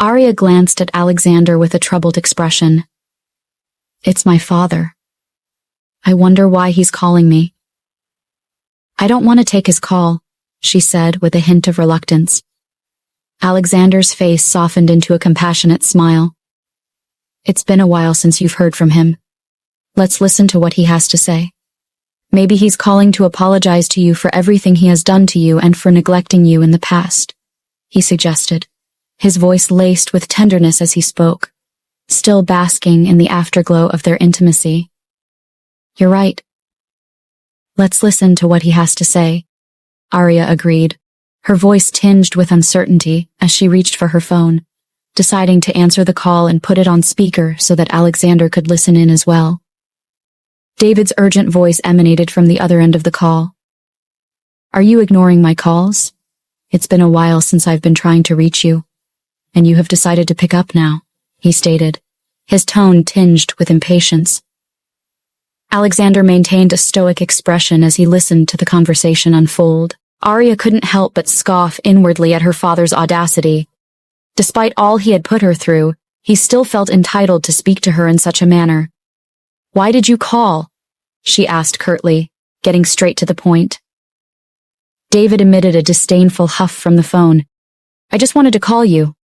Arya glanced at Alexander with a troubled expression. It's my father. I wonder why he's calling me. I don't want to take his call, she said with a hint of reluctance. Alexander's face softened into a compassionate smile. It's been a while since you've heard from him. Let's listen to what he has to say. Maybe he's calling to apologize to you for everything he has done to you and for neglecting you in the past, he suggested, his voice laced with tenderness as he spoke, still basking in the afterglow of their intimacy. You're right. Let's listen to what he has to say, Arya agreed, her voice tinged with uncertainty as she reached for her phone, deciding to answer the call and put it on speaker so that Alexander could listen in as well. David's urgent voice emanated from the other end of the call. Are you ignoring my calls? It's been a while since I've been trying to reach you, and you have decided to pick up now, he stated, his tone tinged with impatience. Alexander maintained a stoic expression as he listened to the conversation unfold. Arya couldn't help but scoff inwardly at her father's audacity. Despite all he had put her through, he still felt entitled to speak to her in such a manner. Why did you call? She asked curtly, getting straight to the point. David emitted a disdainful huff from the phone. I just wanted to call you.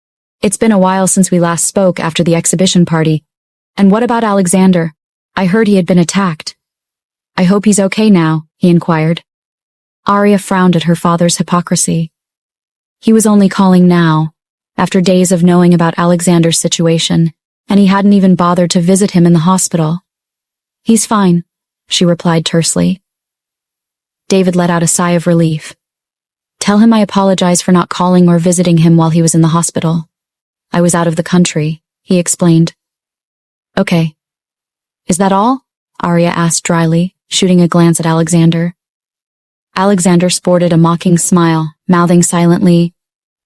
It's been a while since we last spoke after the exhibition party. And what about Alexander? I heard he had been attacked. I hope he's okay now, he inquired. Arya frowned at her father's hypocrisy. He was only calling now, after days of knowing about Alexander's situation, and he hadn't even bothered to visit him in the hospital. He's fine, she replied tersely. David let out a sigh of relief. Tell him I apologize for not calling or visiting him while he was in the hospital. I was out of the country, he explained. Okay. Is that all? Arya asked dryly, shooting a glance at Alexander. Alexander sported a mocking smile, mouthing silently,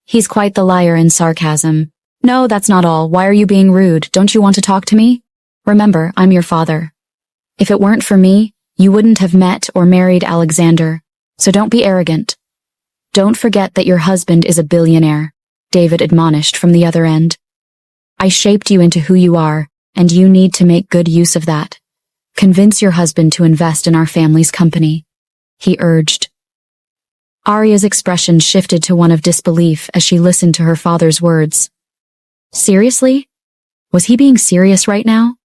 He's quite the liar in sarcasm. No, that's not all. Why are you being rude? Don't you want to talk to me? Remember, I'm your father. If it weren't for me, you wouldn't have met or married Alexander, so don't be arrogant. Don't forget that your husband is a billionaire, David admonished from the other end. I shaped you into who you are, and you need to make good use of that. Convince your husband to invest in our family's company, he urged. Arya's expression shifted to one of disbelief as she listened to her father's words. Seriously? Was he being serious right now?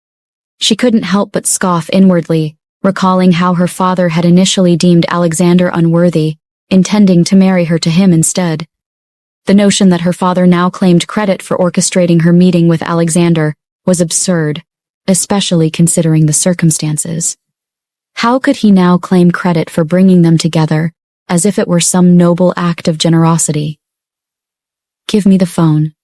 She couldn't help but scoff inwardly, recalling how her father had initially deemed Alexander unworthy, intending to marry her to him instead. The notion that her father now claimed credit for orchestrating her meeting with Alexander was absurd, especially considering the circumstances. How could he now claim credit for bringing them together, as if it were some noble act of generosity? Give me the phone.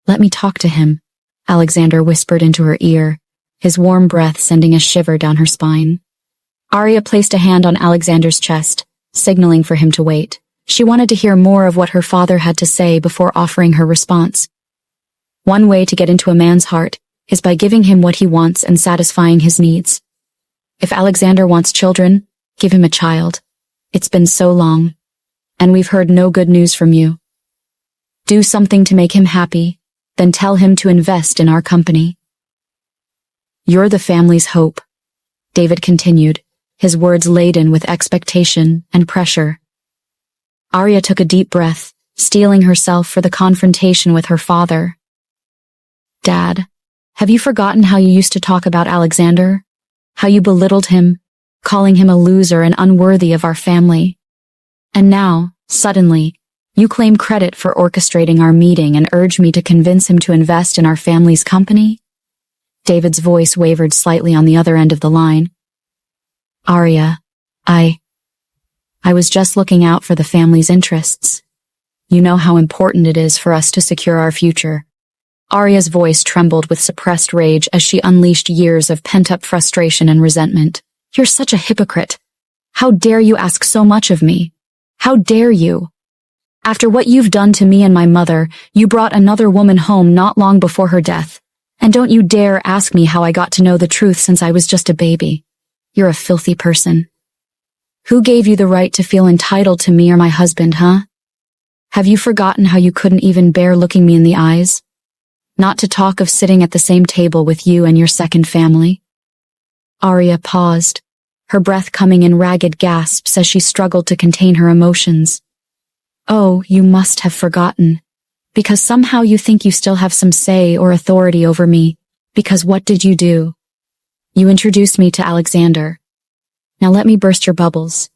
Let me talk to him, Alexander whispered into her ear, his warm breath sending a shiver down her spine. Arya placed a hand on Alexander's chest, signaling for him to wait. She wanted to hear more of what her father had to say before offering her response. One way to get into a man's heart is by giving him what he wants and satisfying his needs. If Alexander wants children, give him a child. It's been so long, and we've heard no good news from you. Do something to make him happy, then tell him to invest in our company. You're the family's hope, David continued, his words laden with expectation and pressure. Arya took a deep breath, steeling herself for the confrontation with her father. Dad, have you forgotten how you used to talk about Alexander? How you belittled him, calling him a loser and unworthy of our family? And now, suddenly, you claim credit for orchestrating our meeting and urge me to convince him to invest in our family's company? David's voice wavered slightly on the other end of the line. Arya, I was just looking out for the family's interests. You know how important it is for us to secure our future. Arya's voice trembled with suppressed rage as she unleashed years of pent-up frustration and resentment. You're such a hypocrite. How dare you ask so much of me? How dare you? After what you've done to me and my mother, you brought another woman home not long before her death. And don't you dare ask me how I got to know the truth since I was just a baby. You're a filthy person. Who gave you the right to feel entitled to me or my husband, huh? Have you forgotten how you couldn't even bear looking me in the eyes? not to talk of sitting at the same table with you and your second family." Arya paused, her breath coming in ragged gasps as she struggled to contain her emotions. "Oh, you must have forgotten. Because somehow you think you still have some say or authority over me. Because what did you do? You introduced me to Alexander. Now let me burst your bubbles.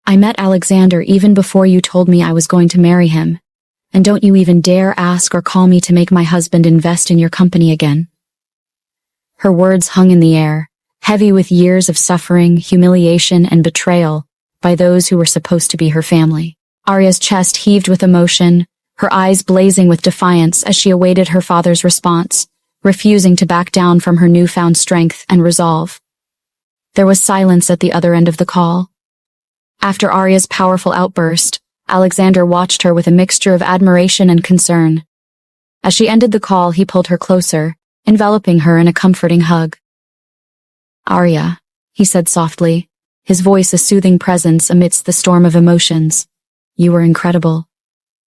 I met Alexander even before you told me I was going to marry him. And don't you even dare ask or call me to make my husband invest in your company again." Her words hung in the air, heavy with years of suffering, humiliation, and betrayal by those who were supposed to be her family. Arya's chest heaved with emotion, her eyes blazing with defiance as she awaited her father's response, refusing to back down from her newfound strength and resolve. There was silence at the other end of the call. After Arya's powerful outburst, Alexander watched her with a mixture of admiration and concern. As she ended the call, he pulled her closer, enveloping her in a comforting hug. "Arya," he said softly, his voice a soothing presence amidst the storm of emotions. "You were incredible.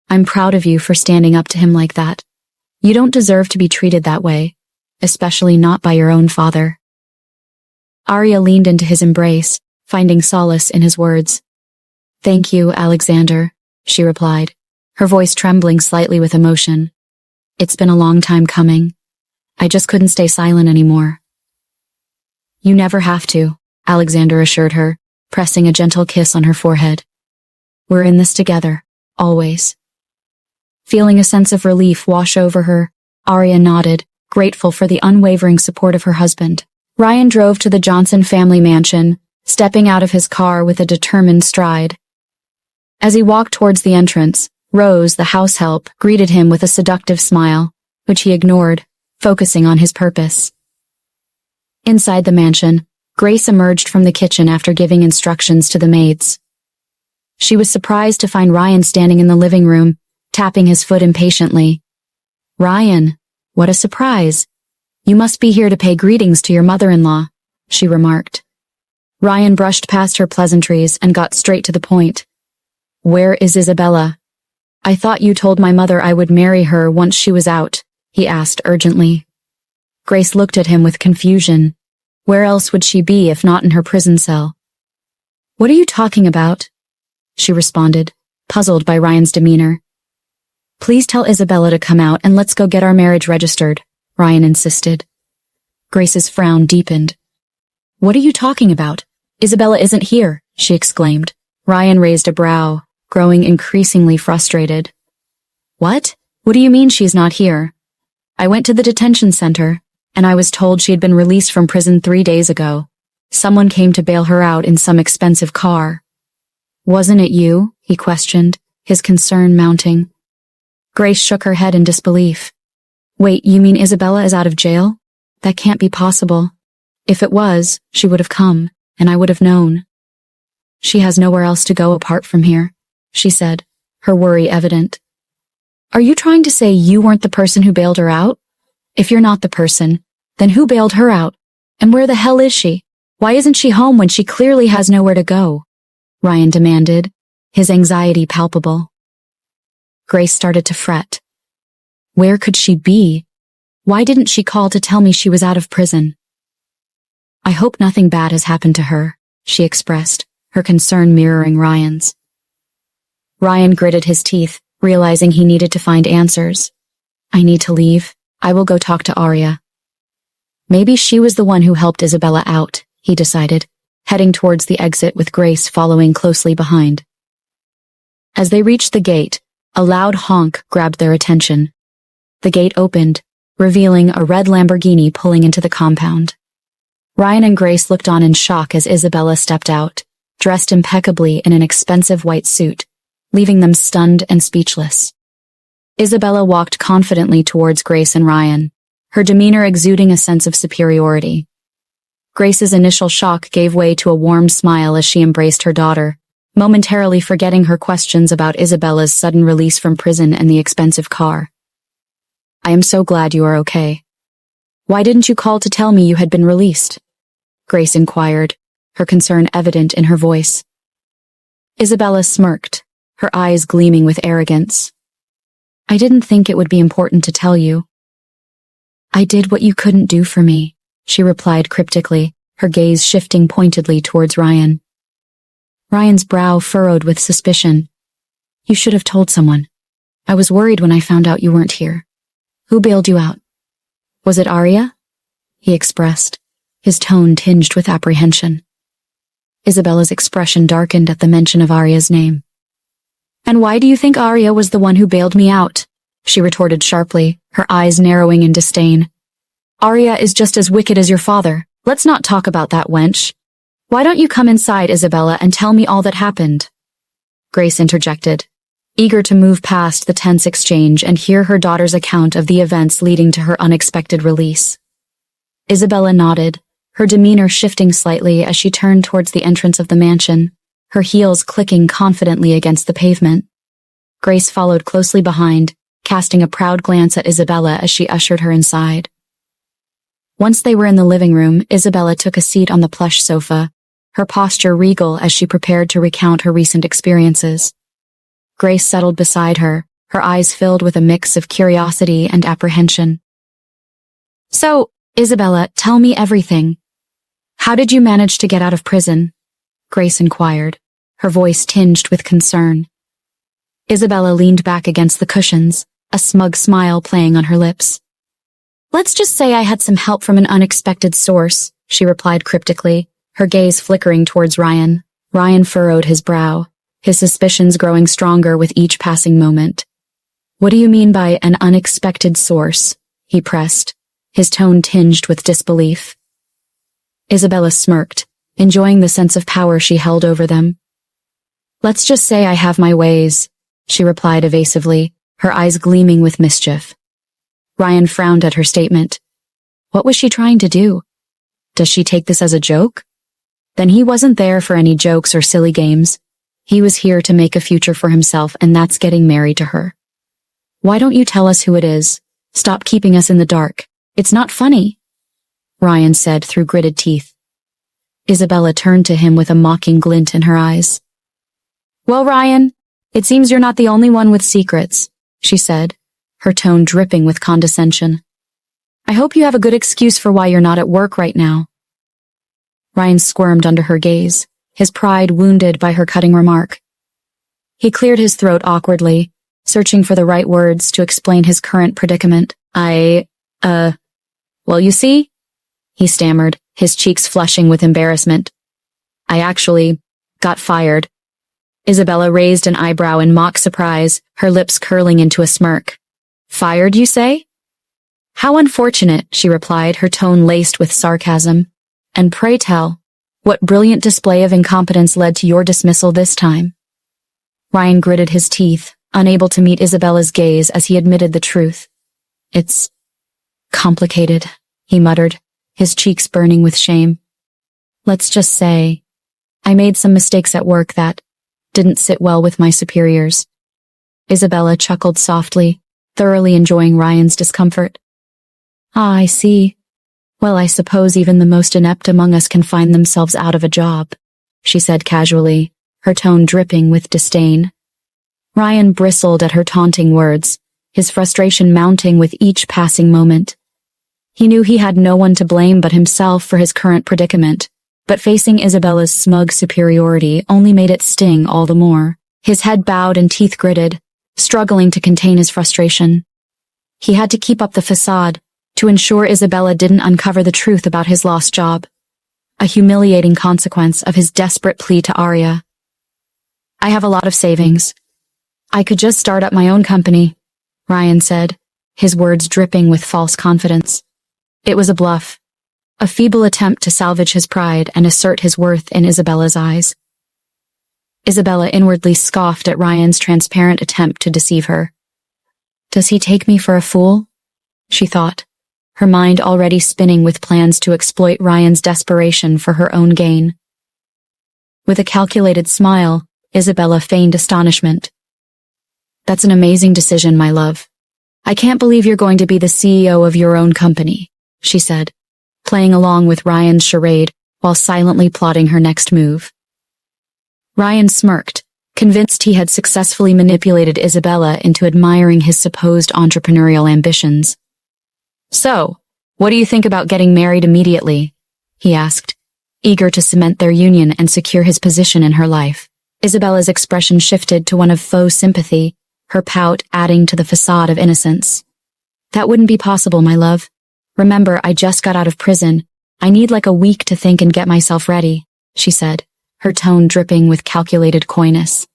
I'm proud of you for standing up to him like that. You don't deserve to be treated that way, especially not by your own father." Arya leaned into his embrace, finding solace in his words. "Thank you, Alexander," she replied, her voice trembling slightly with emotion. "It's been a long time coming. I just couldn't stay silent anymore." "You never have to," Alexander assured her, pressing a gentle kiss on her forehead. "We're in this together, always." Feeling a sense of relief wash over her, Arya nodded, grateful for the unwavering support of her husband. Ryan drove to the Johnson family mansion, stepping out of his car with a determined stride. As he walked towards the entrance, Rose, the house help, greeted him with a seductive smile, which he ignored, focusing on his purpose. Inside the mansion, Grace emerged from the kitchen after giving instructions to the maids. She was surprised to find Ryan standing in the living room, tapping his foot impatiently. "Ryan, what a surprise. You must be here to pay greetings to your mother-in-law," she remarked. Ryan brushed past her pleasantries and got straight to the point. "Where is Isabella? I thought you told my mother I would marry her once she was out," he asked urgently. Grace looked at him with confusion. Where else would she be if not in her prison cell? "What are you talking about?" she responded, puzzled by Ryan's demeanor. "Please tell Isabella to come out and let's go get our marriage registered," Ryan insisted. Grace's frown deepened. "What are you talking about? Isabella isn't here," she exclaimed. Ryan raised a brow, growing increasingly frustrated. "What? What do you mean she's not here? I went to the detention center, and I was told she had been released from prison 3 days ago. Someone came to bail her out in some expensive car." "Wasn't it you?" he questioned, his concern mounting. Grace shook her head in disbelief. "Wait, you mean Isabella is out of jail? That can't be possible. If it was, she would have come, and I would have known." "She has nowhere else to go apart from here," she said, her worry evident. "Are you trying to say you weren't the person who bailed her out? If you're not the person, then who bailed her out? And where the hell is she? Why isn't she home when she clearly has nowhere to go?" Ryan demanded, his anxiety palpable. Grace started to fret. Where could she be? Why didn't she call to tell me she was out of prison? "I hope nothing bad has happened to her," she expressed, her concern mirroring Ryan's. Ryan gritted his teeth, realizing he needed to find answers. "I need to leave. I will go talk to Arya." Maybe she was the one who helped Isabella out, he decided, heading towards the exit with Grace following closely behind. As they reached the gate, a loud honk grabbed their attention. The gate opened, revealing a red Lamborghini pulling into the compound. Ryan and Grace looked on in shock as Isabella stepped out, dressed impeccably in an expensive white suit, leaving them stunned and speechless. Isabella walked confidently towards Grace and Ryan, her demeanor exuding a sense of superiority. Grace's initial shock gave way to a warm smile as she embraced her daughter, momentarily forgetting her questions about Isabella's sudden release from prison and the expensive car. "I am so glad you are okay. Why didn't you call to tell me you had been released?" Grace inquired, her concern evident in her voice. Isabella smirked, her eyes gleaming with arrogance. "I didn't think it would be important to tell you. I did what you couldn't do for me, she replied cryptically, her gaze shifting pointedly towards Ryan. Ryan's brow furrowed with suspicion. You should have told someone. I was worried when I found out you weren't here. Who bailed you out? Was it Arya? He expressed, his tone tinged with apprehension. Isabella's expression darkened at the mention of Arya's name. And why do you think Arya was the one who bailed me out? She retorted sharply, her eyes narrowing in disdain. Arya is just as wicked as your father. Let's not talk about that, wench. Why don't you come inside, Isabella, and tell me all that happened? Grace interjected, eager to move past the tense exchange and hear her daughter's account of the events leading to her unexpected release. Isabella nodded, her demeanor shifting slightly as she turned towards the entrance of the mansion, her heels clicking confidently against the pavement. Grace followed closely behind, casting a proud glance at Isabella as she ushered her inside. Once they were in the living room, Isabella took a seat on the plush sofa, her posture regal as she prepared to recount her recent experiences. Grace settled beside her, her eyes filled with a mix of curiosity and apprehension. So, Isabella, tell me everything. How did you manage to get out of prison? Grace inquired, her voice tinged with concern. Isabella leaned back against the cushions, a smug smile playing on her lips. Let's just say I had some help from an unexpected source, she replied cryptically, her gaze flickering towards Ryan. Ryan furrowed his brow, his suspicions growing stronger with each passing moment. What do you mean by an unexpected source? He pressed, his tone tinged with disbelief. Isabella smirked, enjoying the sense of power she held over them. Let's just say I have my ways, she replied evasively, her eyes gleaming with mischief. Ryan frowned at her statement. What was she trying to do? Does she take this as a joke? Then he wasn't there for any jokes or silly games. He was here to make a future for himself, and that's getting married to her. Why don't you tell us who it is? Stop keeping us in the dark. It's not funny, Ryan said through gritted teeth. Isabella turned to him with a mocking glint in her eyes. Well, Ryan, it seems you're not the only one with secrets, she said, her tone dripping with condescension. I hope you have a good excuse for why you're not at work right now. Ryan squirmed under her gaze, his pride wounded by her cutting remark. He cleared his throat awkwardly, searching for the right words to explain his current predicament. Well, you see, he stammered, his cheeks flushing with embarrassment. I actually got fired. Isabella raised an eyebrow in mock surprise, her lips curling into a smirk. Fired, you say? How unfortunate, she replied, her tone laced with sarcasm. And pray tell, what brilliant display of incompetence led to your dismissal this time? Ryan gritted his teeth, unable to meet Isabella's gaze as he admitted the truth. It's complicated, he muttered, his cheeks burning with shame. Let's just say, I made some mistakes at work that didn't sit well with my superiors. Isabella chuckled softly, thoroughly enjoying Ryan's discomfort. Ah, I see. Well, I suppose even the most inept among us can find themselves out of a job, she said casually, her tone dripping with disdain. Ryan bristled at her taunting words, his frustration mounting with each passing moment. He knew he had no one to blame but himself for his current predicament, but facing Isabella's smug superiority only made it sting all the more. His head bowed and teeth gritted, struggling to contain his frustration. He had to keep up the facade to ensure Isabella didn't uncover the truth about his lost job, a humiliating consequence of his desperate plea to Arya. I have a lot of savings. I could just start up my own company, Ryan said, his words dripping with false confidence. It was a bluff, a feeble attempt to salvage his pride and assert his worth in Isabella's eyes. Isabella inwardly scoffed at Ryan's transparent attempt to deceive her. Does he take me for a fool? She thought, her mind already spinning with plans to exploit Ryan's desperation for her own gain. With a calculated smile, Isabella feigned astonishment. That's an amazing decision, my love. I can't believe you're going to be the CEO of your own company, she said, playing along with Ryan's charade while silently plotting her next move. Ryan smirked, convinced he had successfully manipulated Isabella into admiring his supposed entrepreneurial ambitions. "So, what do you think about getting married immediately?" he asked, eager to cement their union and secure his position in her life. Isabella's expression shifted to one of faux sympathy, her pout adding to the facade of innocence. "That wouldn't be possible, my love. Remember, I just got out of prison. I need like a week to think and get myself ready," she said, her tone dripping with calculated coyness.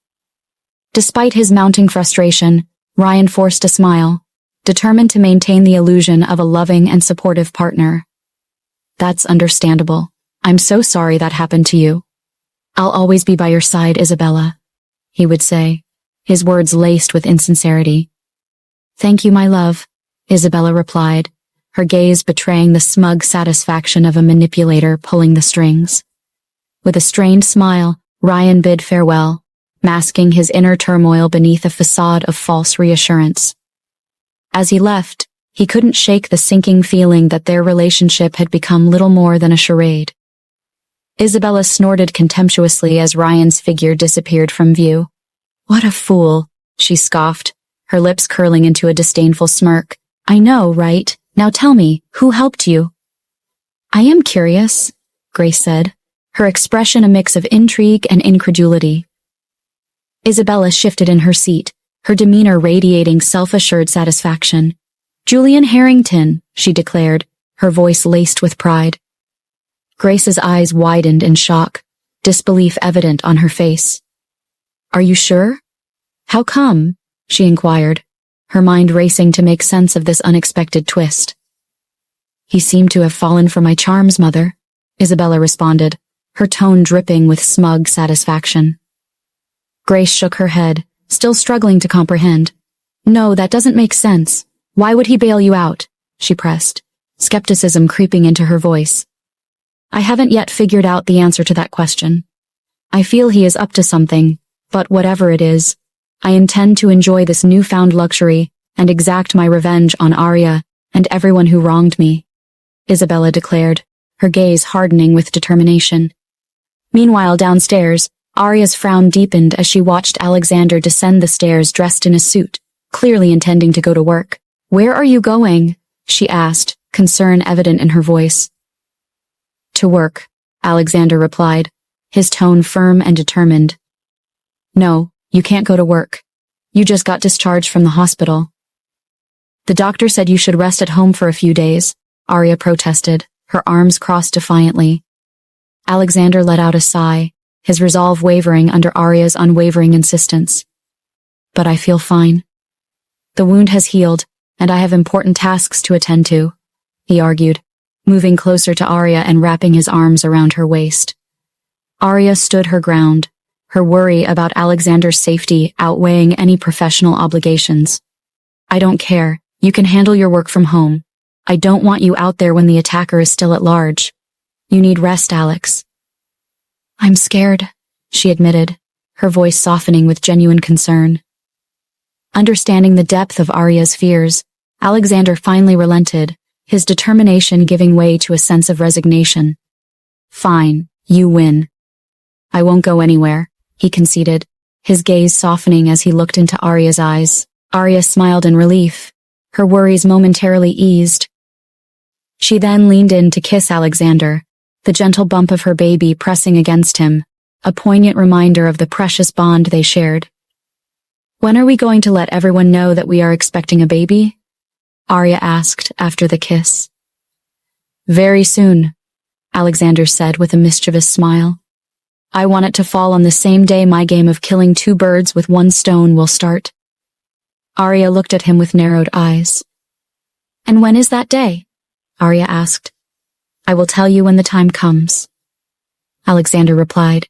Despite his mounting frustration, Ryan forced a smile, determined to maintain the illusion of a loving and supportive partner. "That's understandable. I'm so sorry that happened to you. I'll always be by your side, Isabella," he would say, his words laced with insincerity. "Thank you, my love," Isabella replied, her gaze betraying the smug satisfaction of a manipulator pulling the strings. With a strained smile, Ryan bid farewell, masking his inner turmoil beneath a facade of false reassurance. As he left, he couldn't shake the sinking feeling that their relationship had become little more than a charade. Isabella snorted contemptuously as Ryan's figure disappeared from view. "What a fool," she scoffed, her lips curling into a disdainful smirk. "I know, right? Now tell me, who helped you?" "I am curious," Grace said, her expression a mix of intrigue and incredulity. Isabella shifted in her seat, her demeanor radiating self-assured satisfaction. "Julian Harrington," she declared, her voice laced with pride. Grace's eyes widened in shock, disbelief evident on her face. "Are you sure? How come?" she inquired, her mind racing to make sense of this unexpected twist. "He seemed to have fallen for my charms, Mother," Isabella responded, her tone dripping with smug satisfaction. Grace shook her head, still struggling to comprehend. "No, that doesn't make sense. Why would he bail you out?" she pressed, skepticism creeping into her voice. "I haven't yet figured out the answer to that question. I feel he is up to something, but whatever it is, I intend to enjoy this newfound luxury and exact my revenge on Arya and everyone who wronged me," Isabella declared, her gaze hardening with determination. Meanwhile, downstairs, Arya's frown deepened as she watched Alexander descend the stairs dressed in a suit, clearly intending to go to work. "Where are you going?" she asked, concern evident in her voice. "To work," Alexander replied, his tone firm and determined. "No, you can't go to work. You just got discharged from the hospital." "The doctor said you should rest at home for a few days," Arya protested, her arms crossed defiantly. Alexander let out a sigh, his resolve wavering under Arya's unwavering insistence. "But I feel fine. The wound has healed, and I have important tasks to attend to," he argued, moving closer to Arya and wrapping his arms around her waist. Arya stood her ground, her worry about Alexander's safety outweighing any professional obligations. "I don't care. You can handle your work from home. I don't want you out there when the attacker is still at large. You need rest, Alex." "I'm scared," she admitted, her voice softening with genuine concern. Understanding the depth of Arya's fears, Alexander finally relented, his determination giving way to a sense of resignation. "Fine, you win. I won't go anywhere," he conceded, his gaze softening as he looked into Arya's eyes. Arya smiled in relief, her worries momentarily eased. She then leaned in to kiss Alexander, the gentle bump of her baby pressing against him, a poignant reminder of the precious bond they shared. "When are we going to let everyone know that we are expecting a baby?" Arya asked after the kiss. "Very soon," Alexander said with a mischievous smile. "I want it to fall on the same day my game of killing two birds with one stone will start." Arya looked at him with narrowed eyes. "And when is that day?" Arya asked. "I will tell you when the time comes," Alexander replied.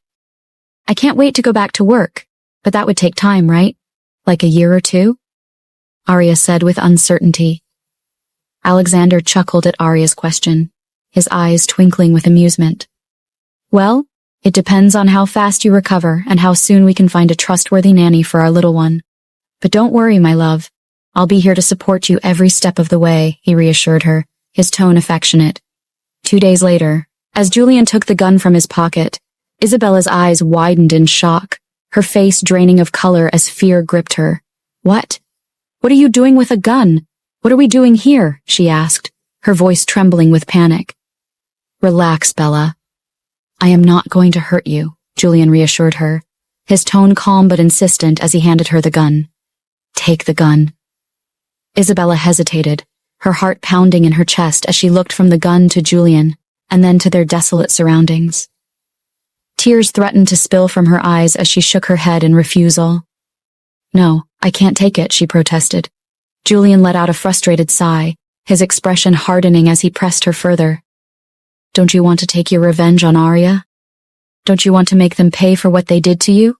"I can't wait to go back to work, but that would take time, right? Like a year or two?" Arya said with uncertainty. Alexander chuckled at Arya's question, his eyes twinkling with amusement. "Well, it depends on how fast you recover and how soon we can find a trustworthy nanny for our little one. But don't worry, my love. I'll be here to support you every step of the way," he reassured her, his tone affectionate. 2 days later, as Julian took the gun from his pocket, Isabella's eyes widened in shock, her face draining of color as fear gripped her. "What? What are you doing with a gun? What are we doing here?" she asked, her voice trembling with panic. Relax, Bella. I am not going to hurt you, Julian reassured her, his tone calm but insistent as he handed her the gun. Take the gun. Isabella hesitated, her heart pounding in her chest as she looked from the gun to Julian, and then to their desolate surroundings. Tears threatened to spill from her eyes as she shook her head in refusal. No, I can't take it, she protested. Julian let out a frustrated sigh, his expression hardening as he pressed her further. Don't you want to take your revenge on Arya? Don't you want to make them pay for what they did to you?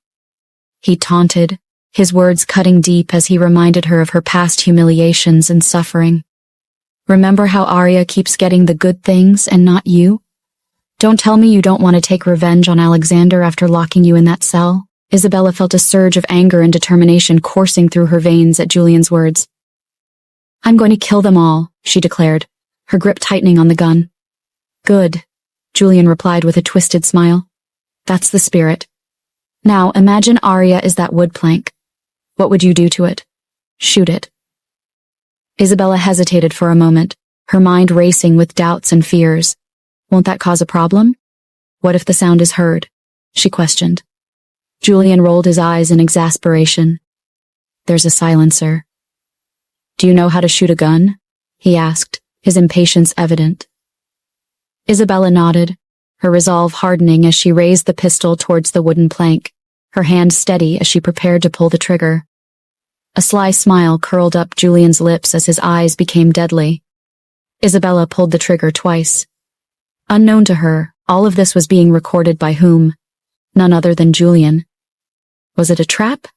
He taunted, his words cutting deep as he reminded her of her past humiliations and suffering. Remember how Arya keeps getting the good things and not you? Don't tell me you don't want to take revenge on Alexander after locking you in that cell. Isabella felt a surge of anger and determination coursing through her veins at Julian's words. I'm going to kill them all, she declared, her grip tightening on the gun. Good, Julian replied with a twisted smile. That's the spirit. Now imagine Arya is that wood plank. What would you do to it? Shoot it. Isabella hesitated for a moment, her mind racing with doubts and fears. Won't that cause a problem? What if the sound is heard? She questioned. Julian rolled his eyes in exasperation. There's a silencer. Do you know how to shoot a gun? He asked, his impatience evident. Isabella nodded, her resolve hardening as she raised the pistol towards the wooden plank, her hand steady as she prepared to pull the trigger. A sly smile curled up Julian's lips as his eyes became deadly. Isabella pulled the trigger twice. Unknown to her, all of this was being recorded by whom? None other than Julian. Was it a trap?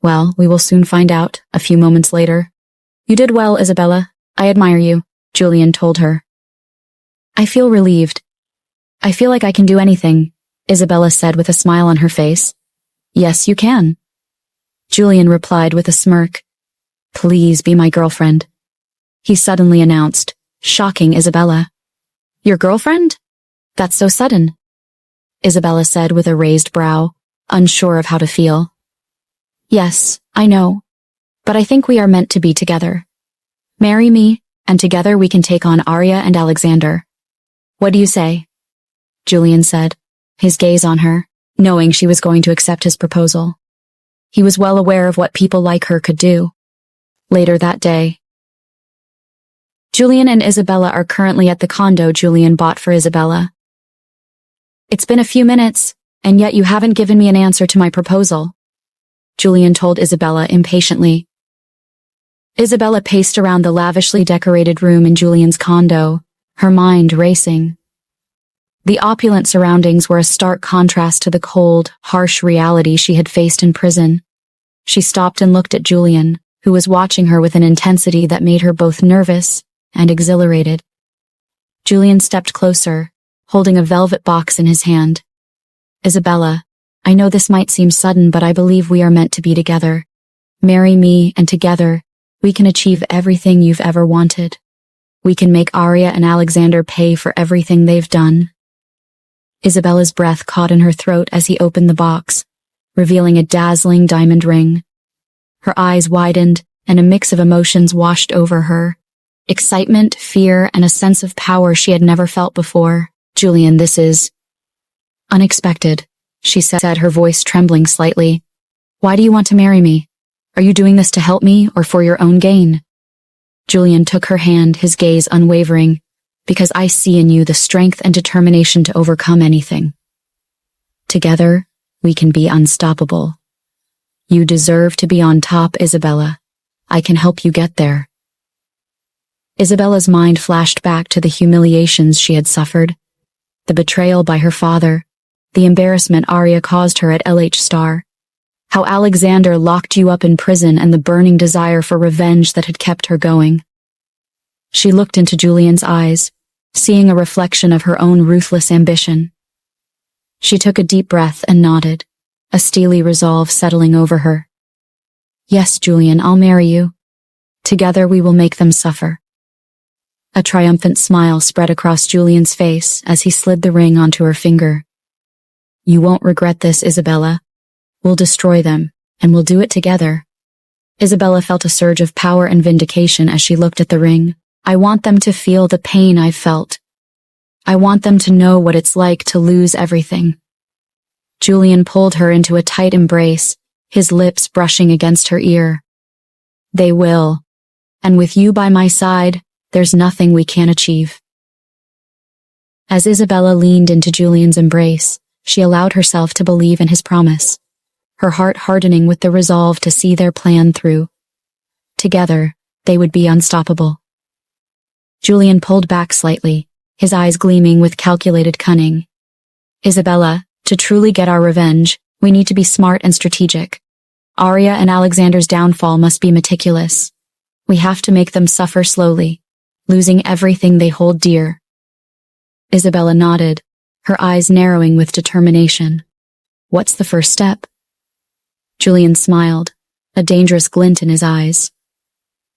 Well, we will soon find out, a few moments later. You did well, Isabella. I admire you, Julian told her. I feel relieved. I feel like I can do anything, Isabella said with a smile on her face. Yes, you can. Julian replied with a smirk. Please be my girlfriend. He suddenly announced, shocking Isabella. Your girlfriend? That's so sudden, Isabella said with a raised brow, unsure of how to feel. Yes, I know, but I think we are meant to be together. Marry me, and together we can take on Arya and Alexander. What do you say? Julian said, his gaze on her, knowing she was going to accept his proposal. He was well aware of what people like her could do. Later that day, Julian and Isabella are currently at the condo Julian bought for Isabella. It's been a few minutes, and yet you haven't given me an answer to my proposal, Julian told Isabella impatiently. Isabella paced around the lavishly decorated room in Julian's condo, her mind racing. The opulent surroundings were a stark contrast to the cold, harsh reality she had faced in prison. She stopped and looked at Julian, who was watching her with an intensity that made her both nervous and exhilarated. Julian stepped closer, holding a velvet box in his hand. Isabella, I know this might seem sudden, but I believe we are meant to be together. Marry me, and together, we can achieve everything you've ever wanted. We can make Arya and Alexander pay for everything they've done. Isabella's breath caught in her throat as he opened the box, revealing a dazzling diamond ring. Her eyes widened, and a mix of emotions washed over her. Excitement, fear, and a sense of power she had never felt before. Julian, this is unexpected, she said, her voice trembling slightly. Why do you want to marry me? Are you doing this to help me or for your own gain? Julian took her hand, his gaze unwavering. Because I see in you the strength and determination to overcome anything. Together, we can be unstoppable. You deserve to be on top, Isabella. I can help you get there. Isabella's mind flashed back to the humiliations she had suffered, the betrayal by her father, the embarrassment Arya caused her at LH Star, how Alexander locked you up in prison, and the burning desire for revenge that had kept her going. She looked into Julian's eyes, seeing a reflection of her own ruthless ambition. She took a deep breath and nodded, a steely resolve settling over her. Yes, Julian, I'll marry you. Together we will make them suffer. A triumphant smile spread across Julian's face as he slid the ring onto her finger. You won't regret this, Isabella. We'll destroy them, and we'll do it together. Isabella felt a surge of power and vindication as she looked at the ring, I want them to feel the pain I've felt. I want them to know what it's like to lose everything. Julian pulled her into a tight embrace, his lips brushing against her ear. They will. And with you by my side, there's nothing we can't achieve. As Isabella leaned into Julian's embrace, she allowed herself to believe in his promise, her heart hardening with the resolve to see their plan through. Together, they would be unstoppable. Julian pulled back slightly, his eyes gleaming with calculated cunning. Isabella, to truly get our revenge, we need to be smart and strategic. Arya and Alexander's downfall must be meticulous. We have to make them suffer slowly, losing everything they hold dear. Isabella nodded, her eyes narrowing with determination. What's the first step? Julian smiled, a dangerous glint in his eyes.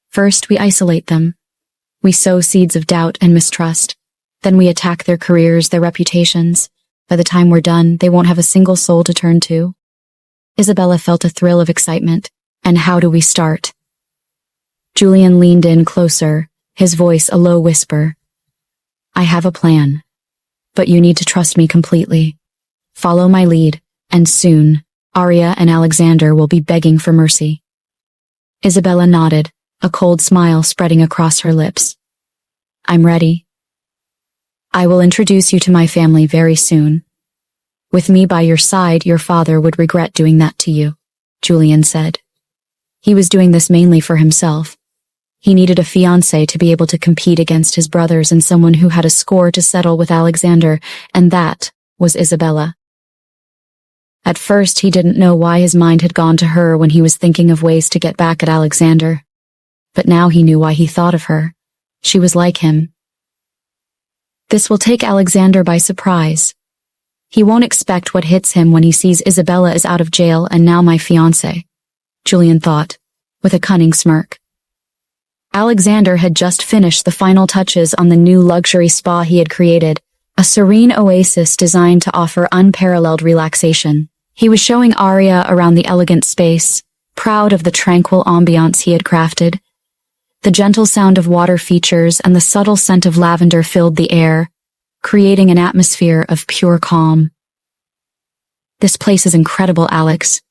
First, we isolate them. We sow seeds of doubt and mistrust. Then we attack their careers, their reputations. By the time we're done, they won't have a single soul to turn to. Isabella felt a thrill of excitement. And how do we start? Julian leaned in closer, his voice a low whisper. I have a plan. But you need to trust me completely. Follow my lead, and soon, Arya and Alexander will be begging for mercy. Isabella nodded, a cold smile spreading across her lips. I'm ready. I will introduce you to my family very soon. With me by your side, your father would regret doing that to you, Julian said. He was doing this mainly for himself. He needed a fiancé to be able to compete against his brothers and someone who had a score to settle with Alexander, and that was Isabella. At first, he didn't know why his mind had gone to her when he was thinking of ways to get back at Alexander. But now he knew why he thought of her. She was like him. This will take Alexander by surprise. He won't expect what hits him when he sees Isabella is out of jail and now my fiancé, Julian thought, with a cunning smirk. Alexander had just finished the final touches on the new luxury spa he had created, a serene oasis designed to offer unparalleled relaxation. He was showing Arya around the elegant space, proud of the tranquil ambiance he had crafted. The gentle sound of water features and the subtle scent of lavender filled the air, creating an atmosphere of pure calm. This place is incredible, Alex,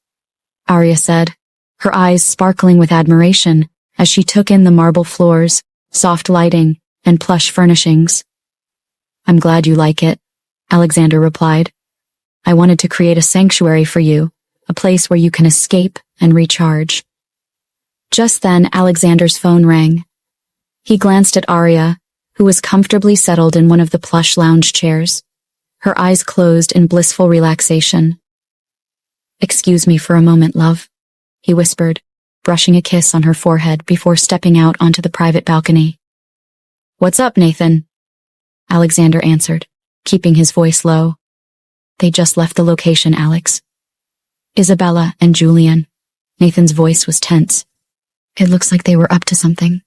Arya said, her eyes sparkling with admiration as she took in the marble floors, soft lighting, and plush furnishings. I'm glad you like it, Alexander replied. I wanted to create a sanctuary for you, a place where you can escape and recharge. Just then, Alexander's phone rang. He glanced at Arya, who was comfortably settled in one of the plush lounge chairs, her eyes closed in blissful relaxation. Excuse me for a moment, love, he whispered, brushing a kiss on her forehead before stepping out onto the private balcony. What's up, Nathan? Alexander answered, keeping his voice low. They just left the location, Alex. Isabella and Julian. Nathan's voice was tense. It looks like they were up to something.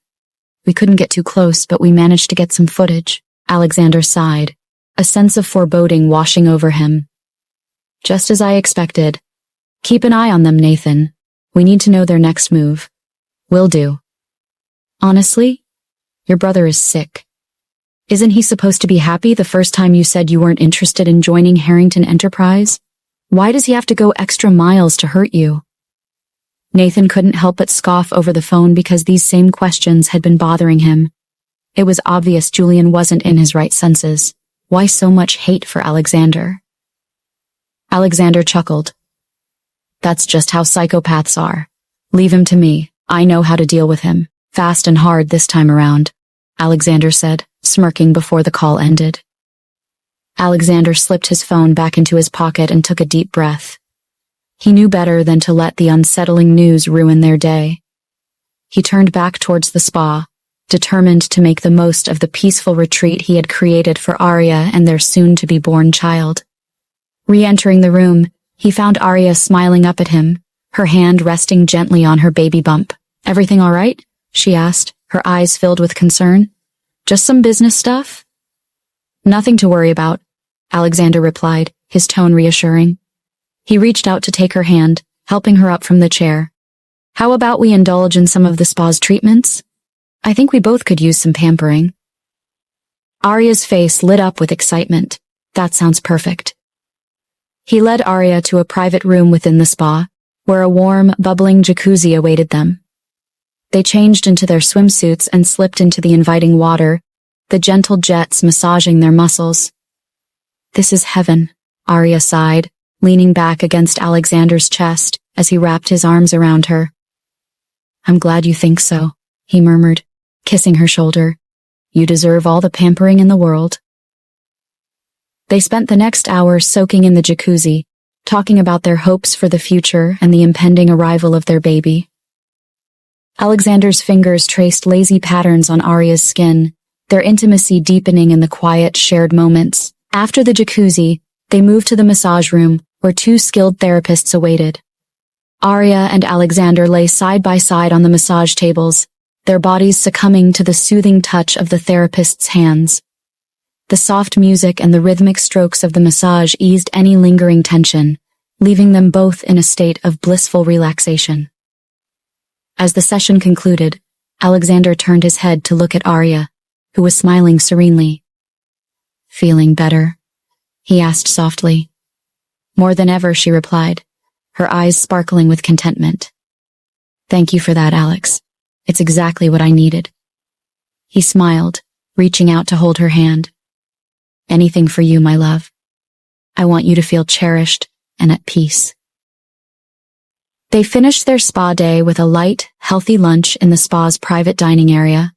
We couldn't get too close, but we managed to get some footage. Alexander sighed, a sense of foreboding washing over him. Just as I expected. Keep an eye on them, Nathan. We need to know their next move. Will do. Honestly, your brother is sick. Isn't he supposed to be happy the first time you said you weren't interested in joining Harrington Enterprise? Why does he have to go extra miles to hurt you? Nathan couldn't help but scoff over the phone because these same questions had been bothering him. It was obvious Julian wasn't in his right senses. Why so much hate for Alexander? Alexander chuckled. That's just how psychopaths are. Leave him to me. I know how to deal with him. Fast and hard this time around, Alexander said, smirking before the call ended. Alexander slipped his phone back into his pocket and took a deep breath. He knew better than to let the unsettling news ruin their day. He turned back towards the spa, determined to make the most of the peaceful retreat he had created for Arya and their soon-to-be-born child. Re-entering the room, he found Arya smiling up at him, her hand resting gently on her baby bump. Everything all right? She asked, her eyes filled with concern. Just some business stuff? Nothing to worry about, Alexander replied, his tone reassuring. He reached out to take her hand, helping her up from the chair. How about we indulge in some of the spa's treatments? I think we both could use some pampering. Arya's face lit up with excitement. That sounds perfect. He led Arya to a private room within the spa, where a warm, bubbling jacuzzi awaited them. They changed into their swimsuits and slipped into the inviting water, the gentle jets massaging their muscles. This is heaven, Arya sighed, leaning back against Alexander's chest as he wrapped his arms around her. I'm glad you think so, he murmured, kissing her shoulder. You deserve all the pampering in the world. They spent the next hour soaking in the jacuzzi, talking about their hopes for the future and the impending arrival of their baby. Alexander's fingers traced lazy patterns on Arya's skin, their intimacy deepening in the quiet, shared moments. After the jacuzzi, they moved to the massage room, where two skilled therapists awaited. Arya and Alexander lay side by side on the massage tables, their bodies succumbing to the soothing touch of the therapist's hands. The soft music and the rhythmic strokes of the massage eased any lingering tension, leaving them both in a state of blissful relaxation. As the session concluded, Alexander turned his head to look at Arya, who was smiling serenely. Feeling better? He asked softly. More than ever, she replied, her eyes sparkling with contentment. Thank you for that, Alex. It's exactly what I needed. He smiled, reaching out to hold her hand. Anything for you, my love. I want you to feel cherished and at peace. They finished their spa day with a light, healthy lunch in the spa's private dining area.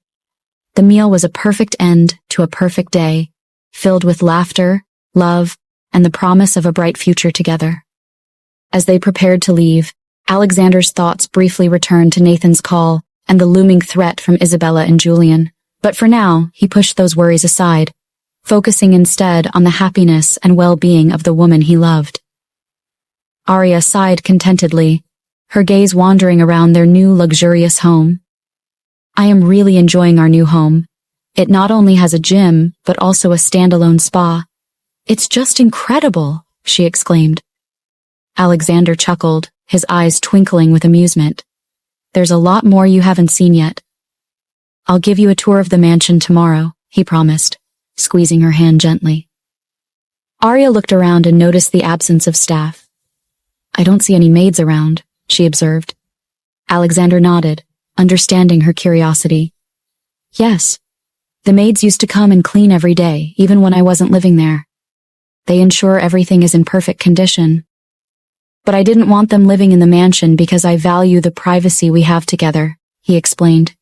The meal was a perfect end to a perfect day, filled with laughter, love, and the promise of a bright future together. As they prepared to leave, Alexander's thoughts briefly returned to Nathan's call and the looming threat from Isabella and Julian. But for now, he pushed those worries aside, focusing instead on the happiness and well-being of the woman he loved. Arya sighed contentedly, her gaze wandering around their new luxurious home. I am really enjoying our new home. It not only has a gym, but also a standalone spa. It's just incredible, she exclaimed. Alexander chuckled, his eyes twinkling with amusement. There's a lot more you haven't seen yet. I'll give you a tour of the mansion tomorrow, he promised, squeezing her hand gently. Arya looked around and noticed the absence of staff. I don't see any maids around, she observed. Alexander nodded, understanding her curiosity. Yes, the maids used to come and clean every day, even when I wasn't living there. They ensure everything is in perfect condition. But I didn't want them living in the mansion because I value the privacy we have together, he explained.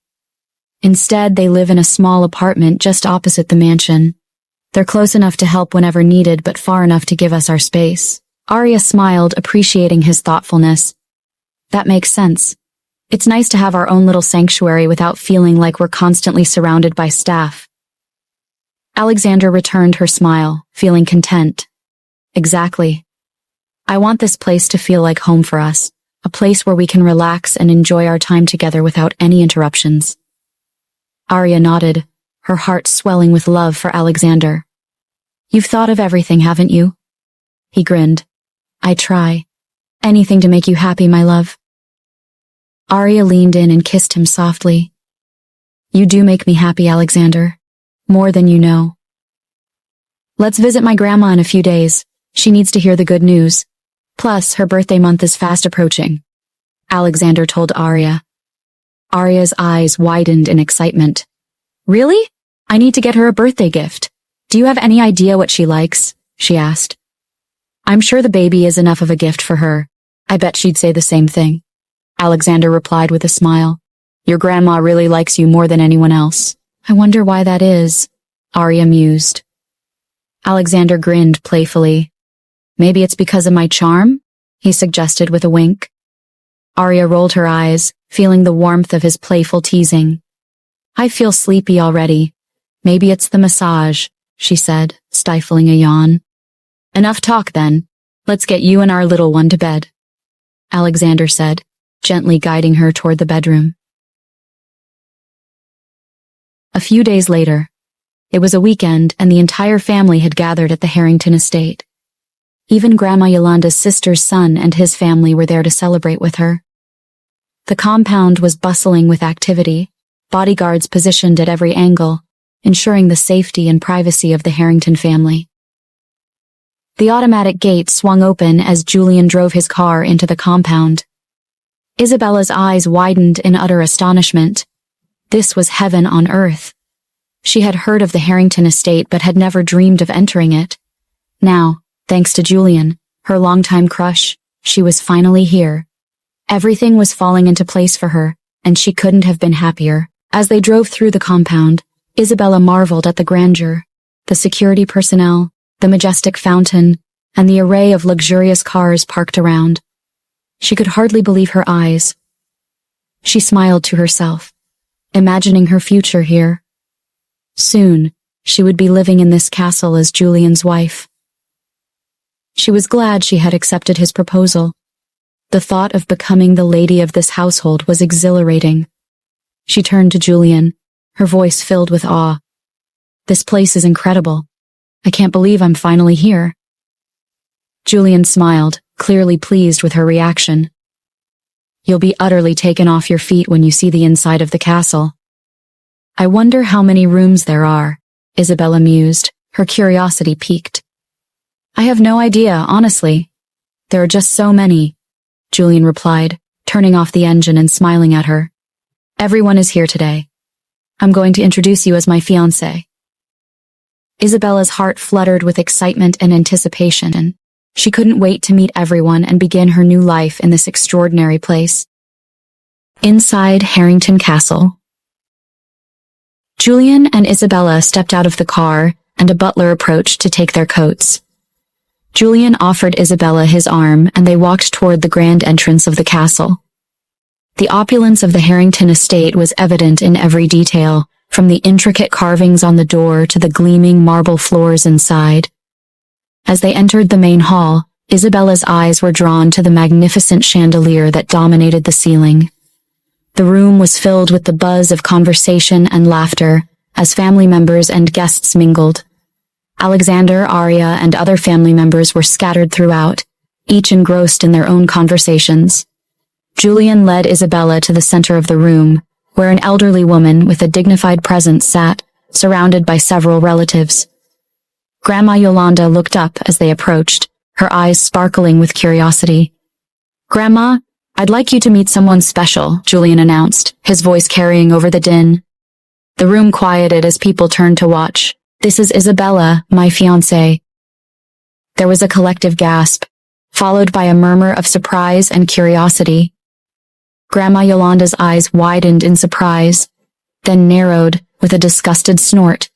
Instead, they live in a small apartment just opposite the mansion. They're close enough to help whenever needed, but far enough to give us our space. Arya smiled, appreciating his thoughtfulness. That makes sense. It's nice to have our own little sanctuary without feeling like we're constantly surrounded by staff. Alexander returned her smile, feeling content. Exactly. I want this place to feel like home for us, a place where we can relax and enjoy our time together without any interruptions. Arya nodded, her heart swelling with love for Alexander. You've thought of everything, haven't you? He grinned. I try. Anything to make you happy, my love. Arya leaned in and kissed him softly. You do make me happy, Alexander. More than you know. Let's visit my grandma in a few days. She needs to hear the good news. Plus, her birthday month is fast approaching, Alexander told Arya. Arya's eyes widened in excitement. Really? I need to get her a birthday gift. Do you have any idea what she likes? She asked. I'm sure the baby is enough of a gift for her. I bet she'd say the same thing. Alexander replied with a smile. Your grandma really likes you more than anyone else. I wonder why that is, Arya mused. Alexander grinned playfully. Maybe it's because of my charm? He suggested with a wink. Arya rolled her eyes, feeling the warmth of his playful teasing. I feel sleepy already. Maybe it's the massage, she said, stifling a yawn. Enough talk then. Let's get you and our little one to bed, Alexander said, gently guiding her toward the bedroom. A few days later, it was a weekend and the entire family had gathered at the Harrington estate. Even Grandma Yolanda's sister's son and his family were there to celebrate with her. The compound was bustling with activity. bodyguards positioned at every angle, ensuring the safety and privacy of the Harrington family. The automatic gate swung open as Julian drove his car into the compound. Isabella's eyes widened in utter astonishment. This was heaven on earth. She had heard of the Harrington estate but had never dreamed of entering it. Now, thanks to Julian, her longtime crush, she was finally here. Everything was falling into place for her, and she couldn't have been happier. As they drove through the compound, Isabella marveled at the grandeur, the security personnel, the majestic fountain, and the array of luxurious cars parked around. She could hardly believe her eyes. She smiled to herself, imagining her future here. Soon, she would be living in this castle as Julian's wife. She was glad she had accepted his proposal. The thought of becoming the lady of this household was exhilarating. She turned to Julian, her voice filled with awe. "This place is incredible. I can't believe I'm finally here." Julian smiled, clearly pleased with her reaction. "You'll be utterly taken off your feet when you see the inside of the castle." "I wonder how many rooms there are," Isabella mused, her curiosity piqued. "I have no idea, honestly. There are just so many," Julian replied, turning off the engine and smiling at her. "Everyone is here today. I'm going to introduce you as my fiancé." Isabella's heart fluttered with excitement and anticipation. She couldn't wait to meet everyone and begin her new life in this extraordinary place. Inside Harrington Castle. Julian and Isabella stepped out of the car, and a butler approached to take their coats. Julian offered Isabella his arm, and they walked toward the grand entrance of the castle. The opulence of the Harrington estate was evident in every detail, from the intricate carvings on the door to the gleaming marble floors inside. As they entered the main hall, Isabella's eyes were drawn to the magnificent chandelier that dominated the ceiling. The room was filled with the buzz of conversation and laughter as family members and guests mingled. Alexander, Arya, and other family members were scattered throughout, each engrossed in their own conversations. Julian led Isabella to the center of the room, where an elderly woman with a dignified presence sat, surrounded by several relatives. Grandma Yolanda looked up as they approached, her eyes sparkling with curiosity. "Grandma, I'd like you to meet someone special," Julian announced, his voice carrying over the din. The room quieted as people turned to watch. "This is Isabella, my fiancée." There was a collective gasp, followed by a murmur of surprise and curiosity. Grandma Yolanda's eyes widened in surprise, then narrowed with a disgusted snort.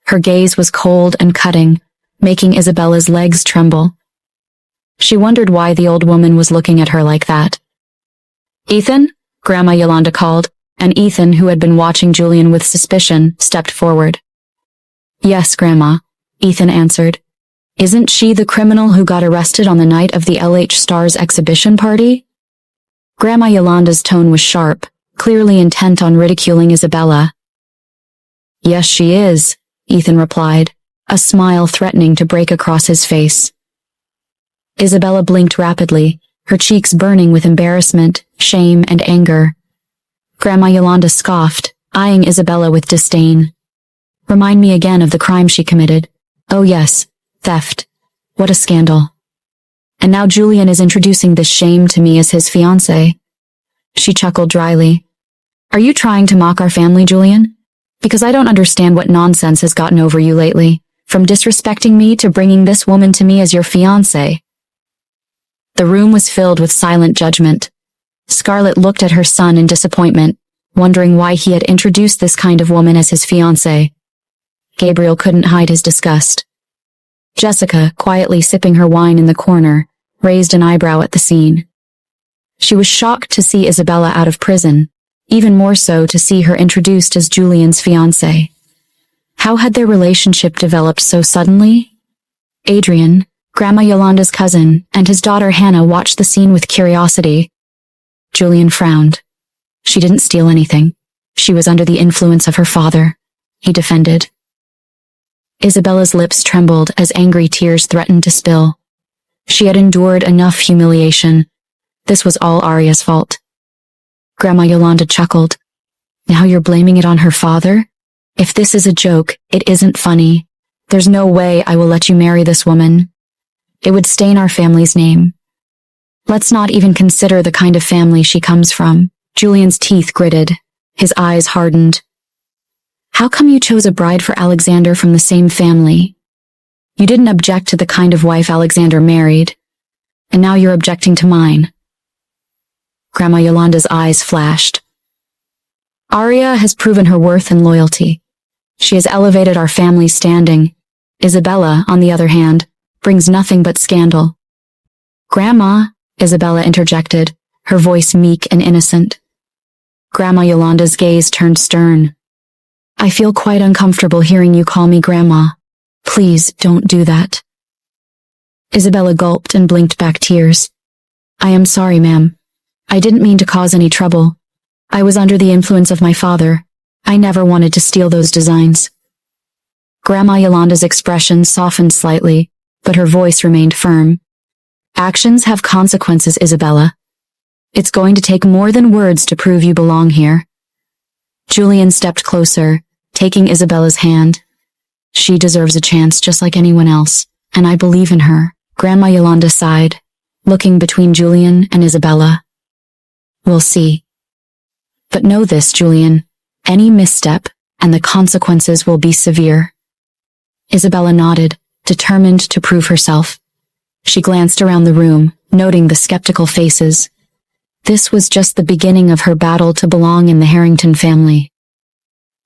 Her gaze was cold and cutting, making Isabella's legs tremble. She wondered why the old woman was looking at her like that. "Ethan?" Grandma Yolanda called, and Ethan, who had been watching Julian with suspicion, stepped forward. "Yes, Grandma," Ethan answered. "Isn't she the criminal who got arrested on the night of the LH Stars exhibition party?" Grandma Yolanda's tone was sharp, clearly intent on ridiculing Isabella. "Yes, she is," Ethan replied, a smile threatening to break across his face. Isabella blinked rapidly, her cheeks burning with embarrassment, shame, and anger. Grandma Yolanda scoffed, eyeing Isabella with disdain. "Remind me again of the crime she committed. Oh yes, theft. What a scandal. And now Julian is introducing this shame to me as his fiancé." She chuckled dryly. "Are you trying to mock our family, Julian? Because I don't understand what nonsense has gotten over you lately, from disrespecting me to bringing this woman to me as your fiancé." The room was filled with silent judgment. Scarlett looked at her son in disappointment, wondering why he had introduced this kind of woman as his fiancé. Gabriel couldn't hide his disgust. Jessica, quietly sipping her wine in the corner, raised an eyebrow at the scene. She was shocked to see Isabella out of prison, even more so to see her introduced as Julian's fiancé. How had their relationship developed so suddenly? Adrian, Grandma Yolanda's cousin, and his daughter Hannah watched the scene with curiosity. Julian frowned. She didn't steal anything. She was under the influence of her father, he defended. Isabella's lips trembled as angry tears threatened to spill. She had endured enough humiliation. This was all Arya's fault. Grandma Yolanda chuckled. Now you're blaming it on her father? If this is a joke, it isn't funny. There's no way I will let you marry this woman. It would stain our family's name. Let's not even consider the kind of family she comes from. Julian's teeth gritted. His eyes hardened. How come you chose a bride for Alexander from the same family? You didn't object to the kind of wife Alexander married, and now you're objecting to mine. Grandma Yolanda's eyes flashed. Arya has proven her worth and loyalty. She has elevated our family's standing. Isabella, on the other hand, brings nothing but scandal. Grandma, Isabella interjected, her voice meek and innocent. Grandma Yolanda's gaze turned stern. I feel quite uncomfortable hearing you call me Grandma. Please don't do that. Isabella gulped and blinked back tears. I am sorry, ma'am. I didn't mean to cause any trouble. I was under the influence of my father. I never wanted to steal those designs. Grandma Yolanda's expression softened slightly, but her voice remained firm. Actions have consequences, Isabella. It's going to take more than words to prove you belong here. Julian stepped closer, taking Isabella's hand. She deserves a chance just like anyone else, and I believe in her. Grandma Yolanda sighed, looking between Julian and Isabella. We'll see. But know this, Julian, any misstep, and the consequences will be severe. Isabella nodded, determined to prove herself. She glanced around the room, noting the skeptical faces. This was just the beginning of her battle to belong in the Harrington family.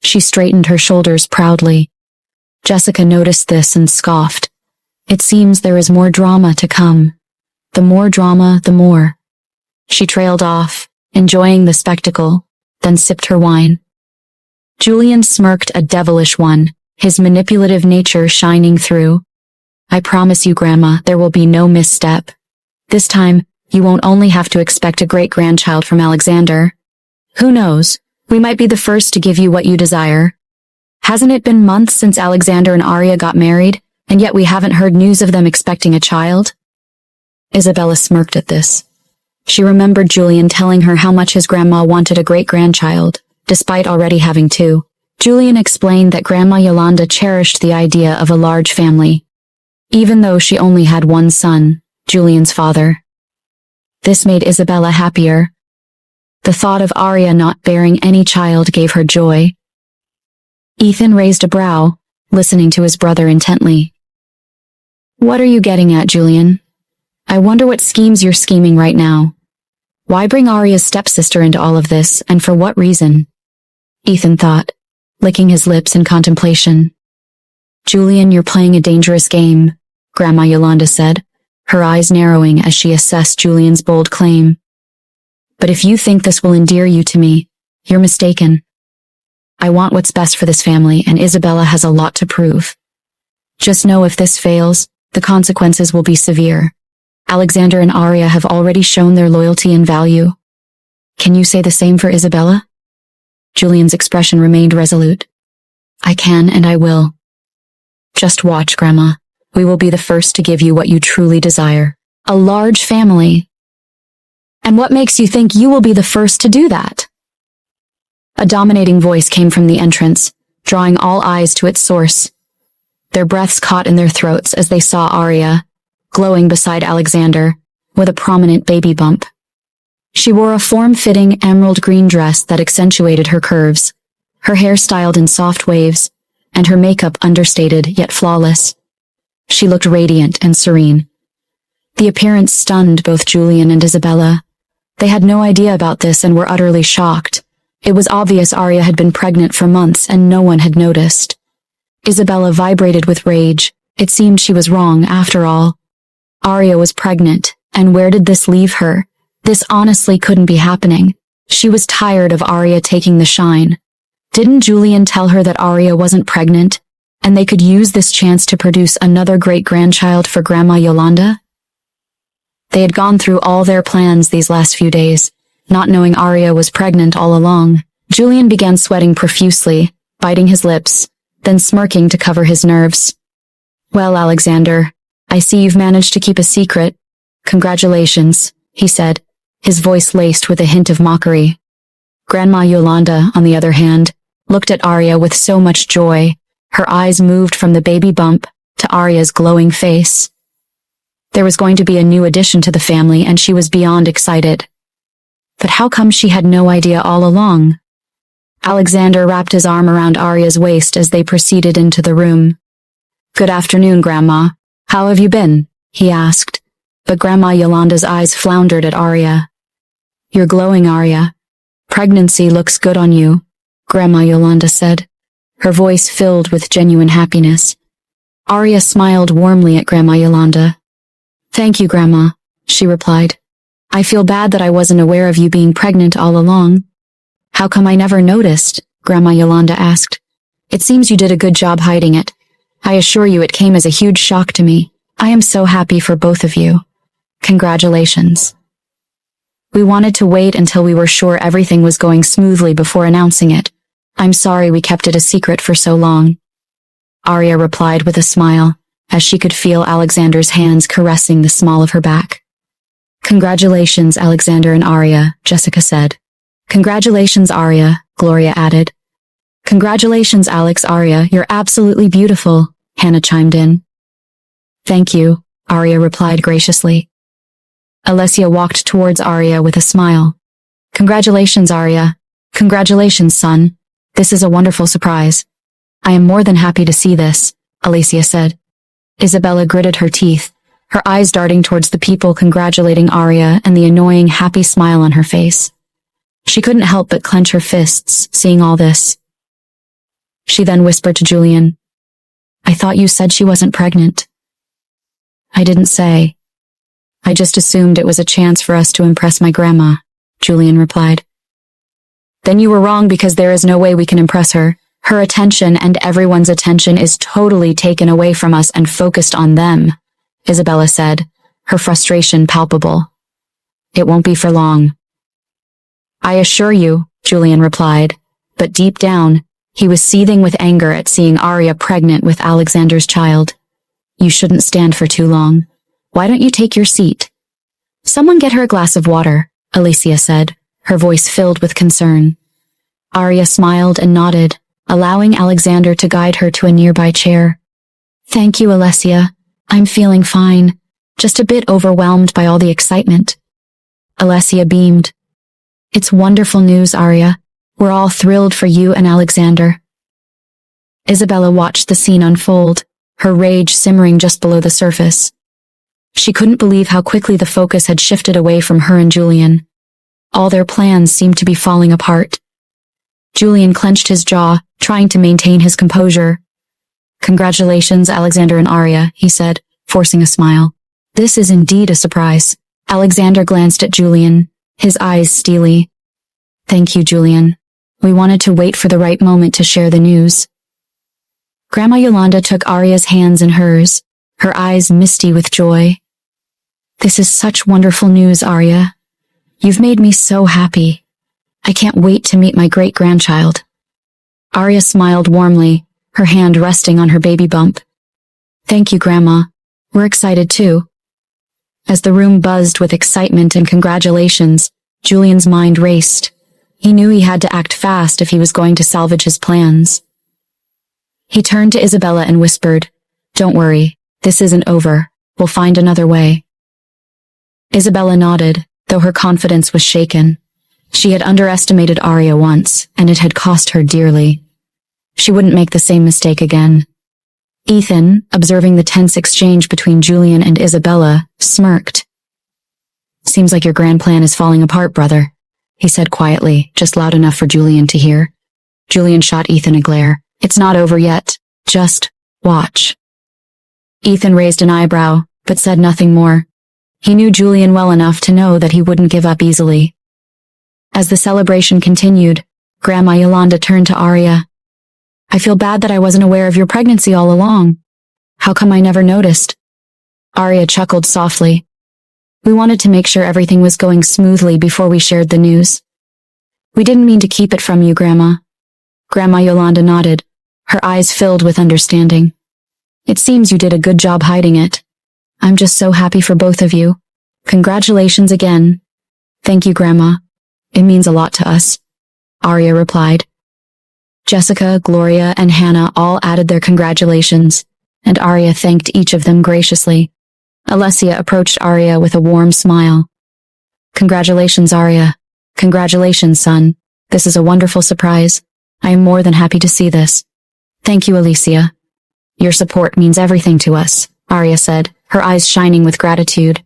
She straightened her shoulders proudly. Jessica noticed this and scoffed. It seems there is more drama to come. The more drama, the more. She trailed off, enjoying the spectacle, then sipped her wine. Julian smirked a devilish one, his manipulative nature shining through. I promise you, Grandma, there will be no misstep. This time, you won't only have to expect a great-grandchild from Alexander. Who knows? We might be the first to give you what you desire. Hasn't it been months since Alexander and Arya got married, and yet we haven't heard news of them expecting a child? Isabella smirked at this. She remembered Julian telling her how much his grandma wanted a great-grandchild, despite already having two. Julian explained that Grandma Yolanda cherished the idea of a large family, even though she only had one son, Julian's father. This made Isabella happier. The thought of Arya not bearing any child gave her joy. Ethan raised a brow, listening to his brother intently. What are you getting at, Julian? I wonder what schemes you're scheming right now. Why bring Arya's stepsister into all of this, and for what reason? Ethan thought, licking his lips in contemplation. Julian, you're playing a dangerous game, Grandma Yolanda said, her eyes narrowing as she assessed Julian's bold claim. But if you think this will endear you to me, you're mistaken. I want what's best for this family, and Isabella has a lot to prove. Just know if this fails, the consequences will be severe. Alexander and Arya have already shown their loyalty and value. Can you say the same for Isabella? Julian's expression remained resolute. I can and I will. Just watch, Grandma. We will be the first to give you what you truly desire. A large family. And what makes you think you will be the first to do that? A dominating voice came from the entrance, drawing all eyes to its source. Their breaths caught in their throats as they saw Arya, glowing beside Alexander, with a prominent baby bump. She wore a form-fitting emerald green dress that accentuated her curves, her hair styled in soft waves, and her makeup understated yet flawless. She looked radiant and serene. The appearance stunned both Julian and Isabella. They had no idea about this and were utterly shocked. It was obvious Arya had been pregnant for months and no one had noticed. Isabella vibrated with rage. It seemed she was wrong after all. Arya was pregnant, and where did this leave her? This honestly couldn't be happening. She was tired of Arya taking the shine. Didn't Julian tell her that Arya wasn't pregnant, and they could use this chance to produce another great-grandchild for Grandma Yolanda? They had gone through all their plans these last few days, not knowing Arya was pregnant all along. Julian began sweating profusely, biting his lips, then smirking to cover his nerves. Well, Alexander, I see you've managed to keep a secret. Congratulations, he said, his voice laced with a hint of mockery. Grandma Yolanda, on the other hand, looked at Arya with so much joy. Her eyes moved from the baby bump to Arya's glowing face. There was going to be a new addition to the family, and she was beyond excited. But how come she had no idea all along? Alexander wrapped his arm around Arya's waist as they proceeded into the room. "Good afternoon, Grandma. How have you been?" he asked, but Grandma Yolanda's eyes floundered at Arya. "You're glowing, Arya. Pregnancy looks good on you," Grandma Yolanda said, her voice filled with genuine happiness. Arya smiled warmly at Grandma Yolanda. "Thank you, Grandma," she replied. "I feel bad that I wasn't aware of you being pregnant all along." "How come I never noticed?" Grandma Yolanda asked. "It seems you did a good job hiding it. I assure you it came as a huge shock to me. I am so happy for both of you. Congratulations." "We wanted to wait until we were sure everything was going smoothly before announcing it. I'm sorry we kept it a secret for so long," Arya replied with a smile, as she could feel Alexander's hands caressing the small of her back. "Congratulations, Alexander and Arya," Jessica said. "Congratulations, Arya," Gloria added. "Congratulations, Alex, Arya, you're absolutely beautiful," Hannah chimed in. "Thank you," Arya replied graciously. Alessia walked towards Arya with a smile. "Congratulations, Arya. Congratulations, son. This is a wonderful surprise." "I am more than happy to see this," Alessia said. Isabella gritted her teeth, her eyes darting towards the people congratulating Arya and the annoying, happy smile on her face. She couldn't help but clench her fists, seeing all this. She then whispered to Julian, "I thought you said she wasn't pregnant." "I didn't say. I just assumed it was a chance for us to impress my grandma," Julian replied. "Then you were wrong, because there is no way we can impress her. Her attention and everyone's attention is totally taken away from us and focused on them," Isabella said, her frustration palpable. "It won't be for long." "I assure you," Julian replied, but deep down, he was seething with anger at seeing Arya pregnant with Alexander's child. "You shouldn't stand for too long. Why don't you take your seat?" "Someone get her a glass of water," Alicia said, her voice filled with concern. Arya smiled and nodded, allowing Alexander to guide her to a nearby chair. "Thank you, Alessia. I'm feeling fine, just a bit overwhelmed by all the excitement." Alessia beamed. "It's wonderful news, Arya. We're all thrilled for you and Alexander." Isabella watched the scene unfold, her rage simmering just below the surface. She couldn't believe how quickly the focus had shifted away from her and Julian. All their plans seemed to be falling apart. Julian clenched his jaw, trying to maintain his composure. "Congratulations, Alexander and Arya," he said, forcing a smile. "This is indeed a surprise." Alexander glanced at Julian, his eyes steely. "Thank you, Julian. We wanted to wait for the right moment to share the news." Grandma Yolanda took Arya's hands in hers, her eyes misty with joy. "This is such wonderful news, Arya. You've made me so happy. I can't wait to meet my great-grandchild." Arya smiled warmly, her hand resting on her baby bump. "Thank you, Grandma. We're excited too." As the room buzzed with excitement and congratulations, Julian's mind raced. He knew he had to act fast if he was going to salvage his plans. He turned to Isabella and whispered, "Don't worry, this isn't over. We'll find another way." Isabella nodded, though her confidence was shaken. She had underestimated Arya once, and it had cost her dearly. She wouldn't make the same mistake again. Ethan, observing the tense exchange between Julian and Isabella, smirked. "Seems like your grand plan is falling apart, brother," he said quietly, just loud enough for Julian to hear. Julian shot Ethan a glare. "It's not over yet. Just watch." Ethan raised an eyebrow, but said nothing more. He knew Julian well enough to know that he wouldn't give up easily. As the celebration continued, Grandma Yolanda turned to Arya. "I feel bad that I wasn't aware of your pregnancy all along. How come I never noticed?" Arya chuckled softly. "We wanted to make sure everything was going smoothly before we shared the news. We didn't mean to keep it from you, Grandma." Grandma Yolanda nodded, her eyes filled with understanding. "It seems you did a good job hiding it. I'm just so happy for both of you. Congratulations again." "Thank you, Grandma. It means a lot to us." Arya replied. Jessica, Gloria, and Hannah all added their congratulations, and Arya thanked each of them graciously. Alessia approached Arya with a warm smile. Congratulations, Arya. Congratulations, son. This is a wonderful surprise. I am more than happy to see this. Thank you, Alicia. Your support means everything to us, Arya said, her eyes shining with gratitude.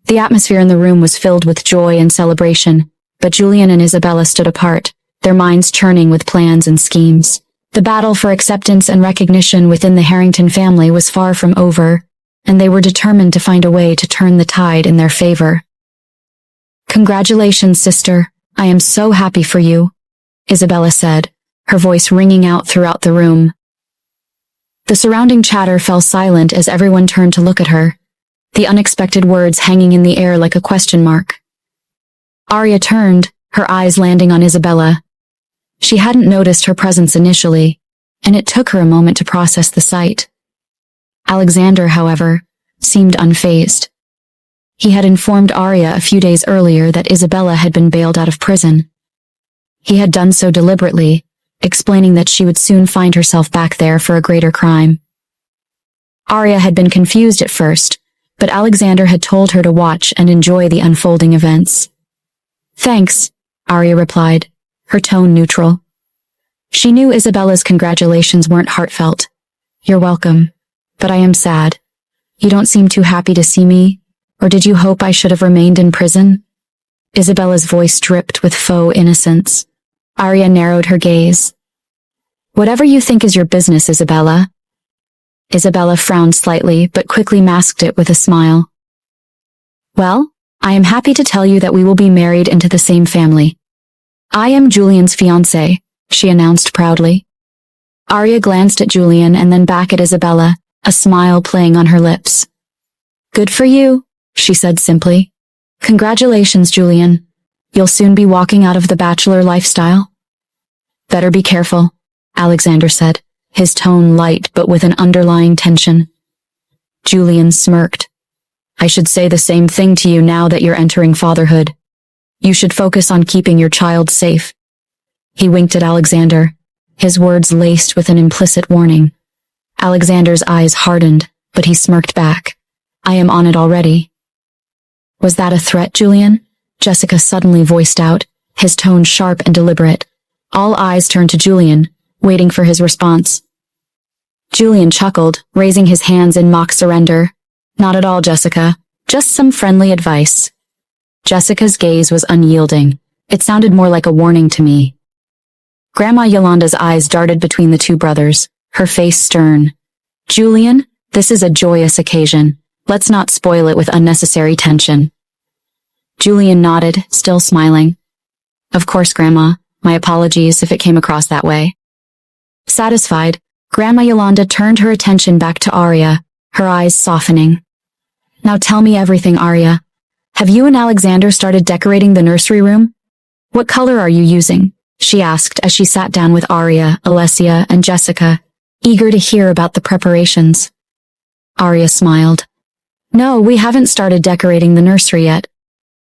The atmosphere in the room was filled with joy and celebration, but Julian and Isabella stood apart, their minds churning with plans and schemes. The battle for acceptance and recognition within the Harrington family was far from over, and they were determined to find a way to turn the tide in their favor. Congratulations, sister. I am so happy for you, Isabella said, her voice ringing out throughout the room. The surrounding chatter fell silent as everyone turned to look at her, the unexpected words hanging in the air like a question mark. Arya turned, her eyes landing on Isabella. She hadn't noticed her presence initially, and it took her a moment to process the sight. Alexander, however, seemed unfazed. He had informed Arya a few days earlier that Isabella had been bailed out of prison. He had done so deliberately, explaining that she would soon find herself back there for a greater crime. Arya had been confused at first, but Alexander had told her to watch and enjoy the unfolding events. Thanks, Arya replied, her tone neutral. She knew Isabella's congratulations weren't heartfelt. You're welcome, but I am sad. You don't seem too happy to see me, or did you hope I should have remained in prison? Isabella's voice dripped with faux innocence. Arya narrowed her gaze. Whatever you think is your business, Isabella. Isabella frowned slightly, but quickly masked it with a smile. Well, I am happy to tell you that we will be married into the same family. I am Julian's fiancée, she announced proudly. Arya glanced at Julian and then back at Isabella, a smile playing on her lips. Good for you, she said simply. Congratulations, Julian. You'll soon be walking out of the bachelor lifestyle. Better be careful, Alexander said, his tone light but with an underlying tension. Julian smirked. I should say the same thing to you now that you're entering fatherhood. You should focus on keeping your child safe. He winked at Alexander, his words laced with an implicit warning. Alexander's eyes hardened, but he smirked back. I am on it already. Was that a threat, Julian? Jessica suddenly voiced out, his tone sharp and deliberate. All eyes turned to Julian, waiting for his response. Julian chuckled, raising his hands in mock surrender. Not at all, Jessica. Just some friendly advice. Jessica's gaze was unyielding. It sounded more like a warning to me. Grandma Yolanda's eyes darted between the two brothers, her face stern. Julian, this is a joyous occasion. Let's not spoil it with unnecessary tension. Julian nodded, still smiling. Of course, Grandma. My apologies if it came across that way. Satisfied, Grandma Yolanda turned her attention back to Arya, her eyes softening. Now tell me everything, Arya. Have you and Alexander started decorating the nursery room? What color are you using? She asked as she sat down with Arya, Alessia, and Jessica, eager to hear about the preparations. Arya smiled. No, we haven't started decorating the nursery yet.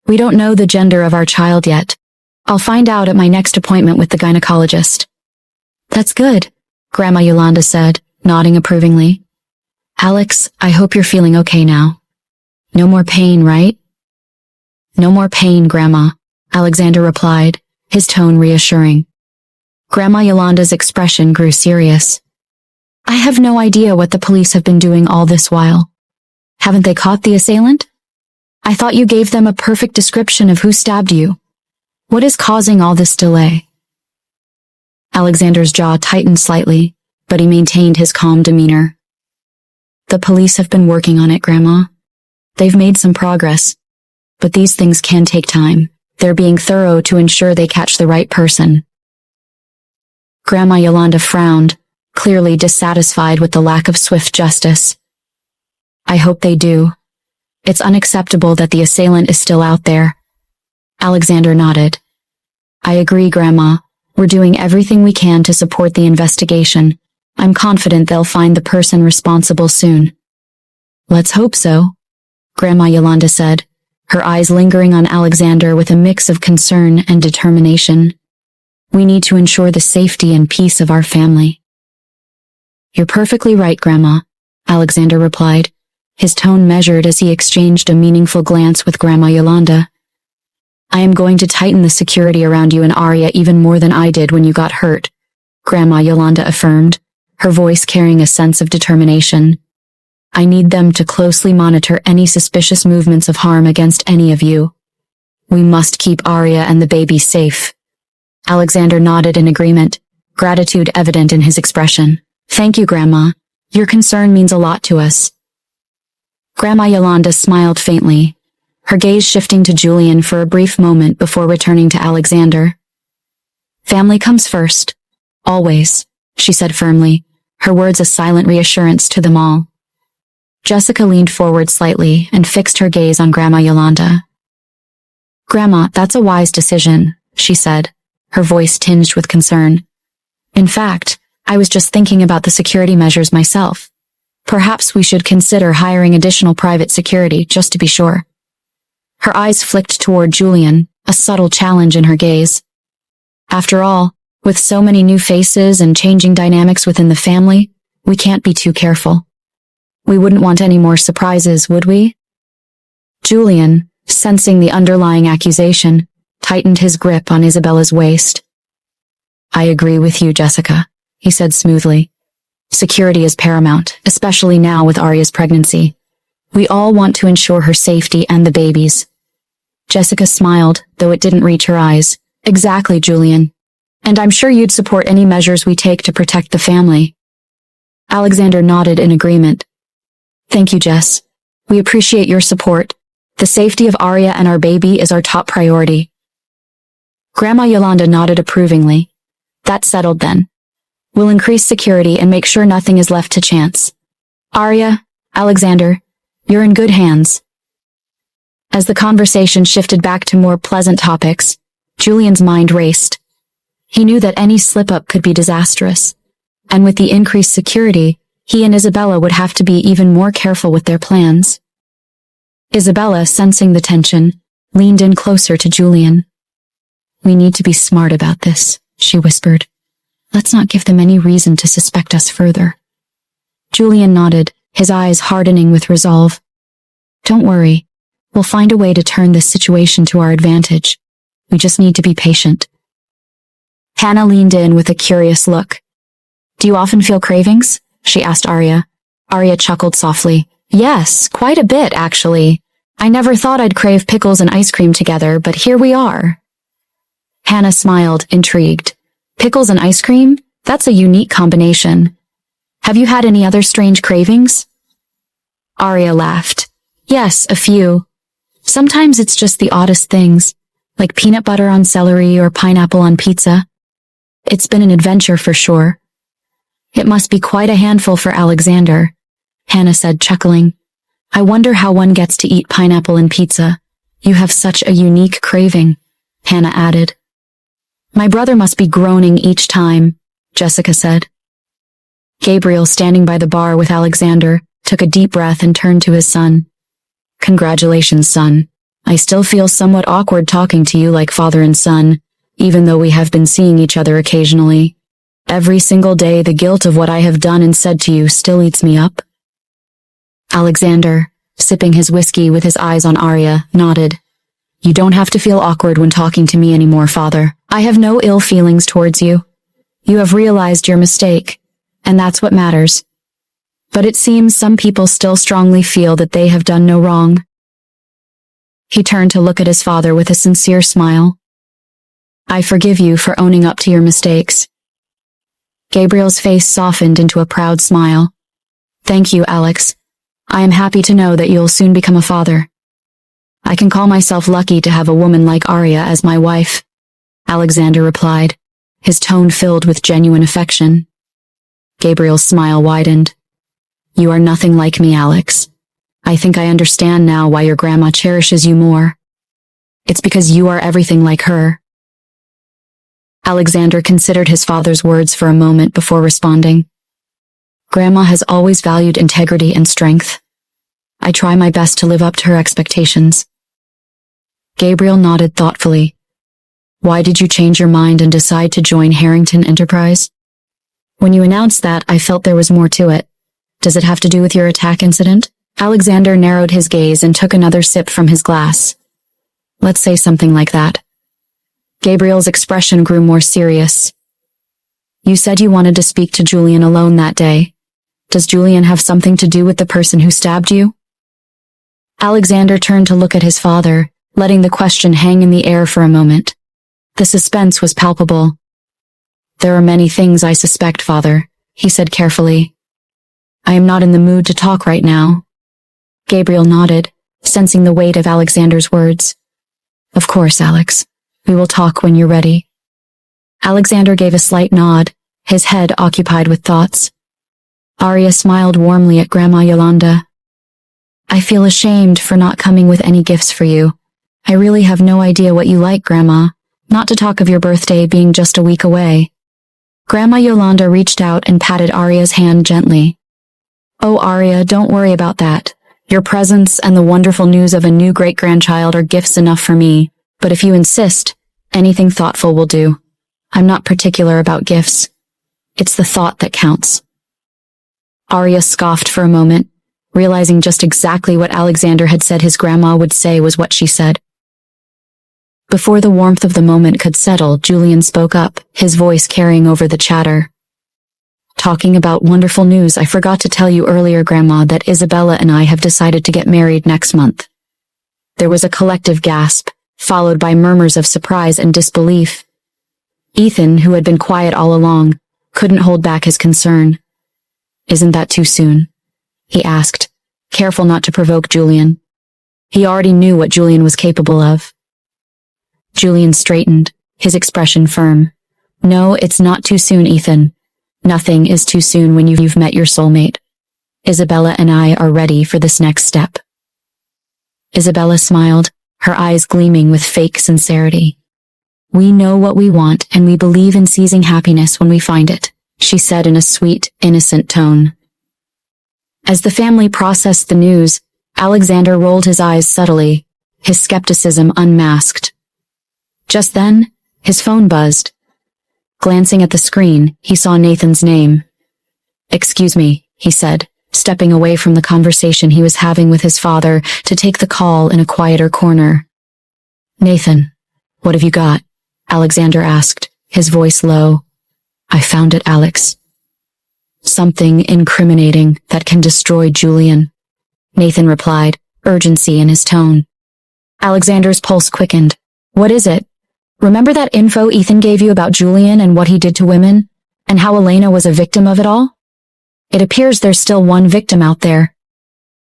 We don't know the gender of our child yet. I'll find out at my next appointment with the gynecologist. That's good, Grandma Yolanda said, nodding approvingly. Alex, I hope you're feeling okay now. No more pain, right? No more pain, Grandma, Alexander replied, his tone reassuring. Grandma Yolanda's expression grew serious. I have no idea what the police have been doing all this while. Haven't they caught the assailant? I thought you gave them a perfect description of who stabbed you. What is causing all this delay? Alexander's jaw tightened slightly, but he maintained his calm demeanor. The police have been working on it, Grandma. They've made some progress, but these things can take time. They're being thorough to ensure they catch the right person. Grandma Yolanda frowned, clearly dissatisfied with the lack of swift justice. I hope they do. It's unacceptable that the assailant is still out there. Alexander nodded. I agree, Grandma. We're doing everything we can to support the investigation. I'm confident they'll find the person responsible soon. Let's hope so, Grandma Yolanda said, her eyes lingering on Alexander with a mix of concern and determination. We need to ensure the safety and peace of our family. You're perfectly right, Grandma, Alexander replied, his tone measured as he exchanged a meaningful glance with Grandma Yolanda. I am going to tighten the security around you and Arya even more than I did when you got hurt, Grandma Yolanda affirmed, her voice carrying a sense of determination. I need them to closely monitor any suspicious movements of harm against any of you. We must keep Arya and the baby safe. Alexander nodded in agreement, gratitude evident in his expression. Thank you, Grandma. Your concern means a lot to us. Grandma Yolanda smiled faintly, her gaze shifting to Julian for a brief moment before returning to Alexander. Family comes first. Always, she said firmly, her words a silent reassurance to them all. Jessica leaned forward slightly and fixed her gaze on Grandma Yolanda. Grandma, that's a wise decision, she said, her voice tinged with concern. In fact, I was just thinking about the security measures myself. Perhaps we should consider hiring additional private security, just to be sure. Her eyes flicked toward Julian, a subtle challenge in her gaze. After all, with so many new faces and changing dynamics within the family, we can't be too careful. We wouldn't want any more surprises, would we? Julian, sensing the underlying accusation, tightened his grip on Isabella's waist. I agree with you, Jessica, he said smoothly. Security is paramount, especially now with Arya's pregnancy. We all want to ensure her safety and the baby's. Jessica smiled, though it didn't reach her eyes. Exactly, Julian. And I'm sure you'd support any measures we take to protect the family. Alexander nodded in agreement. Thank you, Jess. We appreciate your support. The safety of Arya and our baby is our top priority. Grandma Yolanda nodded approvingly. That's settled then. We'll increase security and make sure nothing is left to chance. Arya, Alexander, you're in good hands. As the conversation shifted back to more pleasant topics, Julian's mind raced. He knew that any slip-up could be disastrous, and with the increased security, he and Isabella would have to be even more careful with their plans. Isabella, sensing the tension, leaned in closer to Julian. We need to be smart about this, she whispered. Let's not give them any reason to suspect us further. Julian nodded, his eyes hardening with resolve. Don't worry. We'll find a way to turn this situation to our advantage. We just need to be patient. Hannah leaned in with a curious look. Do you often feel cravings? She asked Arya. Arya chuckled softly. Yes, quite a bit, actually. I never thought I'd crave pickles and ice cream together, but here we are. Hannah smiled, intrigued. Pickles and ice cream? That's a unique combination. Have you had any other strange cravings? Arya laughed. Yes, a few. Sometimes it's just the oddest things, like peanut butter on celery or pineapple on pizza. It's been an adventure for sure. It must be quite a handful for Alexander, Hannah said, chuckling. I wonder how one gets to eat pineapple in pizza. You have such a unique craving, Hannah added. My brother must be groaning each time, Jessica said. Gabriel, standing by the bar with Alexander, took a deep breath and turned to his son. Congratulations, son. I still feel somewhat awkward talking to you like father and son, even though we have been seeing each other occasionally. Every single day, the guilt of what I have done and said to you still eats me up. Alexander, sipping his whiskey with his eyes on Arya, nodded. You don't have to feel awkward when talking to me anymore, father. I have no ill feelings towards you. You have realized your mistake, and that's what matters. But it seems some people still strongly feel that they have done no wrong. He turned to look at his father with a sincere smile. I forgive you for owning up to your mistakes. Gabriel's face softened into a proud smile. Thank you, Alex. I am happy to know that you'll soon become a father. I can call myself lucky to have a woman like Arya as my wife, Alexander replied, his tone filled with genuine affection. Gabriel's smile widened. You are nothing like me, Alex. I think I understand now why your grandma cherishes you more. It's because you are everything like her. Alexander considered his father's words for a moment before responding. Grandma has always valued integrity and strength. I try my best to live up to her expectations. Gabriel nodded thoughtfully. Why did you change your mind and decide to join Harrington Enterprise? When you announced that, I felt there was more to it. Does it have to do with your attack incident? Alexander narrowed his gaze and took another sip from his glass. Let's say something like that. Gabriel's expression grew more serious. You said you wanted to speak to Julian alone that day. Does Julian have something to do with the person who stabbed you? Alexander turned to look at his father, letting the question hang in the air for a moment. The suspense was palpable. There are many things I suspect, Father, he said carefully. I am not in the mood to talk right now. Gabriel nodded, sensing the weight of Alexander's words. Of course, Alex. We will talk when you're ready. Alexander gave a slight nod, his head occupied with thoughts. Arya smiled warmly at Grandma Yolanda. I feel ashamed for not coming with any gifts for you. I really have no idea what you like, Grandma, not to talk of your birthday being just a week away. Grandma Yolanda reached out and patted Arya's hand gently. Oh, Arya, don't worry about that. Your presents and the wonderful news of a new great-grandchild are gifts enough for me, but if you insist, anything thoughtful will do. I'm not particular about gifts. It's the thought that counts. Arya scoffed for a moment, realizing just exactly what Alexander had said his grandma would say was what she said. Before the warmth of the moment could settle, Julian spoke up, his voice carrying over the chatter. Talking about wonderful news, I forgot to tell you earlier, Grandma, that Isabella and I have decided to get married next month. There was a collective gasp, followed by murmurs of surprise and disbelief. Ethan, who had been quiet all along, couldn't hold back his concern. Isn't that too soon? He asked, careful not to provoke Julian. He already knew what Julian was capable of. Julian straightened, his expression firm. No, it's not too soon, Ethan. Nothing is too soon when you've met your soulmate. Isabella and I are ready for this next step. Isabella smiled, her eyes gleaming with fake sincerity. We know what we want and we believe in seizing happiness when we find it, she said in a sweet, innocent tone. As the family processed the news, Alexander rolled his eyes subtly, his skepticism unmasked. Just then, his phone buzzed. Glancing at the screen, he saw Nathan's name. Excuse me, he said, stepping away from the conversation he was having with his father to take the call in a quieter corner. Nathan, what have you got? Alexander asked, his voice low. I found it, Alex. Something incriminating that can destroy Julian. Nathan replied, urgency in his tone. Alexander's pulse quickened. What is it? Remember that info Ethan gave you about Julian and what he did to women? And how Elena was a victim of it all? It appears there's still one victim out there.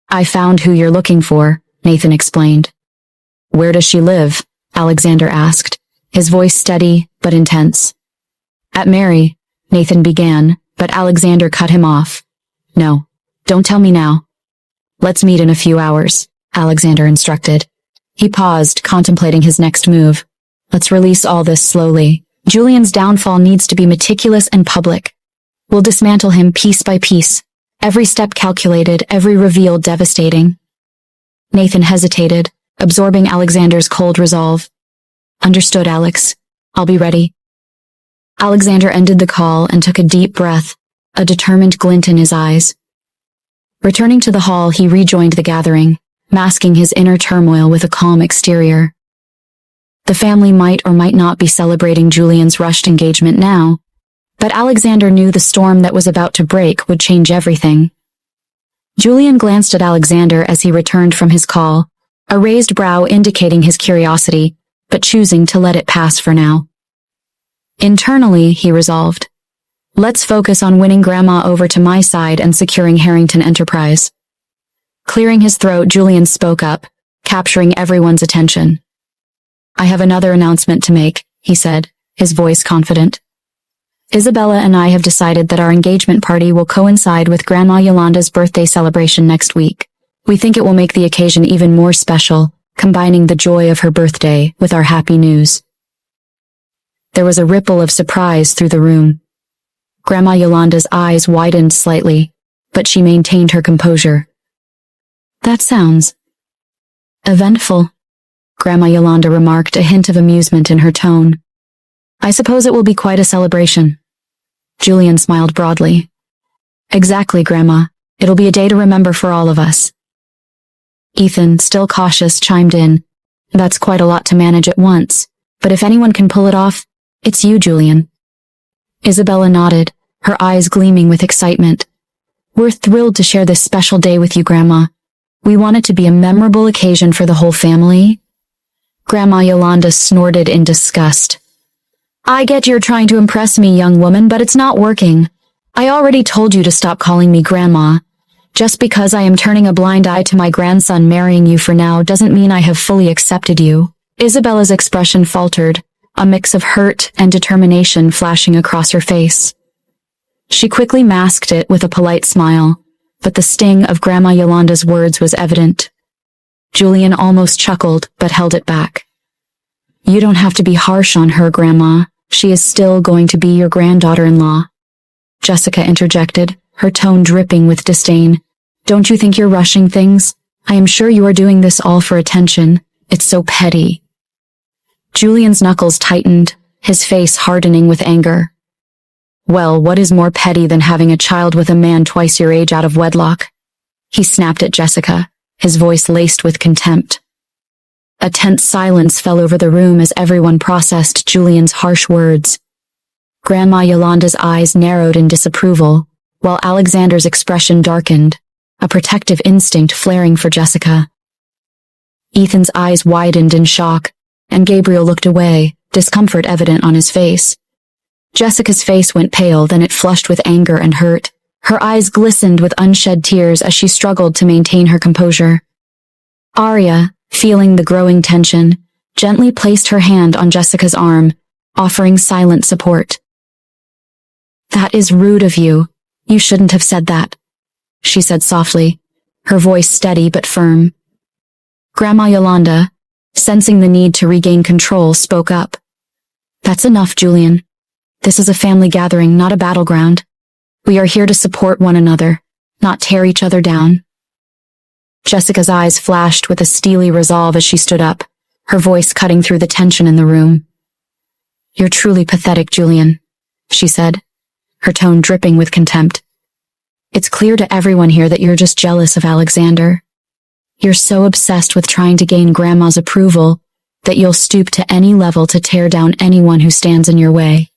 I found who you're looking for, Nathan explained. Where does she live? Alexander asked, his voice steady but intense. At Mary, Nathan began, but Alexander cut him off. No, don't tell me now. Let's meet in a few hours, Alexander instructed. He paused, contemplating his next move. Let's release all this slowly. Julian's downfall needs to be meticulous and public. We'll dismantle him piece by piece, every step calculated, every reveal devastating. Nathan hesitated, absorbing Alexander's cold resolve. Understood, Alex. I'll be ready. Alexander ended the call and took a deep breath, a determined glint in his eyes. Returning to the hall, he rejoined the gathering, masking his inner turmoil with a calm exterior. The family might or might not be celebrating Julian's rushed engagement now, but Alexander knew the storm that was about to break would change everything. Julian glanced at Alexander as he returned from his call, a raised brow indicating his curiosity, but choosing to let it pass for now. Internally, he resolved, let's focus on winning Grandma over to my side and securing Harrington Enterprise. Clearing his throat, Julian spoke up, capturing everyone's attention. I have another announcement to make, he said, his voice confident. Isabella and I have decided that our engagement party will coincide with Grandma Yolanda's birthday celebration next week. We think it will make the occasion even more special, combining the joy of her birthday with our happy news. There was a ripple of surprise through the room. Grandma Yolanda's eyes widened slightly, but she maintained her composure. That sounds eventful, Grandma Yolanda remarked, a hint of amusement in her tone. I suppose it will be quite a celebration. Julian smiled broadly. Exactly, Grandma. It'll be a day to remember for all of us. Ethan, still cautious, chimed in. That's quite a lot to manage at once, but if anyone can pull it off, it's you, Julian. Isabella nodded, her eyes gleaming with excitement. We're thrilled to share this special day with you, Grandma. We want it to be a memorable occasion for the whole family. Grandma Yolanda snorted in disgust. I get you're trying to impress me, young woman, but it's not working. I already told you to stop calling me Grandma. Just because I am turning a blind eye to my grandson marrying you for now doesn't mean I have fully accepted you. Isabella's expression faltered, a mix of hurt and determination flashing across her face. She quickly masked it with a polite smile, but the sting of Grandma Yolanda's words was evident. Julian almost chuckled, but held it back. You don't have to be harsh on her, Grandma. She is still going to be your granddaughter-in-law. Jessica interjected, her tone dripping with disdain. Don't you think you're rushing things? I am sure you are doing this all for attention. It's so petty. Julian's knuckles tightened, his face hardening with anger. Well, what is more petty than having a child with a man twice your age out of wedlock? He snapped at Jessica, his voice laced with contempt. A tense silence fell over the room as everyone processed Julian's harsh words. Grandma Yolanda's eyes narrowed in disapproval, while Alexander's expression darkened, a protective instinct flaring for Jessica. Ethan's eyes widened in shock, and Gabriel looked away, discomfort evident on his face. Jessica's face went pale, then it flushed with anger and hurt. Her eyes glistened with unshed tears as she struggled to maintain her composure. Arya, feeling the growing tension, gently placed her hand on Jessica's arm, offering silent support. That is rude of you. You shouldn't have said that, she said softly, her voice steady but firm. Grandma Yolanda, sensing the need to regain control, spoke up. That's enough, Julian. This is a family gathering, not a battleground. We are here to support one another, not tear each other down. Jessica's eyes flashed with a steely resolve as she stood up, her voice cutting through the tension in the room. You're truly pathetic, Julian, she said, her tone dripping with contempt. It's clear to everyone here that you're just jealous of Alexander. You're so obsessed with trying to gain Grandma's approval that you'll stoop to any level to tear down anyone who stands in your way.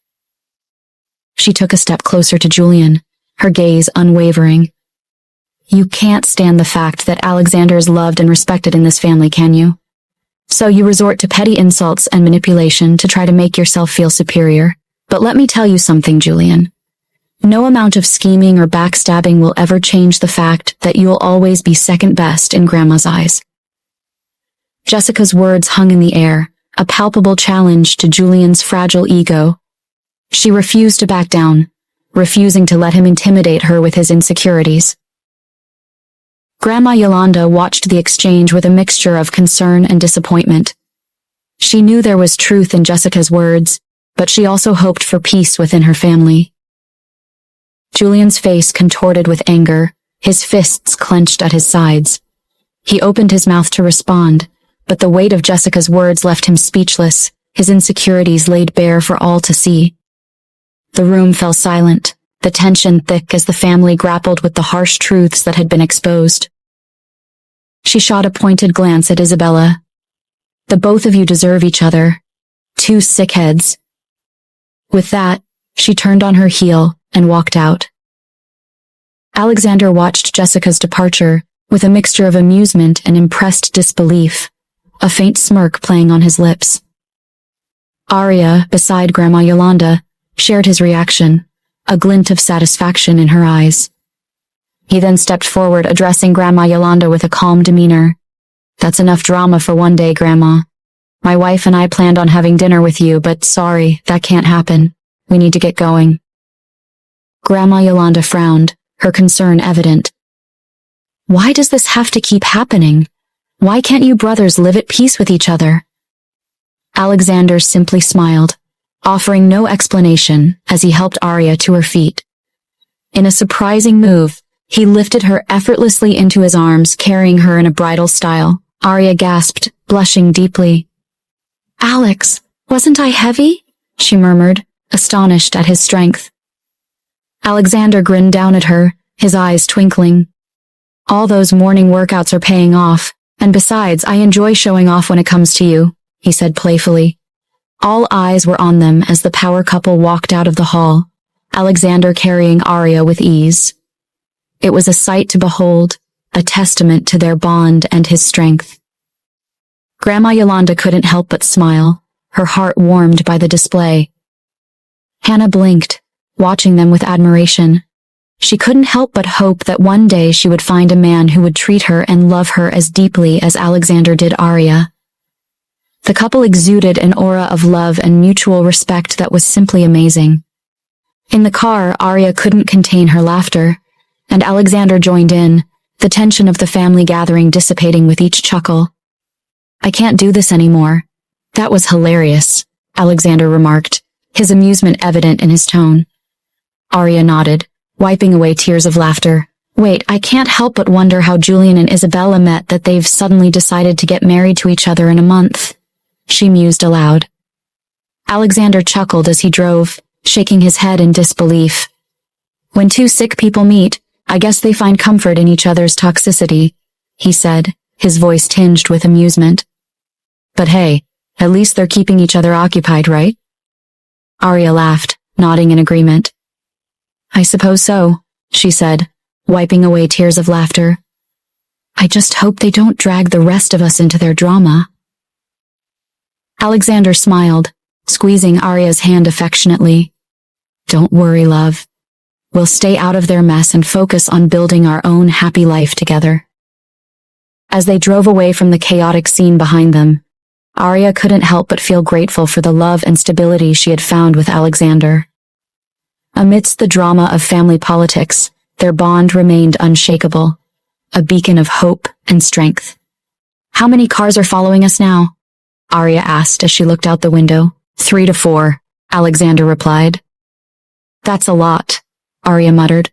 She took a step closer to Julian, her gaze unwavering. You can't stand the fact that Alexander is loved and respected in this family, can you? So you resort to petty insults and manipulation to try to make yourself feel superior. But let me tell you something, Julian. No amount of scheming or backstabbing will ever change the fact that you'll always be second best in Grandma's eyes. Jessica's words hung in the air, a palpable challenge to Julian's fragile ego. She refused to back down, refusing to let him intimidate her with his insecurities. Grandma Yolanda watched the exchange with a mixture of concern and disappointment. She knew there was truth in Jessica's words, but she also hoped for peace within her family. Julian's face contorted with anger, his fists clenched at his sides. He opened his mouth to respond, but the weight of Jessica's words left him speechless, his insecurities laid bare for all to see. The room fell silent, the tension thick as the family grappled with the harsh truths that had been exposed. She shot a pointed glance at Isabella. The both of you deserve each other. Two sickheads. With that, she turned on her heel and walked out. Alexander watched Jessica's departure with a mixture of amusement and impressed disbelief, a faint smirk playing on his lips. Arya, beside Grandma Yolanda, shared his reaction, a glint of satisfaction in her eyes. He then stepped forward, addressing Grandma Yolanda with a calm demeanor. That's enough drama for one day, Grandma. My wife and I planned on having dinner with you, but sorry, that can't happen. We need to get going. Grandma Yolanda frowned, her concern evident. Why does this have to keep happening? Why can't you brothers live at peace with each other? Alexander simply smiled, offering no explanation as he helped Arya to her feet. In a surprising move, he lifted her effortlessly into his arms, carrying her in a bridal style. Arya gasped, blushing deeply. Alex, wasn't I heavy? she murmured, astonished at his strength. Alexander grinned down at her, his eyes twinkling. All those morning workouts are paying off, and besides, I enjoy showing off when it comes to you, he said playfully. All eyes were on them as the power couple walked out of the hall, Alexander carrying Arya with ease. It was a sight to behold, a testament to their bond and his strength. Grandma Yolanda couldn't help but smile, her heart warmed by the display. Hannah blinked, watching them with admiration. She couldn't help but hope that one day she would find a man who would treat her and love her as deeply as Alexander did Arya. The couple exuded an aura of love and mutual respect that was simply amazing. In the car, Arya couldn't contain her laughter, and Alexander joined in, the tension of the family gathering dissipating with each chuckle. I can't do this anymore. That was hilarious, Alexander remarked, his amusement evident in his tone. Arya nodded, wiping away tears of laughter. Wait, I can't help but wonder how Julian and Isabella met that they've suddenly decided to get married to each other in a month, she mused aloud. Alexander chuckled as he drove, shaking his head in disbelief. When two sick people meet, I guess they find comfort in each other's toxicity, he said, his voice tinged with amusement. But hey, at least they're keeping each other occupied, right? Arya laughed, nodding in agreement. I suppose so, she said, wiping away tears of laughter. I just hope they don't drag the rest of us into their drama. Alexander smiled, squeezing Arya's hand affectionately. Don't worry, love. We'll stay out of their mess and focus on building our own happy life together. As they drove away from the chaotic scene behind them, Arya couldn't help but feel grateful for the love and stability she had found with Alexander. Amidst the drama of family politics, their bond remained unshakable, a beacon of hope and strength. How many cars are following us now? Arya asked as she looked out the window. 3 to 4, Alexander replied. That's a lot, Arya muttered.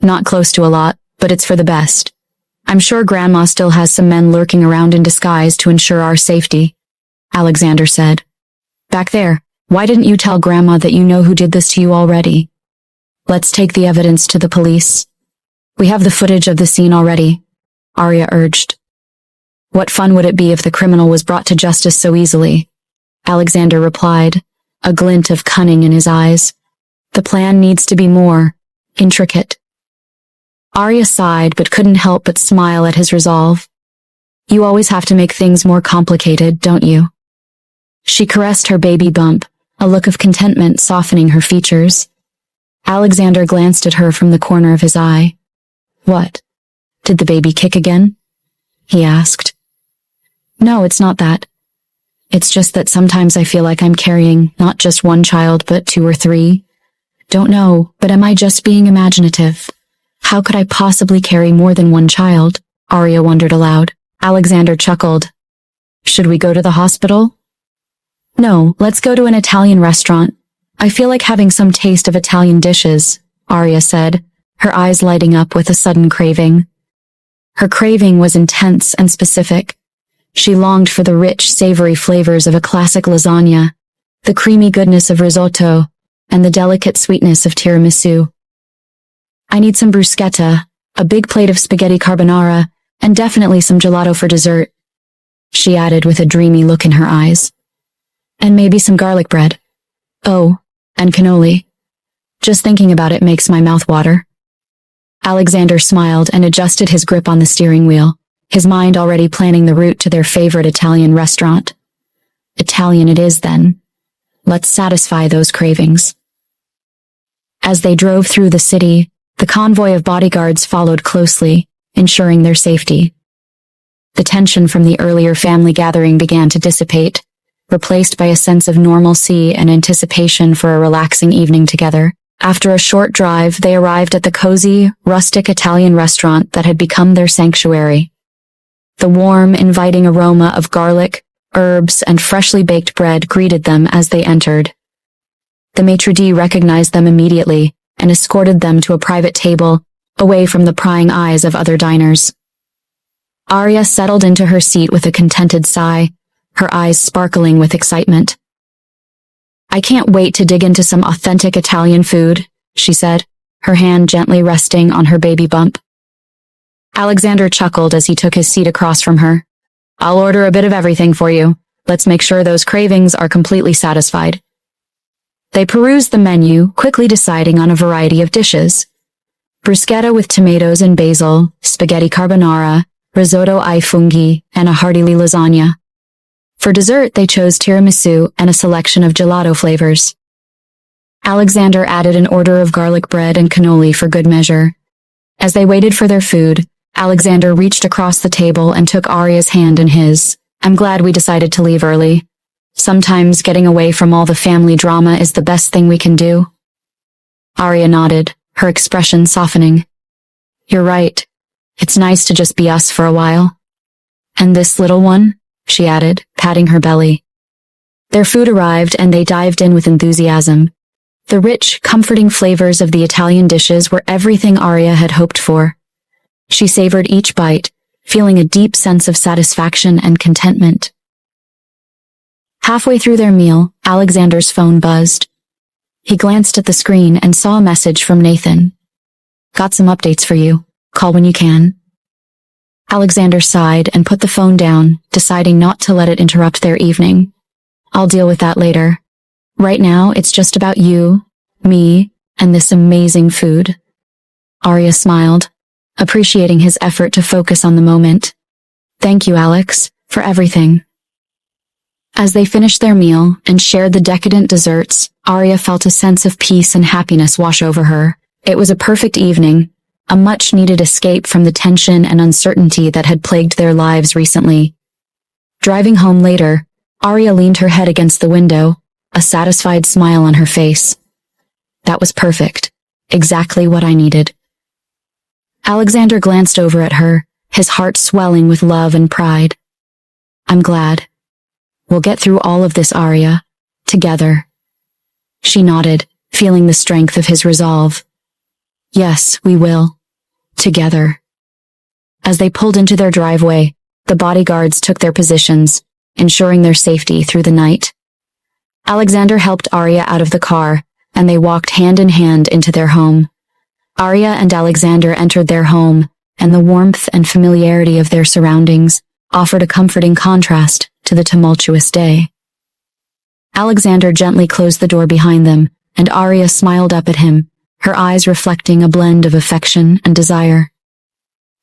Not close to a lot, but it's for the best. I'm sure Grandma still has some men lurking around in disguise to ensure our safety, Alexander said. Back there, why didn't you tell Grandma that you know who did this to you already? Let's take the evidence to the police. We have the footage of the scene already, Arya urged. What fun would it be if the criminal was brought to justice so easily? Alexander replied, a glint of cunning in his eyes. The plan needs to be more intricate. Arya sighed but couldn't help but smile at his resolve. You always have to make things more complicated, don't you? She caressed her baby bump, a look of contentment softening her features. Alexander glanced at her from the corner of his eye. What? Did the baby kick again? He asked. No, it's not that. It's just that sometimes I feel like I'm carrying not just one child, but 2 or 3. Don't know, but am I just being imaginative? How could I possibly carry more than one child? Arya wondered aloud. Alexander chuckled. Should we go to the hospital? No, let's go to an Italian restaurant. I feel like having some taste of Italian dishes, Arya said, her eyes lighting up with a sudden craving. Her craving was intense and specific. She longed for the rich, savory flavors of a classic lasagna, the creamy goodness of risotto, and the delicate sweetness of tiramisu. I need some bruschetta, a big plate of spaghetti carbonara, and definitely some gelato for dessert, she added with a dreamy look in her eyes. And maybe some garlic bread. Oh, and cannoli. Just thinking about it makes my mouth water. Alexander smiled and adjusted his grip on the steering wheel, his mind already planning the route to their favorite Italian restaurant. Italian it is, then. Let's satisfy those cravings. As they drove through the city, the convoy of bodyguards followed closely, ensuring their safety. The tension from the earlier family gathering began to dissipate, replaced by a sense of normalcy and anticipation for a relaxing evening together. After a short drive, they arrived at the cozy, rustic Italian restaurant that had become their sanctuary. The warm, inviting aroma of garlic, herbs, and freshly baked bread greeted them as they entered. The maitre d' recognized them immediately and escorted them to a private table, away from the prying eyes of other diners. Arya settled into her seat with a contented sigh, her eyes sparkling with excitement. I can't wait to dig into some authentic Italian food, she said, her hand gently resting on her baby bump. Alexander chuckled as he took his seat across from her. I'll order a bit of everything for you. Let's make sure those cravings are completely satisfied. They perused the menu, quickly deciding on a variety of dishes. Bruschetta with tomatoes and basil, spaghetti carbonara, risotto ai funghi, and a hearty lasagna. For dessert, they chose tiramisu and a selection of gelato flavors. Alexander added an order of garlic bread and cannoli for good measure. As they waited for their food, Alexander reached across the table and took Arya's hand in his. I'm glad we decided to leave early. Sometimes getting away from all the family drama is the best thing we can do. Arya nodded, her expression softening. You're right. It's nice to just be us for a while. And this little one? She added, patting her belly. Their food arrived and they dived in with enthusiasm. The rich, comforting flavors of the Italian dishes were everything Arya had hoped for. She savored each bite, feeling a deep sense of satisfaction and contentment. Halfway through their meal, Alexander's phone buzzed. He glanced at the screen and saw a message from Nathan. Got some updates for you. Call when you can. Alexander sighed and put the phone down, deciding not to let it interrupt their evening. I'll deal with that later. Right now, it's just about you, me, and this amazing food. Arya smiled, appreciating his effort to focus on the moment. Thank you, Alex, for everything. As they finished their meal and shared the decadent desserts, Arya felt a sense of peace and happiness wash over her. It was a perfect evening, a much-needed escape from the tension and uncertainty that had plagued their lives recently. Driving home later, Arya leaned her head against the window, a satisfied smile on her face. That was perfect. Exactly what I needed. Alexander glanced over at her, his heart swelling with love and pride. I'm glad. We'll get through all of this, Arya. Together. She nodded, feeling the strength of his resolve. Yes, we will. Together. As they pulled into their driveway, the bodyguards took their positions, ensuring their safety through the night. Alexander helped Arya out of the car, and they walked hand in hand into their home. Arya and Alexander entered their home, and the warmth and familiarity of their surroundings offered a comforting contrast to the tumultuous day. Alexander gently closed the door behind them, and Arya smiled up at him, her eyes reflecting a blend of affection and desire.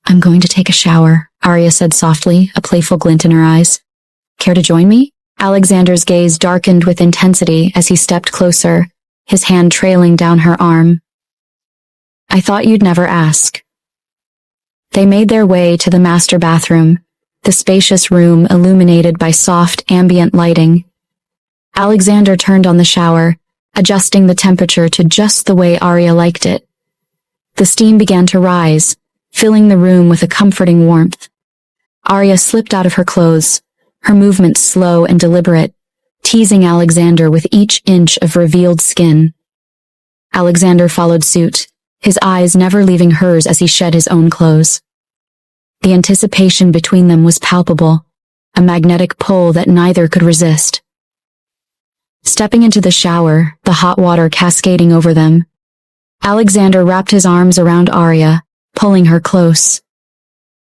I'm going to take a shower, Arya said softly, a playful glint in her eyes. Care to join me? Alexander's gaze darkened with intensity as he stepped closer, his hand trailing down her arm. I thought you'd never ask. They made their way to the master bathroom, the spacious room illuminated by soft ambient lighting. Alexander turned on the shower, adjusting the temperature to just the way Arya liked it. The steam began to rise, filling the room with a comforting warmth. Arya slipped out of her clothes, her movements slow and deliberate, teasing Alexander with each inch of revealed skin. Alexander followed suit, his eyes never leaving hers as he shed his own clothes. The anticipation between them was palpable, a magnetic pull that neither could resist. Stepping into the shower, the hot water cascading over them, Alexander wrapped his arms around Arya, pulling her close.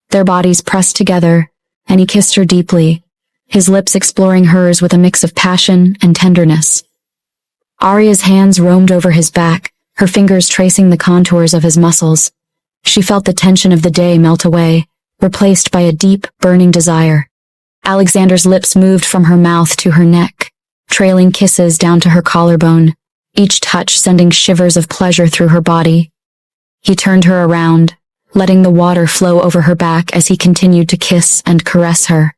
Their bodies pressed together, and he kissed her deeply, his lips exploring hers with a mix of passion and tenderness. Arya's hands roamed over his back, her fingers tracing the contours of his muscles. She felt the tension of the day melt away, replaced by a deep, burning desire. Alexander's lips moved from her mouth to her neck, trailing kisses down to her collarbone, each touch sending shivers of pleasure through her body. He turned her around, letting the water flow over her back as he continued to kiss and caress her.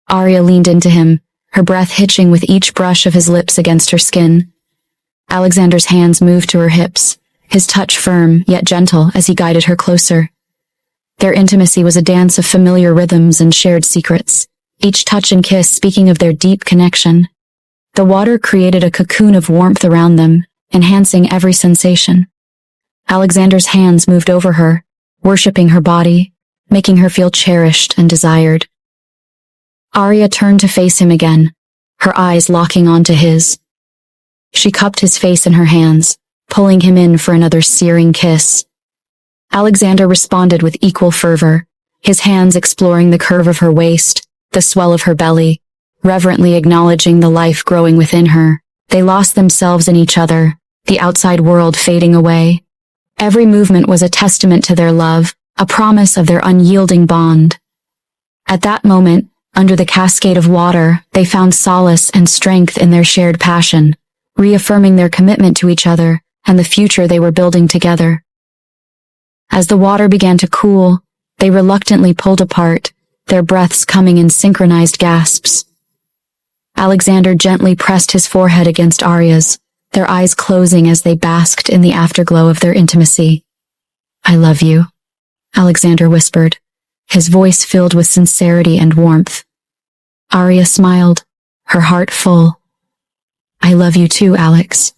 Arya leaned into him, her breath hitching with each brush of his lips against her skin. Alexander's hands moved to her hips, his touch firm yet gentle as he guided her closer. Their intimacy was a dance of familiar rhythms and shared secrets, each touch and kiss speaking of their deep connection. The water created a cocoon of warmth around them, enhancing every sensation. Alexander's hands moved over her, worshipping her body, making her feel cherished and desired. Arya turned to face him again, her eyes locking onto his. She cupped his face in her hands, pulling him in for another searing kiss. Alexander responded with equal fervor, his hands exploring the curve of her waist, the swell of her belly, reverently acknowledging the life growing within her. They lost themselves in each other, the outside world fading away. Every movement was a testament to their love, a promise of their unyielding bond. At that moment, under the cascade of water, they found solace and strength in their shared passion, reaffirming their commitment to each other and the future they were building together. As the water began to cool, they reluctantly pulled apart, their breaths coming in synchronized gasps. Alexander gently pressed his forehead against Arya's, their eyes closing as they basked in the afterglow of their intimacy. "I love you," Alexander whispered, his voice filled with sincerity and warmth. Arya smiled, her heart full. "I love you too, Alex.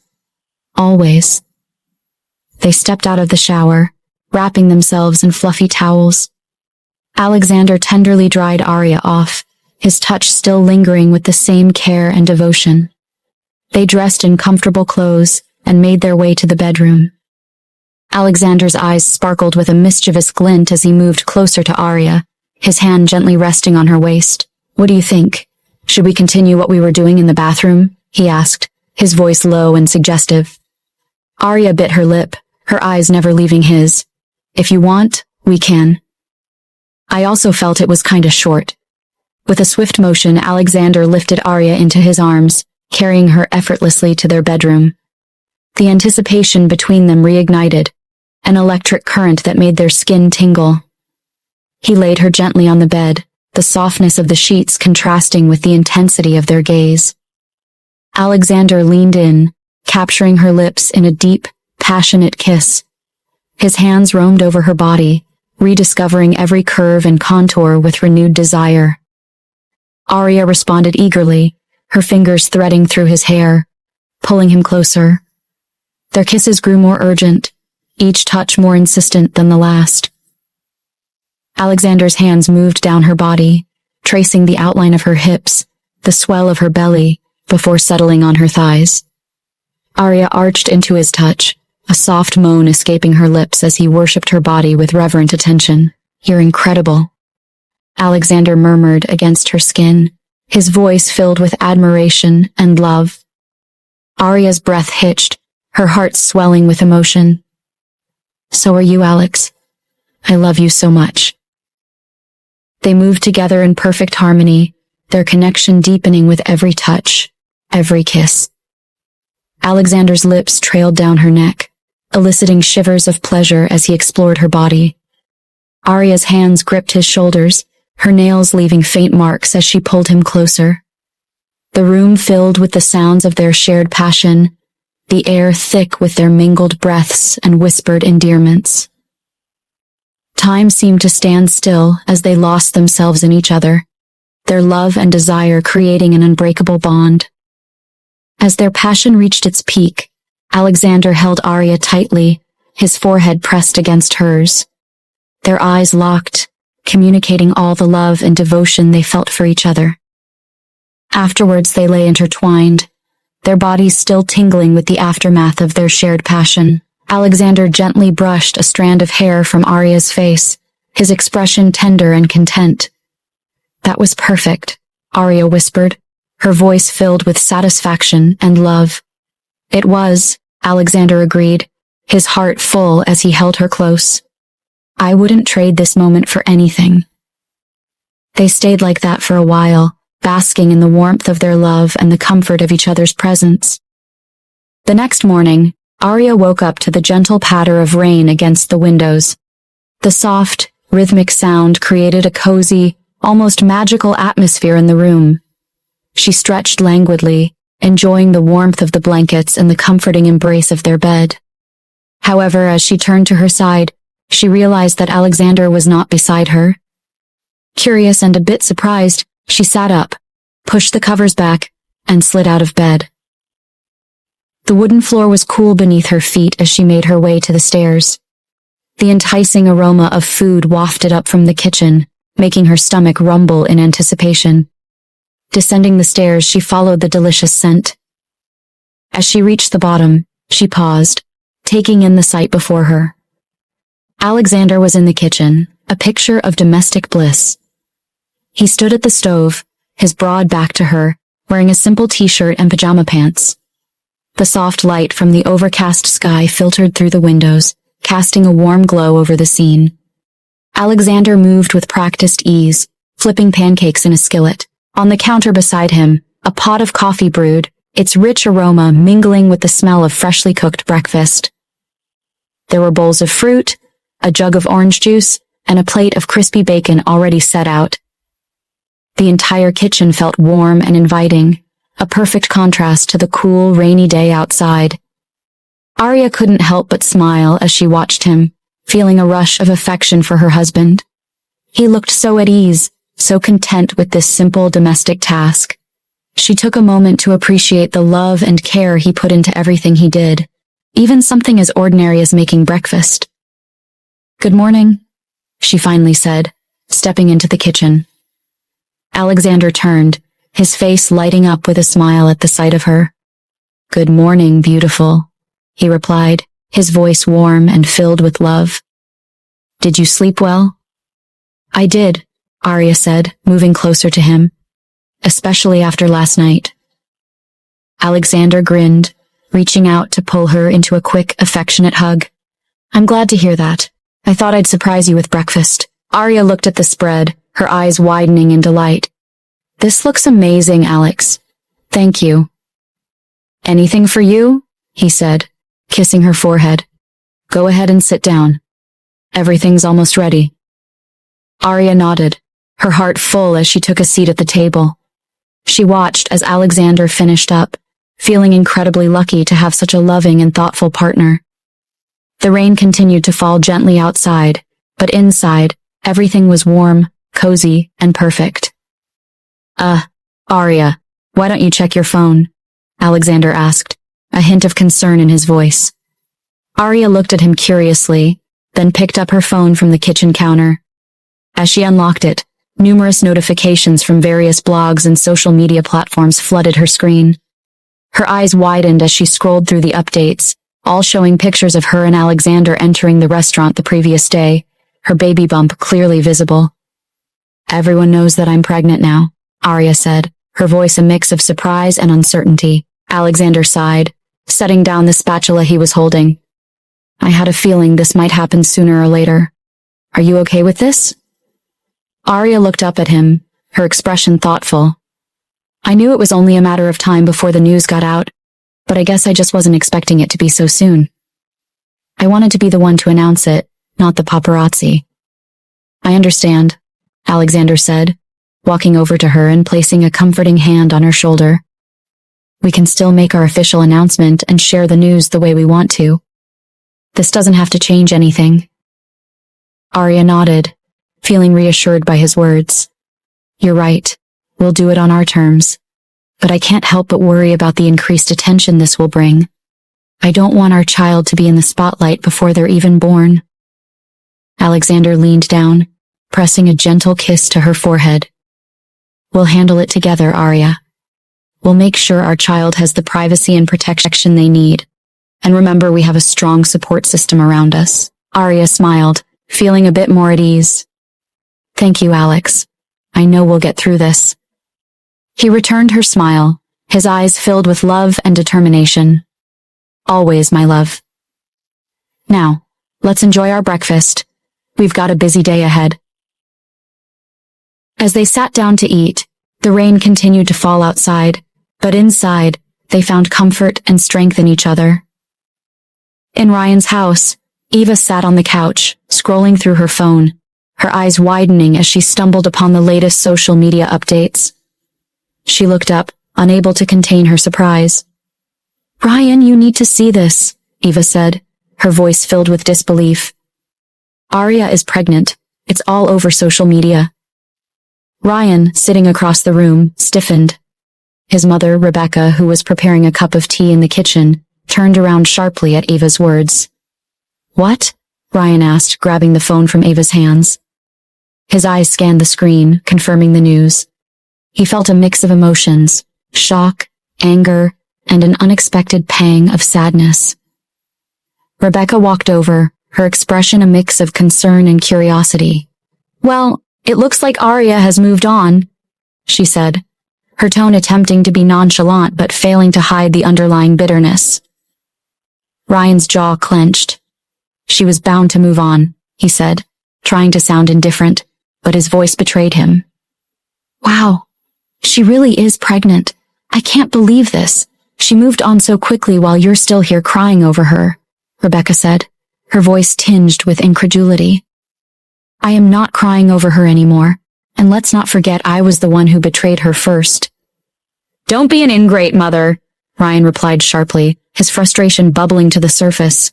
Always." They stepped out of the shower, wrapping themselves in fluffy towels. Alexander tenderly dried Arya off, his touch still lingering with the same care and devotion. They dressed in comfortable clothes and made their way to the bedroom. Alexander's eyes sparkled with a mischievous glint as he moved closer to Arya, his hand gently resting on her waist. "What do you think? Should we continue what we were doing in the bathroom?" he asked, his voice low and suggestive. Arya bit her lip, her eyes never leaving his. "If you want, we can." I also felt it was kinda short. With a swift motion, Alexander lifted Arya into his arms, carrying her effortlessly to their bedroom. The anticipation between them reignited, an electric current that made their skin tingle. He laid her gently on the bed, the softness of the sheets contrasting with the intensity of their gaze. Alexander leaned in, capturing her lips in a deep, passionate kiss. His hands roamed over her body, rediscovering every curve and contour with renewed desire. Arya responded eagerly, her fingers threading through his hair, pulling him closer. Their kisses grew more urgent, each touch more insistent than the last. Alexander's hands moved down her body, tracing the outline of her hips, the swell of her belly, before settling on her thighs. Arya arched into his touch, a soft moan escaping her lips as he worshipped her body with reverent attention. "You're incredible," Alexander murmured against her skin, his voice filled with admiration and love. Arya's breath hitched, her heart swelling with emotion. "So are you, Alex. I love you so much." They moved together in perfect harmony, their connection deepening with every touch, every kiss. Alexander's lips trailed down her neck, eliciting shivers of pleasure as he explored her body. Arya's hands gripped his shoulders, her nails leaving faint marks as she pulled him closer. The room filled with the sounds of their shared passion, the air thick with their mingled breaths and whispered endearments. Time seemed to stand still as they lost themselves in each other, their love and desire creating an unbreakable bond. As their passion reached its peak, Alexander held Arya tightly, his forehead pressed against hers. Their eyes locked, communicating all the love and devotion they felt for each other. Afterwards they lay intertwined, their bodies still tingling with the aftermath of their shared passion. Alexander gently brushed a strand of hair from Arya's face, his expression tender and content. "That was perfect," Arya whispered, her voice filled with satisfaction and love. "It was," Alexander agreed, his heart full as he held her close. "I wouldn't trade this moment for anything." They stayed like that for a while, basking in the warmth of their love and the comfort of each other's presence. The next morning, Arya woke up to the gentle patter of rain against the windows. The soft, rhythmic sound created a cozy, almost magical atmosphere in the room. She stretched languidly, enjoying the warmth of the blankets and the comforting embrace of their bed. However, as she turned to her side, she realized that Alexander was not beside her. Curious and a bit surprised, she sat up, pushed the covers back, and slid out of bed. The wooden floor was cool beneath her feet as she made her way to the stairs. The enticing aroma of food wafted up from the kitchen, making her stomach rumble in anticipation. Descending the stairs, she followed the delicious scent. As she reached the bottom, she paused, taking in the sight before her. Alexander was in the kitchen, a picture of domestic bliss. He stood at the stove, his broad back to her, wearing a simple t-shirt and pajama pants. The soft light from the overcast sky filtered through the windows, casting a warm glow over the scene. Alexander moved with practiced ease, flipping pancakes in a skillet. On the counter beside him, a pot of coffee brewed, its rich aroma mingling with the smell of freshly cooked breakfast. There were bowls of fruit, a jug of orange juice, and a plate of crispy bacon already set out. The entire kitchen felt warm and inviting, a perfect contrast to the cool, rainy day outside. Arya couldn't help but smile as she watched him, feeling a rush of affection for her husband. He looked so at ease, so content with this simple domestic task. She took a moment to appreciate the love and care he put into everything he did, even something as ordinary as making breakfast. "Good morning," she finally said, stepping into the kitchen. Alexander turned, his face lighting up with a smile at the sight of her. "Good morning, beautiful," he replied, his voice warm and filled with love. "Did you sleep well?" "I did," Arya said, moving closer to him. "Especially after last night." Alexander grinned, reaching out to pull her into a quick, affectionate hug. "I'm glad to hear that. I thought I'd surprise you with breakfast." Arya looked at the spread, her eyes widening in delight. "This looks amazing, Alex. Thank you." "Anything for you?" he said, kissing her forehead. "Go ahead and sit down. Everything's almost ready." Arya nodded, her heart full as she took a seat at the table. She watched as Alexander finished up, feeling incredibly lucky to have such a loving and thoughtful partner. The rain continued to fall gently outside, but inside, everything was warm, cozy, and perfect. Arya, why don't you check your phone?" Alexander asked, a hint of concern in his voice. Arya looked at him curiously, then picked up her phone from the kitchen counter. As she unlocked it, numerous notifications from various blogs and social media platforms flooded her screen. Her eyes widened as she scrolled through the updates, all showing pictures of her and Alexander entering the restaurant the previous day, her baby bump clearly visible. "Everyone knows that I'm pregnant now," Arya said, her voice a mix of surprise and uncertainty. Alexander sighed, setting down the spatula he was holding. "I had a feeling this might happen sooner or later. Are you okay with this?" Arya looked up at him, her expression thoughtful. "I knew it was only a matter of time before the news got out, but I guess I just wasn't expecting it to be so soon. I wanted to be the one to announce it, not the paparazzi." "I understand," Alexander said, walking over to her and placing a comforting hand on her shoulder. "We can still make our official announcement and share the news the way we want to. This doesn't have to change anything." Arya nodded, feeling reassured by his words. "You're right. We'll do it on our terms. But I can't help but worry about the increased attention this will bring. I don't want our child to be in the spotlight before they're even born." Alexander leaned down, pressing a gentle kiss to her forehead. "We'll handle it together, Arya. We'll make sure our child has the privacy and protection they need. And remember, we have a strong support system around us." Arya smiled, feeling a bit more at ease. "Thank you, Alex. I know we'll get through this." He returned her smile, his eyes filled with love and determination. "Always, my love. Now, let's enjoy our breakfast. We've got a busy day ahead." As they sat down to eat, the rain continued to fall outside, but inside, they found comfort and strength in each other. In Ryan's house, Eva sat on the couch, scrolling through her phone, her eyes widening as she stumbled upon the latest social media updates. She looked up, unable to contain her surprise. "Ryan, you need to see this," Eva said, her voice filled with disbelief. "Arya is pregnant. It's all over social media." Ryan, sitting across the room, stiffened. His mother, Rebecca, who was preparing a cup of tea in the kitchen, turned around sharply at Eva's words. "What?" Ryan asked, grabbing the phone from Eva's hands. His eyes scanned the screen, confirming the news. He felt a mix of emotions, shock, anger, and an unexpected pang of sadness. Rebecca walked over, her expression a mix of concern and curiosity. "Well, it looks like Arya has moved on," she said, her tone attempting to be nonchalant but failing to hide the underlying bitterness. Ryan's jaw clenched. "She was bound to move on," he said, trying to sound indifferent, but his voice betrayed him. "Wow, she really is pregnant. I can't believe this. She moved on so quickly while you're still here crying over her," Rebecca said, her voice tinged with incredulity. "I am not crying over her anymore, and let's not forget I was the one who betrayed her first." "Don't be an ingrate, mother," Ryan replied sharply, his frustration bubbling to the surface.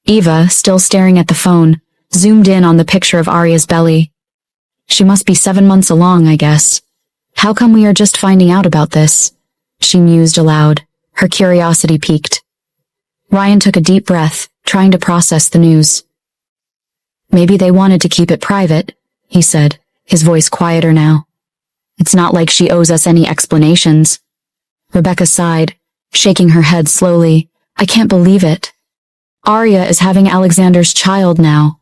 Eva, still staring at the phone, zoomed in on the picture of Arya's belly. "She must be 7 months along, I guess. How come we are just finding out about this?" she mused aloud, her curiosity piqued. Ryan took a deep breath, trying to process the news. "Maybe they wanted to keep it private," he said, his voice quieter now. "It's not like she owes us any explanations." Rebecca sighed, shaking her head slowly. "I can't believe it. Arya is having Alexander's child now.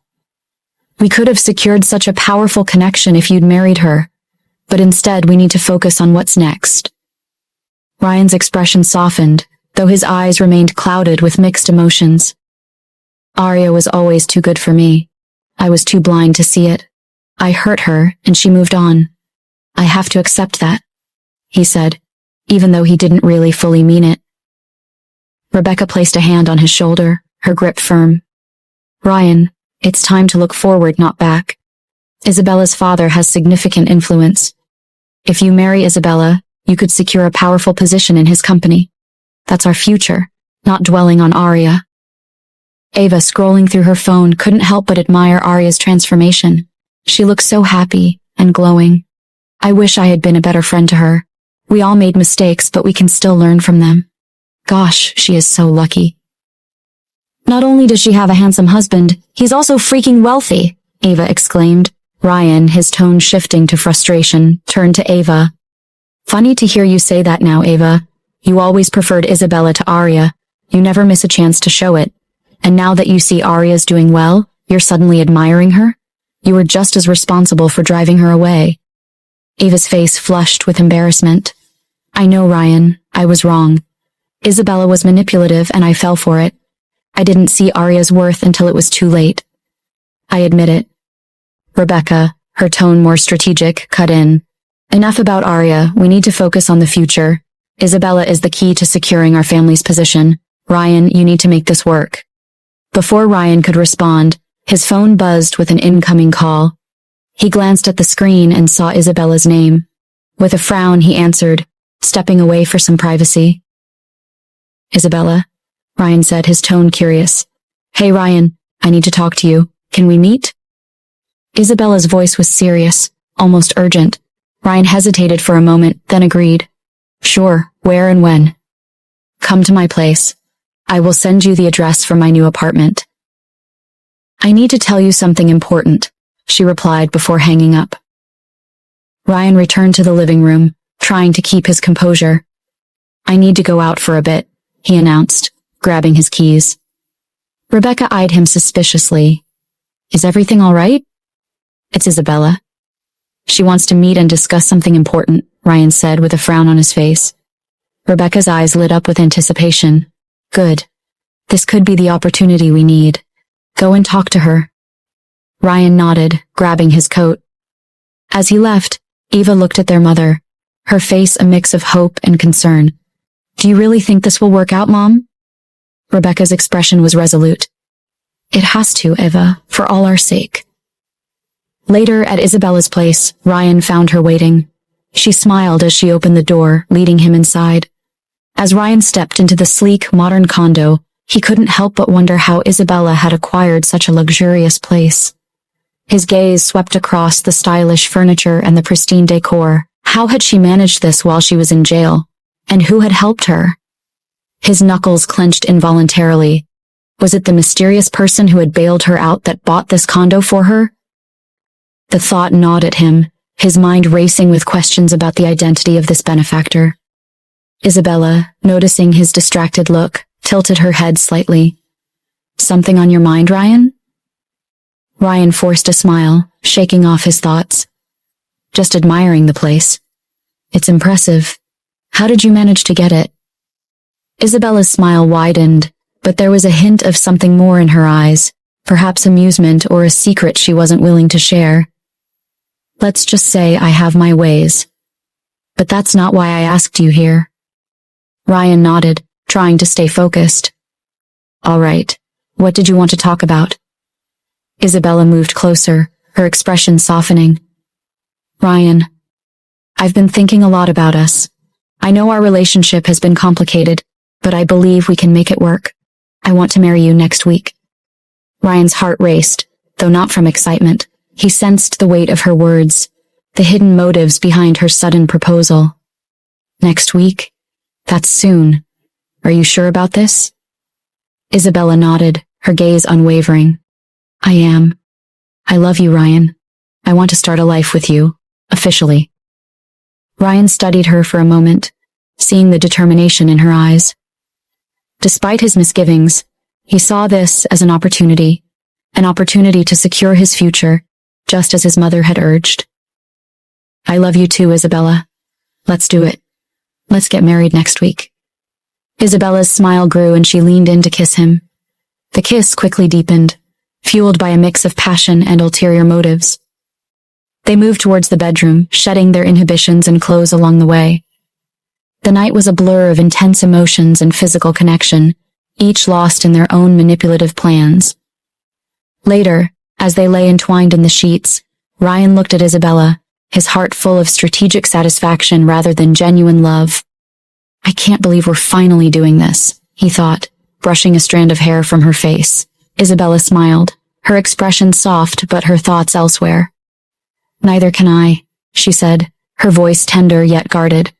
We could have secured such a powerful connection if you'd married her, but instead we need to focus on what's next." Ryan's expression softened, though his eyes remained clouded with mixed emotions. "Arya was always too good for me. I was too blind to see it. I hurt her, and she moved on. I have to accept that," he said, even though he didn't really fully mean it. Rebecca placed a hand on his shoulder, her grip firm. "Ryan, it's time to look forward, not back. Isabella's father has significant influence. If you marry Isabella, you could secure a powerful position in his company. That's our future, not dwelling on Arya." Ava, scrolling through her phone, couldn't help but admire Arya's transformation. She looked so happy and glowing. "I wish I had been a better friend to her. We all made mistakes, but we can still learn from them. Gosh, she is so lucky." "Not only does she have a handsome husband, he's also freaking wealthy," Ava exclaimed. Ryan, his tone shifting to frustration, turned to Ava. "Funny to hear you say that now, Ava. You always preferred Isabella to Arya. You never miss a chance to show it. And now that you see Arya's doing well, you're suddenly admiring her? You were just as responsible for driving her away." Ava's face flushed with embarrassment. "I know, Ryan. I was wrong. Isabella was manipulative and I fell for it. I didn't see Arya's worth until it was too late. I admit it." Rebecca, her tone more strategic, cut in. "Enough about Arya. We need to focus on the future. Isabella is the key to securing our family's position. Ryan, you need to make this work." Before Ryan could respond, his phone buzzed with an incoming call. He glanced at the screen and saw Isabella's name. With a frown, he answered, stepping away for some privacy. "Isabella," Ryan said, his tone curious. "Hey Ryan, I need to talk to you. Can we meet?" Isabella's voice was serious, almost urgent. Ryan hesitated for a moment, then agreed. "Sure, where and when?" "Come to my place. I will send you the address for my new apartment." "I need to tell you something important," she replied before hanging up. Ryan returned to the living room, trying to keep his composure. "I need to go out for a bit," he announced, grabbing his keys. Rebecca eyed him suspiciously. "Is everything all right?" "It's Isabella. She wants to meet and discuss something important," Ryan said with a frown on his face. Rebecca's eyes lit up with anticipation. "Good. This could be the opportunity we need. Go and talk to her." Ryan nodded, grabbing his coat. As he left, Eva looked at their mother, her face a mix of hope and concern. "Do you really think this will work out, Mom?" Rebecca's expression was resolute. "It has to, Eva, for all our sake." Later, at Isabella's place, Ryan found her waiting. She smiled as she opened the door, leading him inside. As Ryan stepped into the sleek, modern condo, he couldn't help but wonder how Isabella had acquired such a luxurious place. His gaze swept across the stylish furniture and the pristine decor. How had she managed this while she was in jail? And who had helped her? His knuckles clenched involuntarily. Was it the mysterious person who had bailed her out that bought this condo for her? The thought gnawed at him, his mind racing with questions about the identity of this benefactor. Isabella, noticing his distracted look, tilted her head slightly. Something on your mind, Ryan? Ryan forced a smile, shaking off his thoughts. Just admiring the place. It's impressive. How did you manage to get it? Isabella's smile widened, but there was a hint of something more in her eyes, perhaps amusement or a secret she wasn't willing to share. Let's just say I have my ways. But that's not why I asked you here. Ryan nodded, trying to stay focused. All right, what did you want to talk about? Isabella moved closer, her expression softening. Ryan, I've been thinking a lot about us. I know our relationship has been complicated, but I believe we can make it work. I want to marry you next week. Ryan's heart raced, though not from excitement. He sensed the weight of her words, the hidden motives behind her sudden proposal. Next week? That's soon. Are you sure about this? Isabella nodded, her gaze unwavering. I am. I love you, Ryan. I want to start a life with you, officially. Ryan studied her for a moment, seeing the determination in her eyes. Despite his misgivings, he saw this as an opportunity to secure his future, just as his mother had urged. I love you too, Isabella. Let's do it. Let's get married next week. Isabella's smile grew and she leaned in to kiss him. The kiss quickly deepened, fueled by a mix of passion and ulterior motives. They moved towards the bedroom, shedding their inhibitions and clothes along the way. The night was a blur of intense emotions and physical connection, each lost in their own manipulative plans. Later, as they lay entwined in the sheets, Ryan looked at Isabella, his heart full of strategic satisfaction rather than genuine love. I can't believe we're finally doing this, he thought, brushing a strand of hair from her face. Isabella smiled, her expression soft but her thoughts elsewhere. Neither can I, she said, her voice tender yet guarded.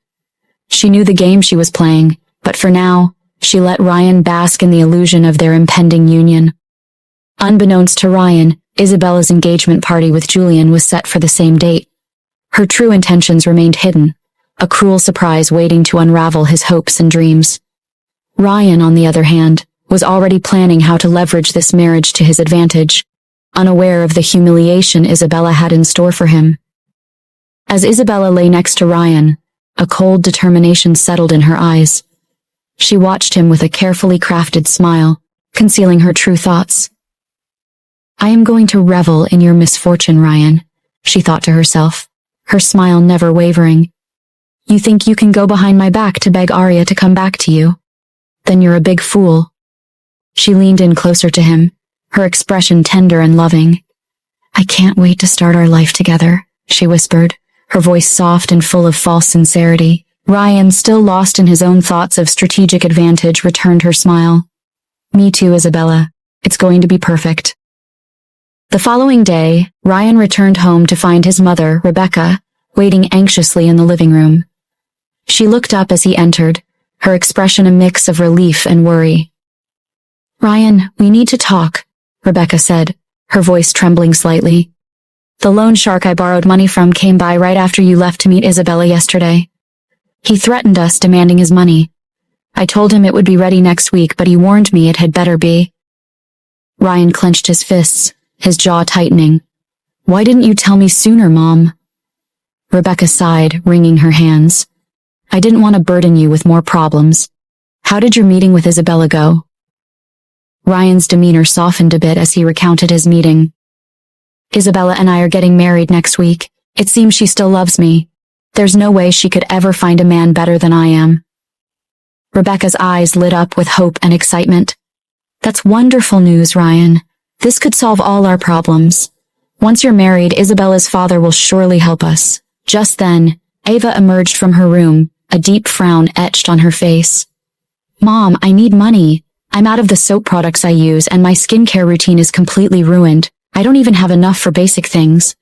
She knew the game she was playing, but for now, she let Ryan bask in the illusion of their impending union. Unbeknownst to Ryan, Isabella's engagement party with Julian was set for the same date. Her true intentions remained hidden, a cruel surprise waiting to unravel his hopes and dreams. Ryan, on the other hand, was already planning how to leverage this marriage to his advantage, unaware of the humiliation Isabella had in store for him. As Isabella lay next to Ryan, a cold determination settled in her eyes. She watched him with a carefully crafted smile, concealing her true thoughts. I am going to revel in your misfortune, Ryan, she thought to herself, her smile never wavering. You think you can go behind my back to beg Arya to come back to you? Then you're a big fool. She leaned in closer to him, her expression tender and loving. I can't wait to start our life together, she whispered, her voice soft and full of false sincerity. Ryan, still lost in his own thoughts of strategic advantage, returned her smile. Me too, Isabella. It's going to be perfect. The following day, Ryan returned home to find his mother, Rebecca, waiting anxiously in the living room. She looked up as he entered, her expression a mix of relief and worry. Ryan, we need to talk, Rebecca said, her voice trembling slightly. The loan shark I borrowed money from came by right after you left to meet Isabella yesterday. He threatened us, demanding his money. I told him it would be ready next week, but he warned me it had better be. Ryan clenched his fists, his jaw tightening. Why didn't you tell me sooner, Mom? Rebecca sighed, wringing her hands. I didn't want to burden you with more problems. How did your meeting with Isabella go? Ryan's demeanor softened a bit as he recounted his meeting. Isabella and I are getting married next week. It seems she still loves me. There's no way she could ever find a man better than I am. Rebecca's eyes lit up with hope and excitement. That's wonderful news, Ryan. This could solve all our problems. Once you're married, Isabella's father will surely help us. Just then, Ava emerged from her room, a deep frown etched on her face. Mom, I need money. I'm out of the soap products I use and my skincare routine is completely ruined. I don't even have enough for basic things.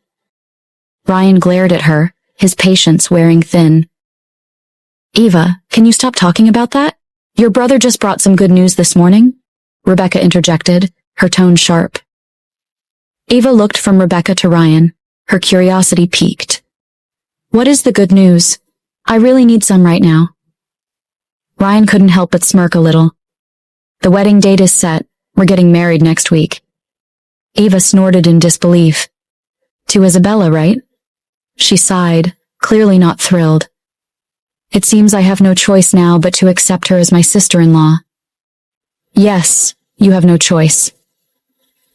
Ryan glared at her, his patience wearing thin. Eva, can you stop talking about that? Your brother just brought some good news this morning, Rebecca interjected, her tone sharp. Eva looked from Rebecca to Ryan, her curiosity piqued. What is the good news? I really need some right now. Ryan couldn't help but smirk a little. The wedding date is set. We're getting married next week. Ava snorted in disbelief. To Isabella, right? She sighed, clearly not thrilled. It seems I have no choice now but to accept her as my sister-in-law. Yes, you have no choice.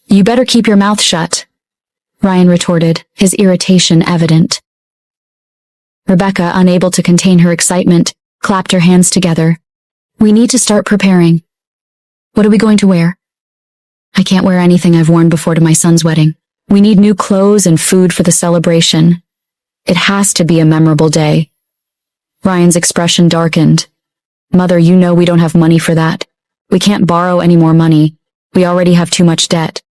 You better keep your mouth shut, Ryan retorted, his irritation evident. Rebecca, unable to contain her excitement, clapped her hands together. We need to start preparing. What are we going to wear? I can't wear anything I've worn before to my son's wedding. We need new clothes and food for the celebration. It has to be a memorable day. Ryan's expression darkened. Mother, you know we don't have money for that. We can't borrow any more money. We already have too much debt.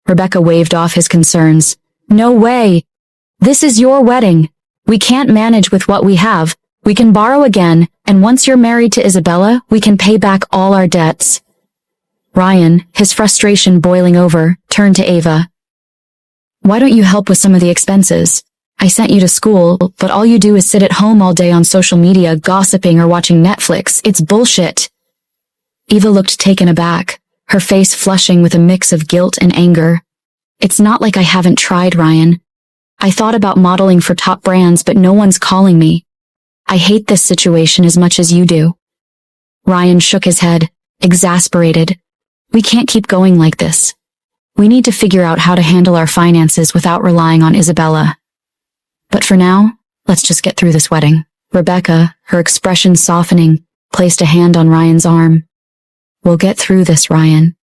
Rebecca waved off his concerns. No way! This is your wedding. We can't manage with what we have. We can borrow again, and once you're married to Isabella, we can pay back all our debts. Ryan, his frustration boiling over, turned to Ava. Why don't you help with some of the expenses? I sent you to school, but all you do is sit at home all day on social media, gossiping or watching Netflix. It's bullshit. Eva looked taken aback, her face flushing with a mix of guilt and anger. It's not like I haven't tried, Ryan. I thought about modeling for top brands, but no one's calling me. I hate this situation as much as you do. Ryan shook his head, exasperated. We can't keep going like this. We need to figure out how to handle our finances without relying on Isabella. But for now, let's just get through this wedding. Rebecca, her expression softening, placed a hand on Ryan's arm. We'll get through this, Ryan.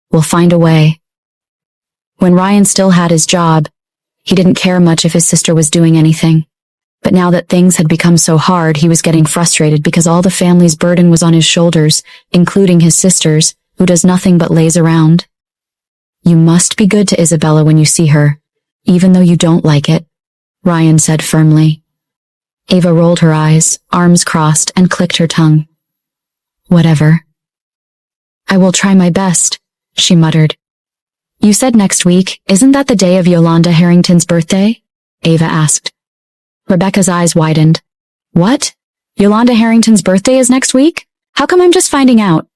We'll find a way. When Ryan still had his job, he didn't care much if his sister was doing anything. But now that things had become so hard, he was getting frustrated because all the family's burden was on his shoulders, including his sister's, who does nothing but lays around. You must be good to Isabella when you see her, even though you don't like it, Ryan said firmly. Ava rolled her eyes, arms crossed, and clicked her tongue. Whatever. I will try my best, she muttered. You said next week, isn't that the day of Yolanda Harrington's birthday? Ava asked. Rebecca's eyes widened. What? Yolanda Harrington's birthday is next week? How come I'm just finding out?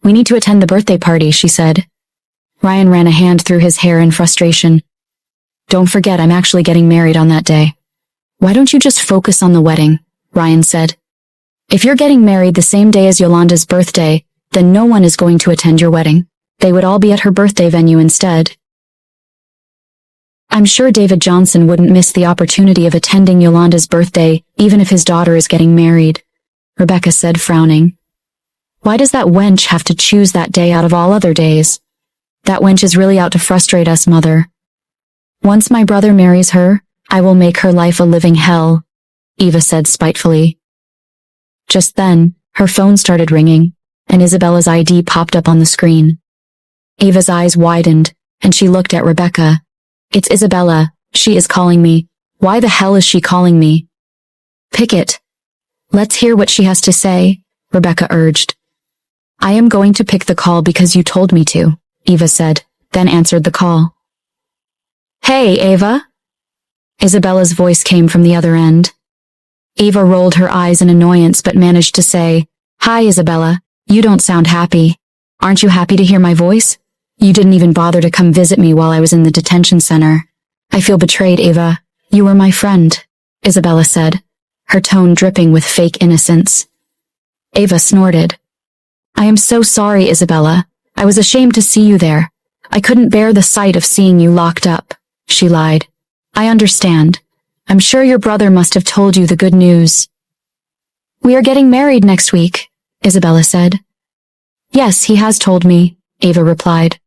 We need to attend the birthday party, she said. Ryan ran a hand through his hair in frustration. Don't forget, I'm actually getting married on that day. Why don't you just focus on the wedding? Ryan said. If you're getting married the same day as Yolanda's birthday, then no one is going to attend your wedding. They would all be at her birthday venue instead. I'm sure David Johnson wouldn't miss the opportunity of attending Yolanda's birthday, even if his daughter is getting married, Rebecca said, frowning. Why does that wench have to choose that day out of all other days? That wench is really out to frustrate us, Mother. Once my brother marries her, I will make her life a living hell, Eva said spitefully. Just then, her phone started ringing, and Isabella's ID popped up on the screen. Ava's eyes widened, and she looked at Rebecca. It's Isabella. She is calling me. Why the hell is she calling me? Pick it. Let's hear what she has to say, Rebecca urged. I am going to pick the call because you told me to, Eva said, then answered the call. Hey, Ava. Isabella's voice came from the other end. Ava rolled her eyes in annoyance but managed to say, Hi, Isabella. You don't sound happy. Aren't you happy to hear my voice? You didn't even bother to come visit me while I was in the detention center. I feel betrayed, Ava. You were my friend, Isabella said, her tone dripping with fake innocence. Ava snorted. I am so sorry, Isabella. I was ashamed to see you there. I couldn't bear the sight of seeing you locked up, she lied. I understand. I'm sure your brother must have told you the good news. We are getting married next week, Isabella said. Yes, he has told me, Ava replied.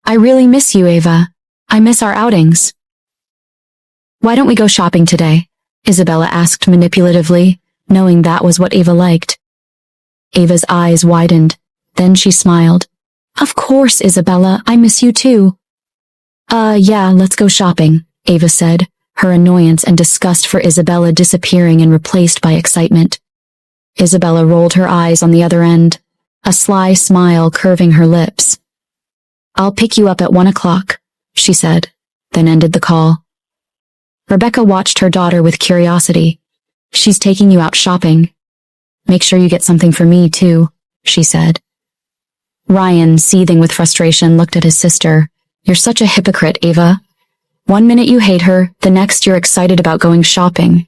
I really miss you, Ava. I miss our outings. Why don't we go shopping today? Isabella asked manipulatively, knowing that was what Ava liked. Ava's eyes widened. Then she smiled. Of course, Isabella, I miss you too. Yeah, let's go shopping, Ava said, her annoyance and disgust for Isabella disappearing and replaced by excitement. Isabella rolled her eyes on the other end, a sly smile curving her lips. I'll pick you up at 1 o'clock, she said, then ended the call. Rebecca watched her daughter with curiosity. She's taking you out shopping. Make sure you get something for me, too, she said. Ryan, seething with frustration, looked at his sister. You're such a hypocrite, Ava. One minute you hate her, the next you're excited about going shopping.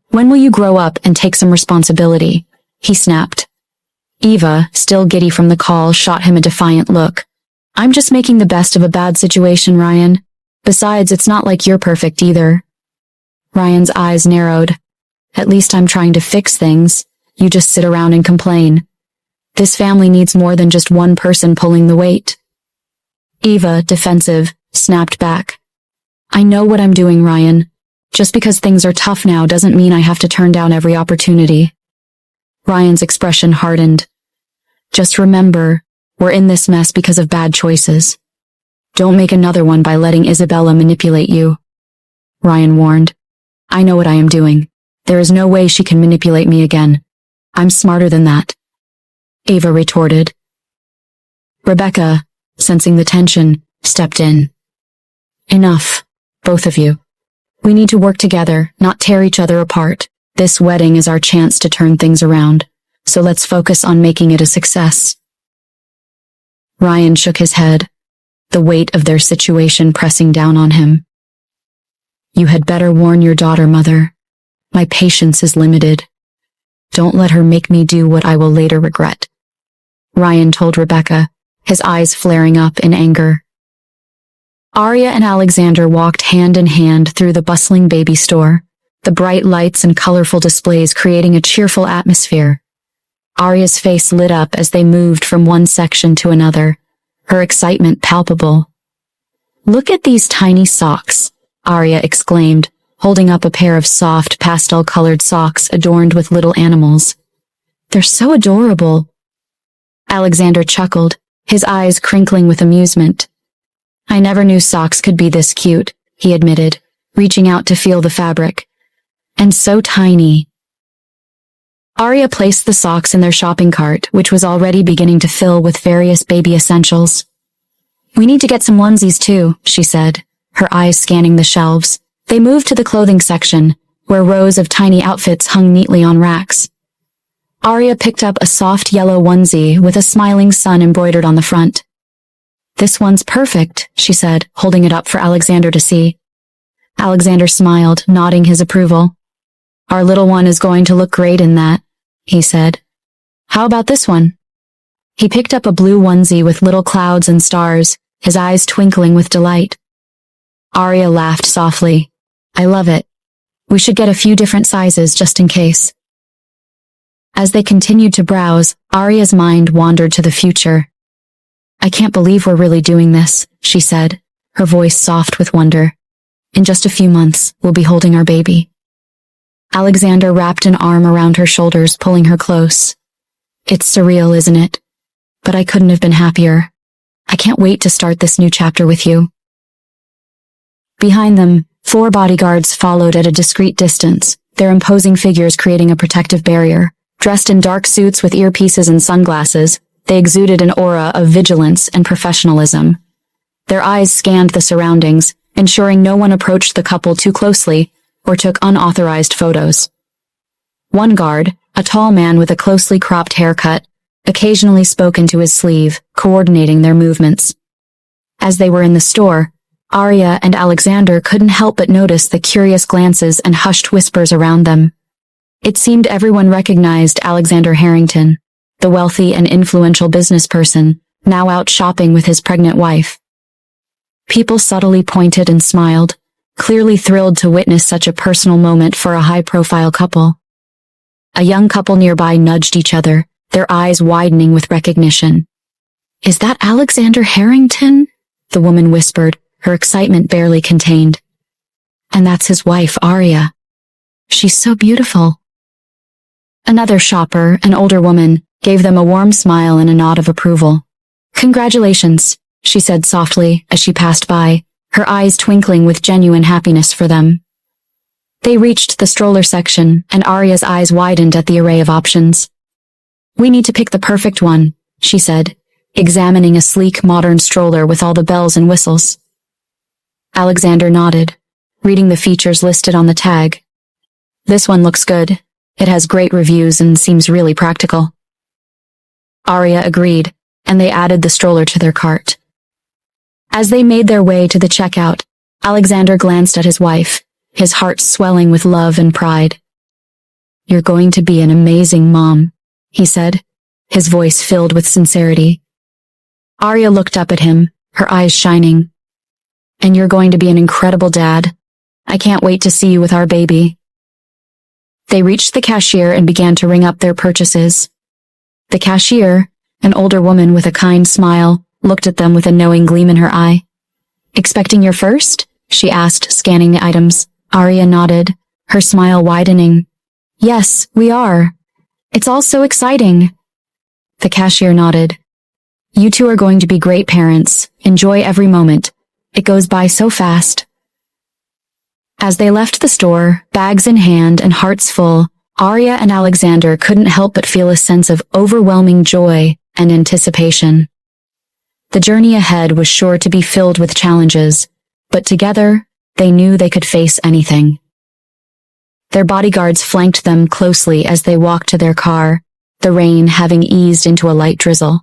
When will you grow up and take some responsibility? He snapped. Eva, still giddy from the call, shot him a defiant look. I'm just making the best of a bad situation, Ryan. Besides, it's not like you're perfect either. Ryan's eyes narrowed. At least I'm trying to fix things. You just sit around and complain. This family needs more than just one person pulling the weight. Eva, defensive, snapped back. I know what I'm doing, Ryan. Just because things are tough now doesn't mean I have to turn down every opportunity. Ryan's expression hardened. Just remember, we're in this mess because of bad choices. Don't make another one by letting Isabella manipulate you. Ryan warned. I know what I am doing. There is no way she can manipulate me again. I'm smarter than that. Ava retorted. Rebecca, sensing the tension, stepped in. Enough, both of you. We need to work together, not tear each other apart. This wedding is our chance to turn things around, so let's focus on making it a success. Ryan shook his head, the weight of their situation pressing down on him. You had better warn your daughter, Mother. My patience is limited. Don't let her make me do what I will later regret. Ryan told Rebecca, his eyes flaring up in anger. Arya and Alexander walked hand in hand through the bustling baby store, the bright lights and colorful displays creating a cheerful atmosphere. Arya's face lit up as they moved from one section to another, her excitement palpable. Look at these tiny socks, Arya exclaimed, holding up a pair of soft, pastel-colored socks adorned with little animals. They're so adorable. Alexander chuckled, his eyes crinkling with amusement. I never knew socks could be this cute, he admitted, reaching out to feel the fabric. And so tiny. Arya placed the socks in their shopping cart, which was already beginning to fill with various baby essentials. We need to get some onesies too, she said, her eyes scanning the shelves. They moved to the clothing section, where rows of tiny outfits hung neatly on racks. Arya picked up a soft yellow onesie with a smiling sun embroidered on the front. This one's perfect, she said, holding it up for Alexander to see. Alexander smiled, nodding his approval. Our little one is going to look great in that, he said. How about this one? He picked up a blue onesie with little clouds and stars, his eyes twinkling with delight. Arya laughed softly. I love it. We should get a few different sizes just in case. As they continued to browse, Arya's mind wandered to the future. I can't believe we're really doing this, she said, her voice soft with wonder. In just a few months, we'll be holding our baby. Alexander wrapped an arm around her shoulders, pulling her close. It's surreal, isn't it? But I couldn't have been happier. I can't wait to start this new chapter with you. Behind them, 4 bodyguards followed at a discreet distance, their imposing figures creating a protective barrier. Dressed in dark suits with earpieces and sunglasses, they exuded an aura of vigilance and professionalism. Their eyes scanned the surroundings, ensuring no one approached the couple too closely or took unauthorized photos. One guard, a tall man with a closely cropped haircut, occasionally spoke into his sleeve, coordinating their movements. As they were in the store, Arya and Alexander couldn't help but notice the curious glances and hushed whispers around them. It seemed everyone recognized Alexander Harrington, the wealthy and influential business person, now out shopping with his pregnant wife. People subtly pointed and smiled, clearly thrilled to witness such a personal moment for a high-profile couple. A young couple nearby nudged each other, their eyes widening with recognition. Is that Alexander Harrington? The woman whispered, her excitement barely contained. And that's his wife, Arya. She's so beautiful. Another shopper, an older woman, gave them a warm smile and a nod of approval. Congratulations, she said softly as she passed by, her eyes twinkling with genuine happiness for them. They reached the stroller section, and Arya's eyes widened at the array of options. We need to pick the perfect one, she said, examining a sleek, modern stroller with all the bells and whistles. Alexander nodded, reading the features listed on the tag. This one looks good. It has great reviews and seems really practical. Arya agreed, and they added the stroller to their cart. As they made their way to the checkout, Alexander glanced at his wife, his heart swelling with love and pride. "You're going to be an amazing mom," he said, his voice filled with sincerity. Arya looked up at him, her eyes shining. "And you're going to be an incredible dad. I can't wait to see you with our baby." They reached the cashier and began to ring up their purchases. The cashier, an older woman with a kind smile, looked at them with a knowing gleam in her eye. "Expecting your first?" she asked, scanning the items. Arya nodded, her smile widening. "Yes, we are. It's all so exciting." The cashier nodded. "You two are going to be great parents. Enjoy every moment. It goes by so fast." As they left the store, bags in hand and hearts full, Arya and Alexander couldn't help but feel a sense of overwhelming joy and anticipation. The journey ahead was sure to be filled with challenges, but together, they knew they could face anything. Their bodyguards flanked them closely as they walked to their car, the rain having eased into a light drizzle.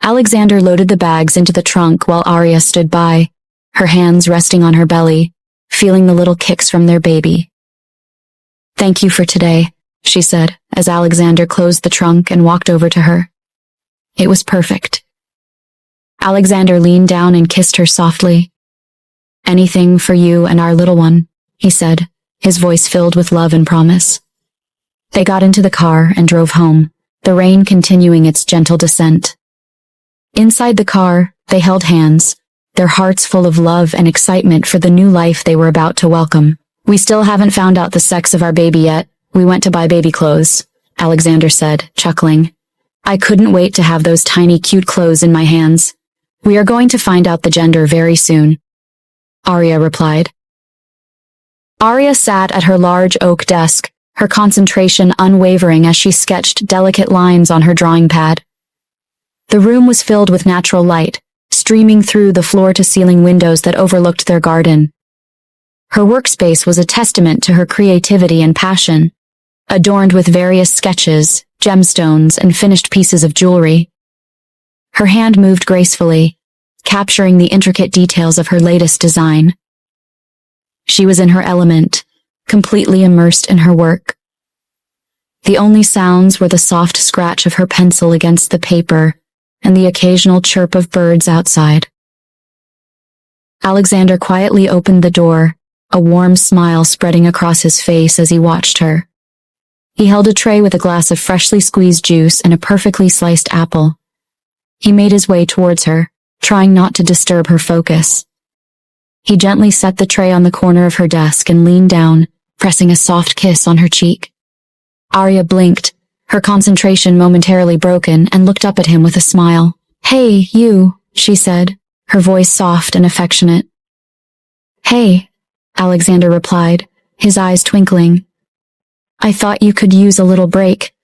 Alexander loaded the bags into the trunk while Arya stood by, her hands resting on her belly, feeling the little kicks from their baby. "Thank you for today," she said, as Alexander closed the trunk and walked over to her. It was perfect. Alexander leaned down and kissed her softly. "Anything for you and our little one," he said, his voice filled with love and promise. They got into the car and drove home, the rain continuing its gentle descent. Inside the car, they held hands, their hearts full of love and excitement for the new life they were about to welcome. "We still haven't found out the sex of our baby yet. We went to buy baby clothes," Alexander said, chuckling. "I couldn't wait to have those tiny cute clothes in my hands. We are going to find out the gender very soon," Arya replied. Arya sat at her large oak desk, her concentration unwavering as she sketched delicate lines on her drawing pad. The room was filled with natural light, streaming through the floor-to-ceiling windows that overlooked their garden. Her workspace was a testament to her creativity and passion, adorned with various sketches, gemstones, and finished pieces of jewelry. Her hand moved gracefully, capturing the intricate details of her latest design. She was in her element, completely immersed in her work. The only sounds were the soft scratch of her pencil against the paper and the occasional chirp of birds outside. Alexander quietly opened the door, a warm smile spreading across his face as he watched her. He held a tray with a glass of freshly squeezed juice and a perfectly sliced apple. He made his way towards her, trying not to disturb her focus. He gently set the tray on the corner of her desk and leaned down, pressing a soft kiss on her cheek. Arya blinked, her concentration momentarily broken, and looked up at him with a smile. "Hey, you," she said, her voice soft and affectionate. "Hey," Alexander replied, his eyes twinkling. "I thought you could use a little break.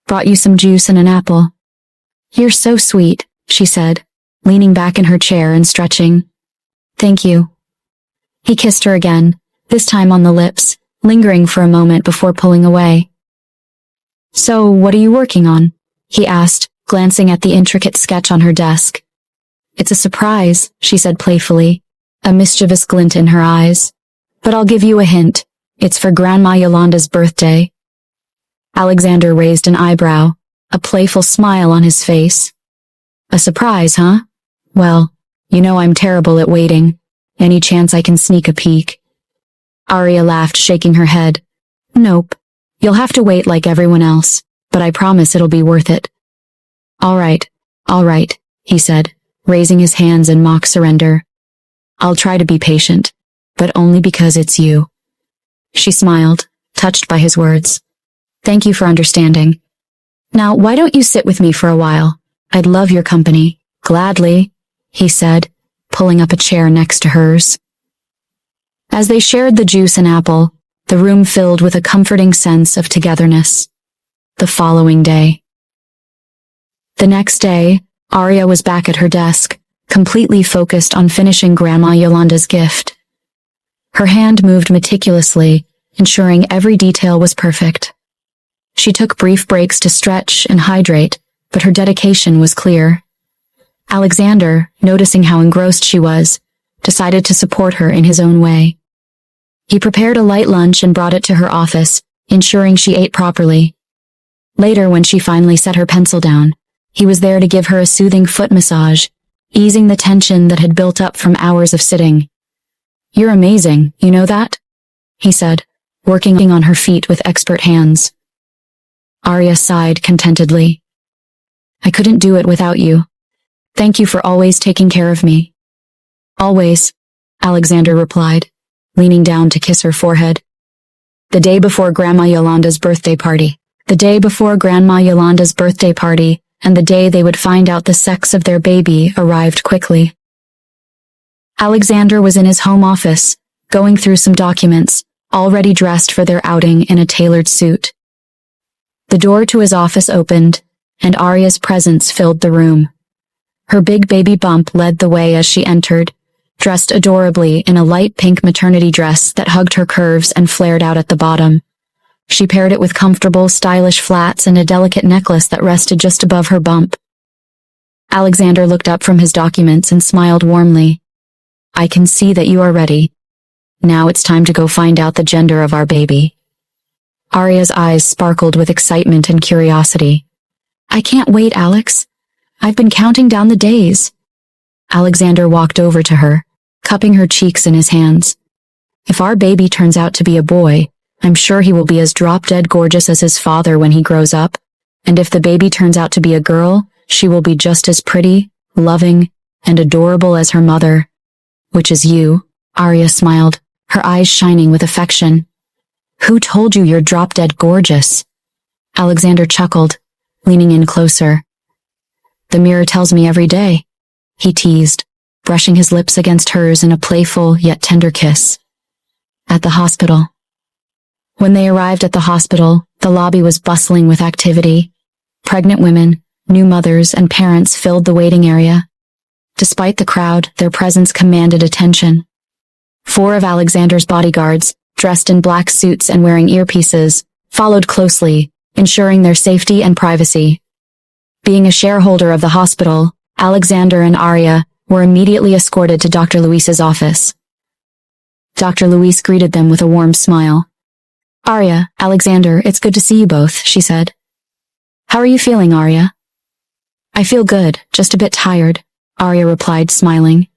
Brought you some juice and an apple." "You're so sweet," she said, leaning back in her chair and stretching. "Thank you." He kissed her again, this time on the lips, lingering for a moment before pulling away. "So, what are you working on?" he asked, glancing at the intricate sketch on her desk. "It's a surprise," she said playfully, a mischievous glint in her eyes. "But I'll give you a hint. It's for Grandma Yolanda's birthday." Alexander raised an eyebrow, a playful smile on his face. "A surprise, huh? Well, you know I'm terrible at waiting. Any chance I can sneak a peek?" Arya laughed, shaking her head. "Nope. You'll have to wait like everyone else, but I promise it'll be worth it." All right, he said, raising his hands in mock surrender. "I'll try to be patient, but only because it's you." She smiled, touched by his words. "Thank you for understanding. Now, why don't you sit with me for a while? I'd love your company." "Gladly," he said, pulling up a chair next to hers. As they shared the juice and apple, the room filled with a comforting sense of togetherness. The following day. The next day, Arya was back at her desk, completely focused on finishing Grandma Yolanda's gift. Her hand moved meticulously, ensuring every detail was perfect. She took brief breaks to stretch and hydrate, but her dedication was clear. Alexander, noticing how engrossed she was, decided to support her in his own way. He prepared a light lunch and brought it to her office, ensuring she ate properly. Later, when she finally set her pencil down, he was there to give her a soothing foot massage, easing the tension that had built up from hours of sitting. "You're amazing, you know that?" he said, working on her feet with expert hands. Arya sighed contentedly. "I couldn't do it without you. Thank you for always taking care of me." "Always," Alexander replied, leaning down to kiss her forehead. The day before Grandma Yolanda's birthday party. The day before Grandma Yolanda's birthday party, and the day they would find out the sex of their baby, arrived quickly. Alexander was in his home office, going through some documents, already dressed for their outing in a tailored suit. The door to his office opened, and Arya's presence filled the room. Her big baby bump led the way as she entered, dressed adorably in a light pink maternity dress that hugged her curves and flared out at the bottom. She paired it with comfortable, stylish flats and a delicate necklace that rested just above her bump. Alexander looked up from his documents and smiled warmly. "I can see that you are ready. Now it's time to go find out the gender of our baby." Arya's eyes sparkled with excitement and curiosity. "I can't wait, Alex. I've been counting down the days." Alexander walked over to her, cupping her cheeks in his hands. "If our baby turns out to be a boy, I'm sure he will be as drop-dead gorgeous as his father when he grows up, and if the baby turns out to be a girl, she will be just as pretty, loving, and adorable as her mother. Which is you." Arya smiled, her eyes shining with affection. "Who told you you're drop-dead gorgeous?" Alexander chuckled, leaning in closer. "The mirror tells me every day," he teased, brushing his lips against hers in a playful yet tender kiss. At the hospital. When they arrived at the hospital, the lobby was bustling with activity. Pregnant women, new mothers, and parents filled the waiting area. Despite the crowd, their presence commanded attention. 4 of Alexander's bodyguards, dressed in black suits and wearing earpieces, followed closely, ensuring their safety and privacy. Being a shareholder of the hospital, Alexander and Arya were immediately escorted to Dr. Luis's office. Dr. Luis greeted them with a warm smile. "Arya, Alexander, it's good to see you both," she said. "How are you feeling, Arya?" "I feel good, just a bit tired," Arya replied, smiling.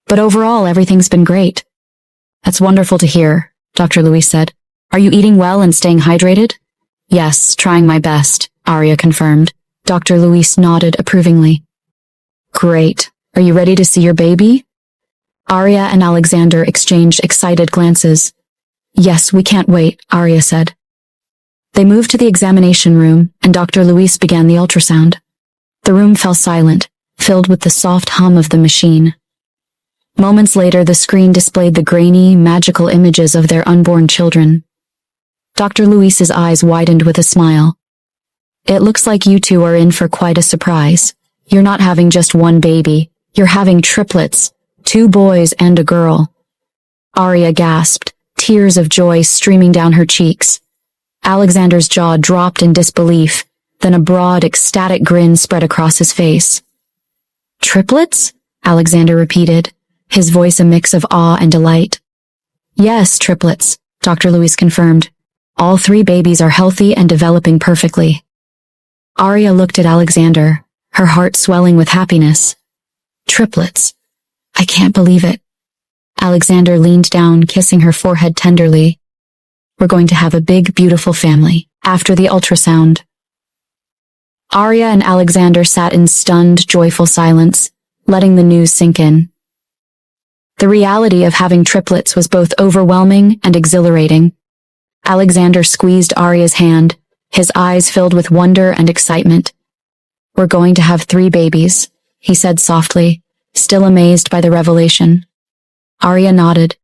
"But overall, everything's been great." "That's wonderful to hear," Dr. Luis said. "Are you eating well and staying hydrated?" "Yes, trying my best," Arya confirmed. Dr. Luis nodded approvingly. "Great. Are you ready to see your baby?" Arya and Alexander exchanged excited glances. "Yes, we can't wait," Arya said. They moved to the examination room, and Dr. Luis began the ultrasound. The room fell silent, filled with the soft hum of the machine. Moments later, the screen displayed the grainy, magical images of their unborn children. Dr. Luis's eyes widened with a smile. "It looks like you two are in for quite a surprise. You're not having just one baby. You're having triplets, 2 boys and a girl." Arya gasped, tears of joy streaming down her cheeks. Alexander's jaw dropped in disbelief, then a broad, ecstatic grin spread across his face. "Triplets?" Alexander repeated, his voice a mix of awe and delight. "Yes, triplets," Dr. Luis confirmed. "All 3 babies are healthy and developing perfectly." Arya looked at Alexander, her heart swelling with happiness. "Triplets? I can't believe it." Alexander leaned down, kissing her forehead tenderly. "We're going to have a big, beautiful family." After the ultrasound, Arya and Alexander sat in stunned, joyful silence, letting the news sink in. The reality of having triplets was both overwhelming and exhilarating. Alexander squeezed Arya's hand, his eyes filled with wonder and excitement. "We're going to have 3 babies," he said softly, still amazed by the revelation. Arya nodded,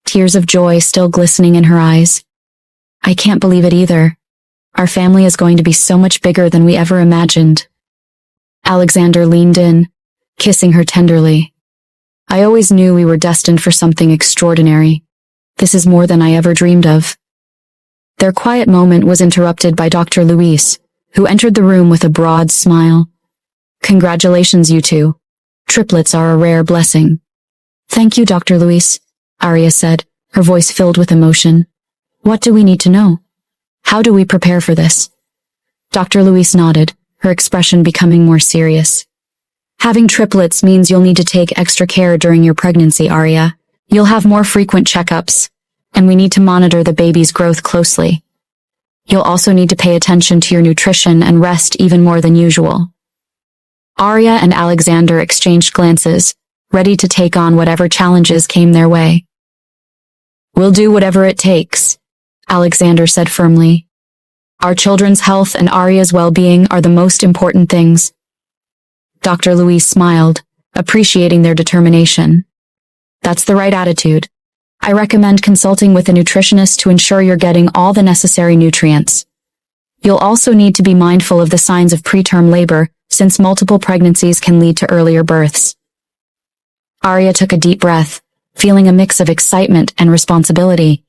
tears of joy still glistening in her eyes. "I can't believe it either. Our family is going to be so much bigger than we ever imagined." Alexander leaned in, kissing her tenderly. "I always knew we were destined for something extraordinary. This is more than I ever dreamed of." Their quiet moment was interrupted by Dr. Luis, who entered the room with a broad smile. Congratulations, you two. Triplets are a rare blessing. Thank you, Dr. Luis, Arya said, her voice filled with emotion. What do we need to know? How do we prepare for this? Dr. Luis nodded, her expression becoming more serious. Having triplets means you'll need to take extra care during your pregnancy, Arya. You'll have more frequent checkups, and we need to monitor the baby's growth closely. You'll also need to pay attention to your nutrition and rest even more than usual. Arya and Alexander exchanged glances, ready to take on whatever challenges came their way. We'll do whatever it takes, Alexander said firmly. Our children's health and Arya's well-being are the most important things. Dr. Luis smiled, appreciating their determination. That's the right attitude. I recommend consulting with a nutritionist to ensure you're getting all the necessary nutrients. You'll also need to be mindful of the signs of preterm labor, since multiple pregnancies can lead to earlier births. Arya took a deep breath, feeling a mix of excitement and responsibility.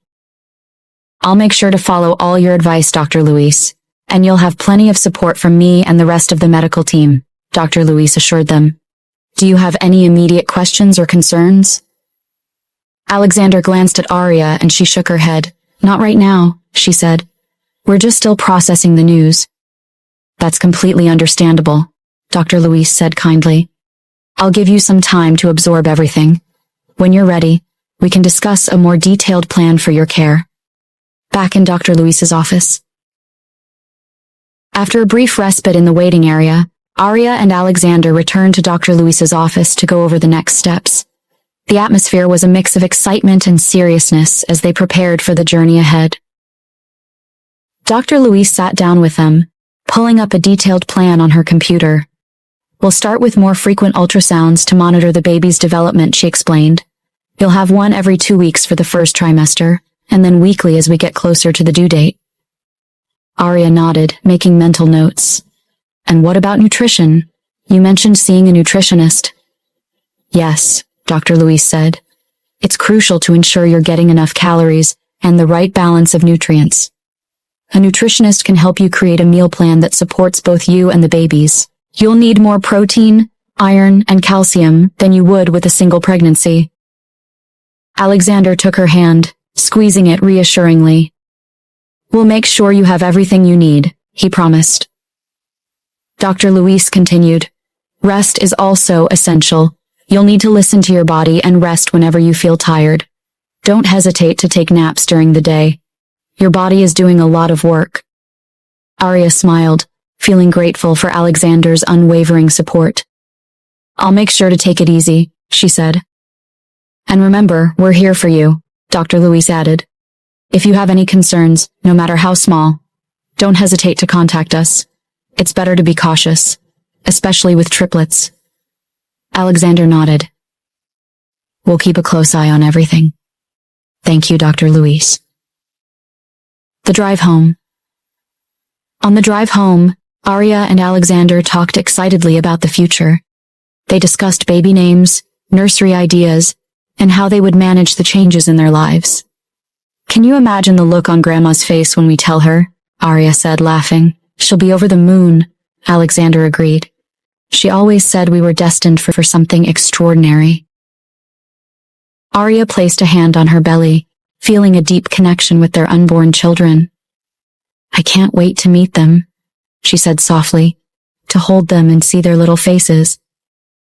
I'll make sure to follow all your advice, Dr. Luis, and you'll have plenty of support from me and the rest of the medical team, Dr. Luis assured them. Do you have any immediate questions or concerns? Alexander glanced at Arya and she shook her head. Not right now, she said. We're just still processing the news. That's completely understandable, Dr. Luis said kindly. I'll give you some time to absorb everything. When you're ready, we can discuss a more detailed plan for your care. Back in Dr. Luis's office. After a brief respite in the waiting area, Arya and Alexander returned to Dr. Luis's office to go over the next steps. The atmosphere was a mix of excitement and seriousness as they prepared for the journey ahead. Dr. Luis sat down with them, pulling up a detailed plan on her computer. We'll start with more frequent ultrasounds to monitor the baby's development, she explained. You'll have one every 2 weeks for the first trimester, and then weekly as we get closer to the due date. Arya nodded, making mental notes. And what about nutrition? You mentioned seeing a nutritionist. Yes, Dr. Luis said. It's crucial to ensure you're getting enough calories and the right balance of nutrients. A nutritionist can help you create a meal plan that supports both you and the babies. You'll need more protein, iron, and calcium than you would with a single pregnancy. Alexander took her hand, squeezing it reassuringly. We'll make sure you have everything you need, he promised. Dr. Luis continued. Rest is also essential. You'll need to listen to your body and rest whenever you feel tired. Don't hesitate to take naps during the day. Your body is doing a lot of work. Arya smiled, feeling grateful for Alexander's unwavering support. I'll make sure to take it easy, she said. And remember, we're here for you, Dr. Luis added. If you have any concerns, no matter how small, don't hesitate to contact us. It's better to be cautious, especially with triplets. Alexander nodded. We'll keep a close eye on everything. Thank you, Dr. Luis. The drive home. On the drive home, Arya and Alexander talked excitedly about the future. They discussed baby names, nursery ideas, and how they would manage the changes in their lives. Can you imagine the look on Grandma's face when we tell her? Arya said, laughing. She'll be over the moon, Alexander agreed. She always said we were destined for something extraordinary. Arya placed a hand on her belly, feeling a deep connection with their unborn children. I can't wait to meet them, she said softly, to hold them and see their little faces.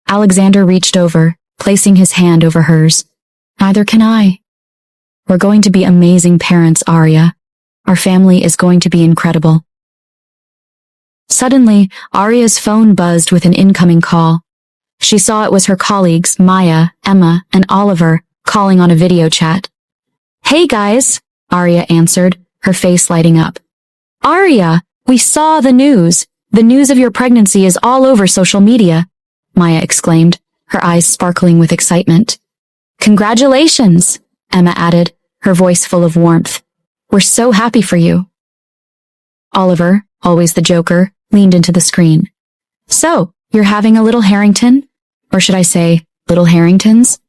Alexander reached over, placing his hand over hers. Neither can I. We're going to be amazing parents, Arya. Our family is going to be incredible. Suddenly, Arya's phone buzzed with an incoming call. She saw it was her colleagues, Maya, Emma, and Oliver, calling on a video chat. Hey guys, Arya answered, her face lighting up. Arya, we saw the news. The news of your pregnancy is all over social media, Maya exclaimed, her eyes sparkling with excitement. Congratulations, Emma added, her voice full of warmth. We're so happy for you. Oliver, always the joker, leaned into the screen. So, you're having a little Harrington? Or should I say, little Harringtons?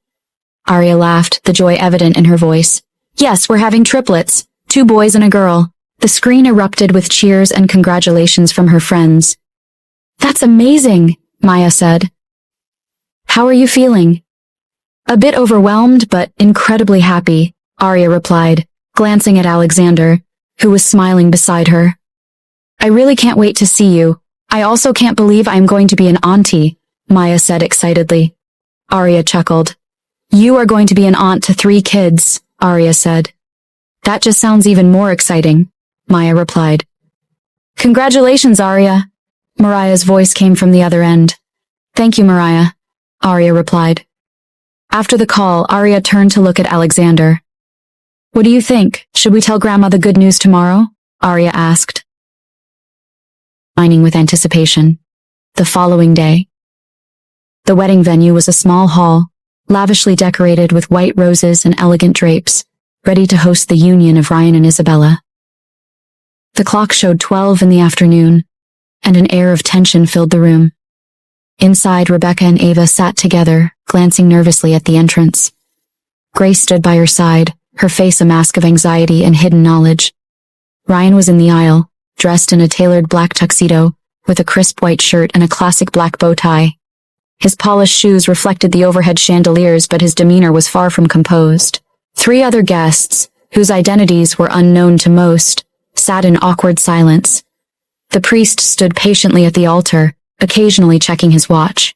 Arya laughed, the joy evident in her voice. Yes, we're having triplets, 2 boys and a girl. The screen erupted with cheers and congratulations from her friends. "That's amazing," Maya said. "How are you feeling?" "A bit overwhelmed, but incredibly happy," Arya replied, glancing at Alexander, who was smiling beside her. "I really can't wait to see you. I also can't believe I am going to be an auntie," Maya said excitedly. Arya chuckled. "You are going to be an aunt to 3 kids," Arya said. "That just sounds even more exciting," Maya replied. "Congratulations, Arya." Mariah's voice came from the other end. "Thank you, Mariah," Arya replied. After the call, Arya turned to look at Alexander. "What do you think? Should we tell Grandma the good news tomorrow?" Arya asked. Shining with anticipation. The following day. The wedding venue was a small hall, lavishly decorated with white roses and elegant drapes, ready to host the union of Ryan and Isabella. The clock showed 12 in the afternoon, and an air of tension filled the room. Inside, Rebecca and Ava sat together, glancing nervously at the entrance. Grace stood by her side, her face a mask of anxiety and hidden knowledge. Ryan was in the aisle, dressed in a tailored black tuxedo, with a crisp white shirt and a classic black bow tie. His polished shoes reflected the overhead chandeliers, but his demeanor was far from composed. 3 other guests, whose identities were unknown to most, sat in awkward silence. The priest stood patiently at the altar, occasionally checking his watch.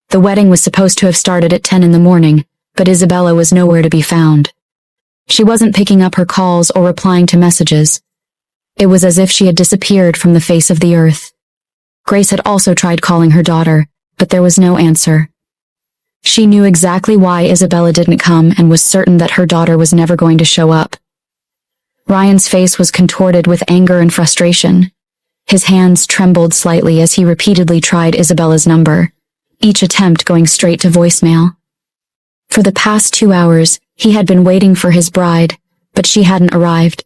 The wedding was supposed to have started at 10 in the morning, but Isabella was nowhere to be found. She wasn't picking up her calls or replying to messages. It was as if she had disappeared from the face of the earth. Grace had also tried calling her daughter, but there was no answer. She knew exactly why Isabella didn't come and was certain that her daughter was never going to show up. Ryan's face was contorted with anger and frustration. His hands trembled slightly as he repeatedly tried Isabella's number, each attempt going straight to voicemail. For the past 2 hours, he had been waiting for his bride, but she hadn't arrived.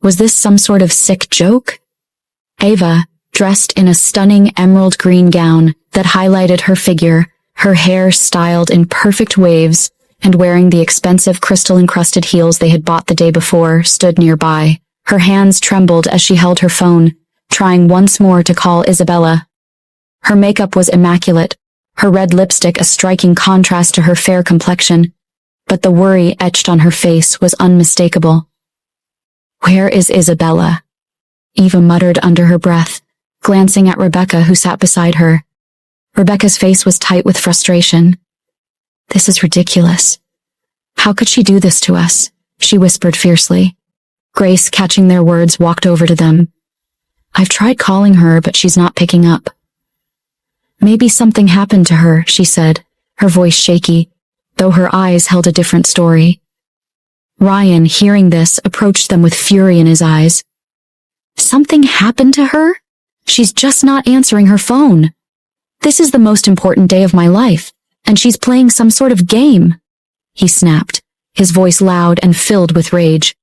Was this some sort of sick joke? Ava, dressed in a stunning emerald green gown that highlighted her figure, her hair styled in perfect waves, and wearing the expensive crystal-encrusted heels they had bought the day before, stood nearby. Her hands trembled as she held her phone, trying once more to call Isabella. Her makeup was immaculate, her red lipstick a striking contrast to her fair complexion, but the worry etched on her face was unmistakable. "Where is Isabella?" Eva muttered under her breath, glancing at Rebecca, who sat beside her. Rebecca's face was tight with frustration. "This is ridiculous. How could she do this to us?" she whispered fiercely. Grace, catching their words, walked over to them. "I've tried calling her, but she's not picking up." "Maybe something happened to her," she said, her voice shaky, though her eyes held a different story. Ryan, hearing this, approached them with fury in his eyes. "Something happened to her? She's just not answering her phone. This is the most important day of my life, and she's playing some sort of game," he snapped, his voice loud and filled with rage.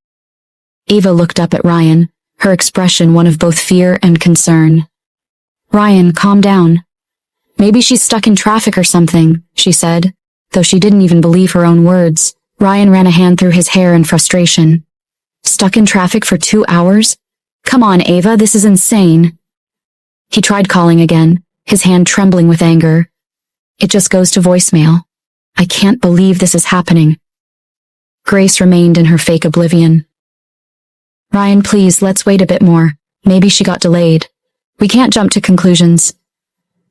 Eva looked up at Ryan, her expression one of both fear and concern. "Ryan, calm down. Maybe she's stuck in traffic or something," she said, though she didn't even believe her own words. Ryan ran a hand through his hair in frustration. "Stuck in traffic for 2 hours? Come on, Ava, this is insane." He tried calling again, his hand trembling with anger. "It just goes to voicemail. I can't believe this is happening." Grace remained in her fake oblivion. "Ryan, please, let's wait a bit more. Maybe she got delayed. We can't jump to conclusions."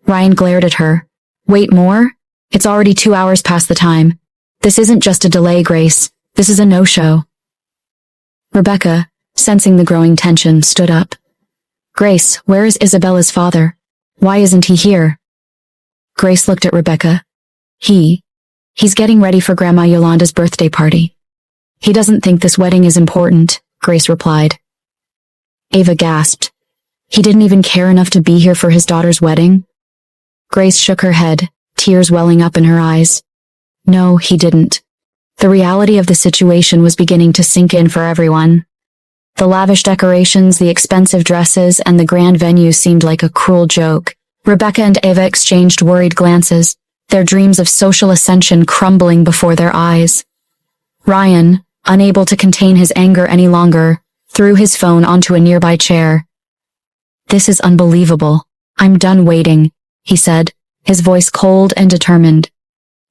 Ryan glared at her. "Wait more? It's already 2 hours past the time. This isn't just a delay, Grace. This is a no-show." Rebecca, sensing the growing tension, stood up. "Grace, where is Isabella's father? Why isn't he here?" Grace looked at Rebecca. He's getting ready for Grandma Yolanda's birthday party. He doesn't think this wedding is important," Grace replied. Ava gasped. "He didn't even care enough to be here for his daughter's wedding?" Grace shook her head, tears welling up in her eyes. No, he didn't. The reality of the situation was beginning to sink in for everyone. The lavish decorations, the expensive dresses, and the grand venue seemed like a cruel joke. Rebecca and Ava exchanged worried glances, their dreams of social ascension crumbling before their eyes. Ryan, unable to contain his anger any longer, threw his phone onto a nearby chair. This is unbelievable. I'm done waiting, he said, his voice cold and determined.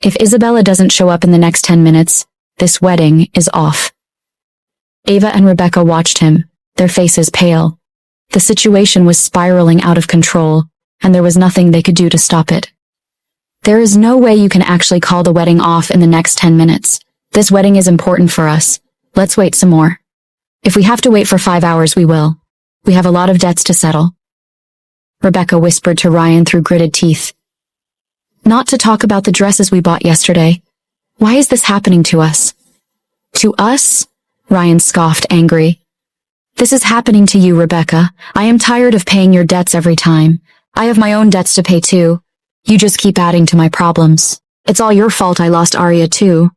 If Isabella doesn't show up in the next 10 minutes, this wedding is off. Ava and Rebecca watched him, their faces pale. The situation was spiraling out of control, and there was nothing they could do to stop it. There is no way you can actually call the wedding off in the next 10 minutes. This wedding is important for us. Let's wait some more. If we have to wait for 5 hours, we will. We have a lot of debts to settle. Rebecca whispered to Ryan through gritted teeth. Not to talk about the dresses we bought yesterday. Why is this happening to us? To us? Ryan scoffed, angry. This is happening to you, Rebecca. I am tired of paying your debts every time. I have my own debts to pay too. You just keep adding to my problems. It's all your fault I lost Arya too.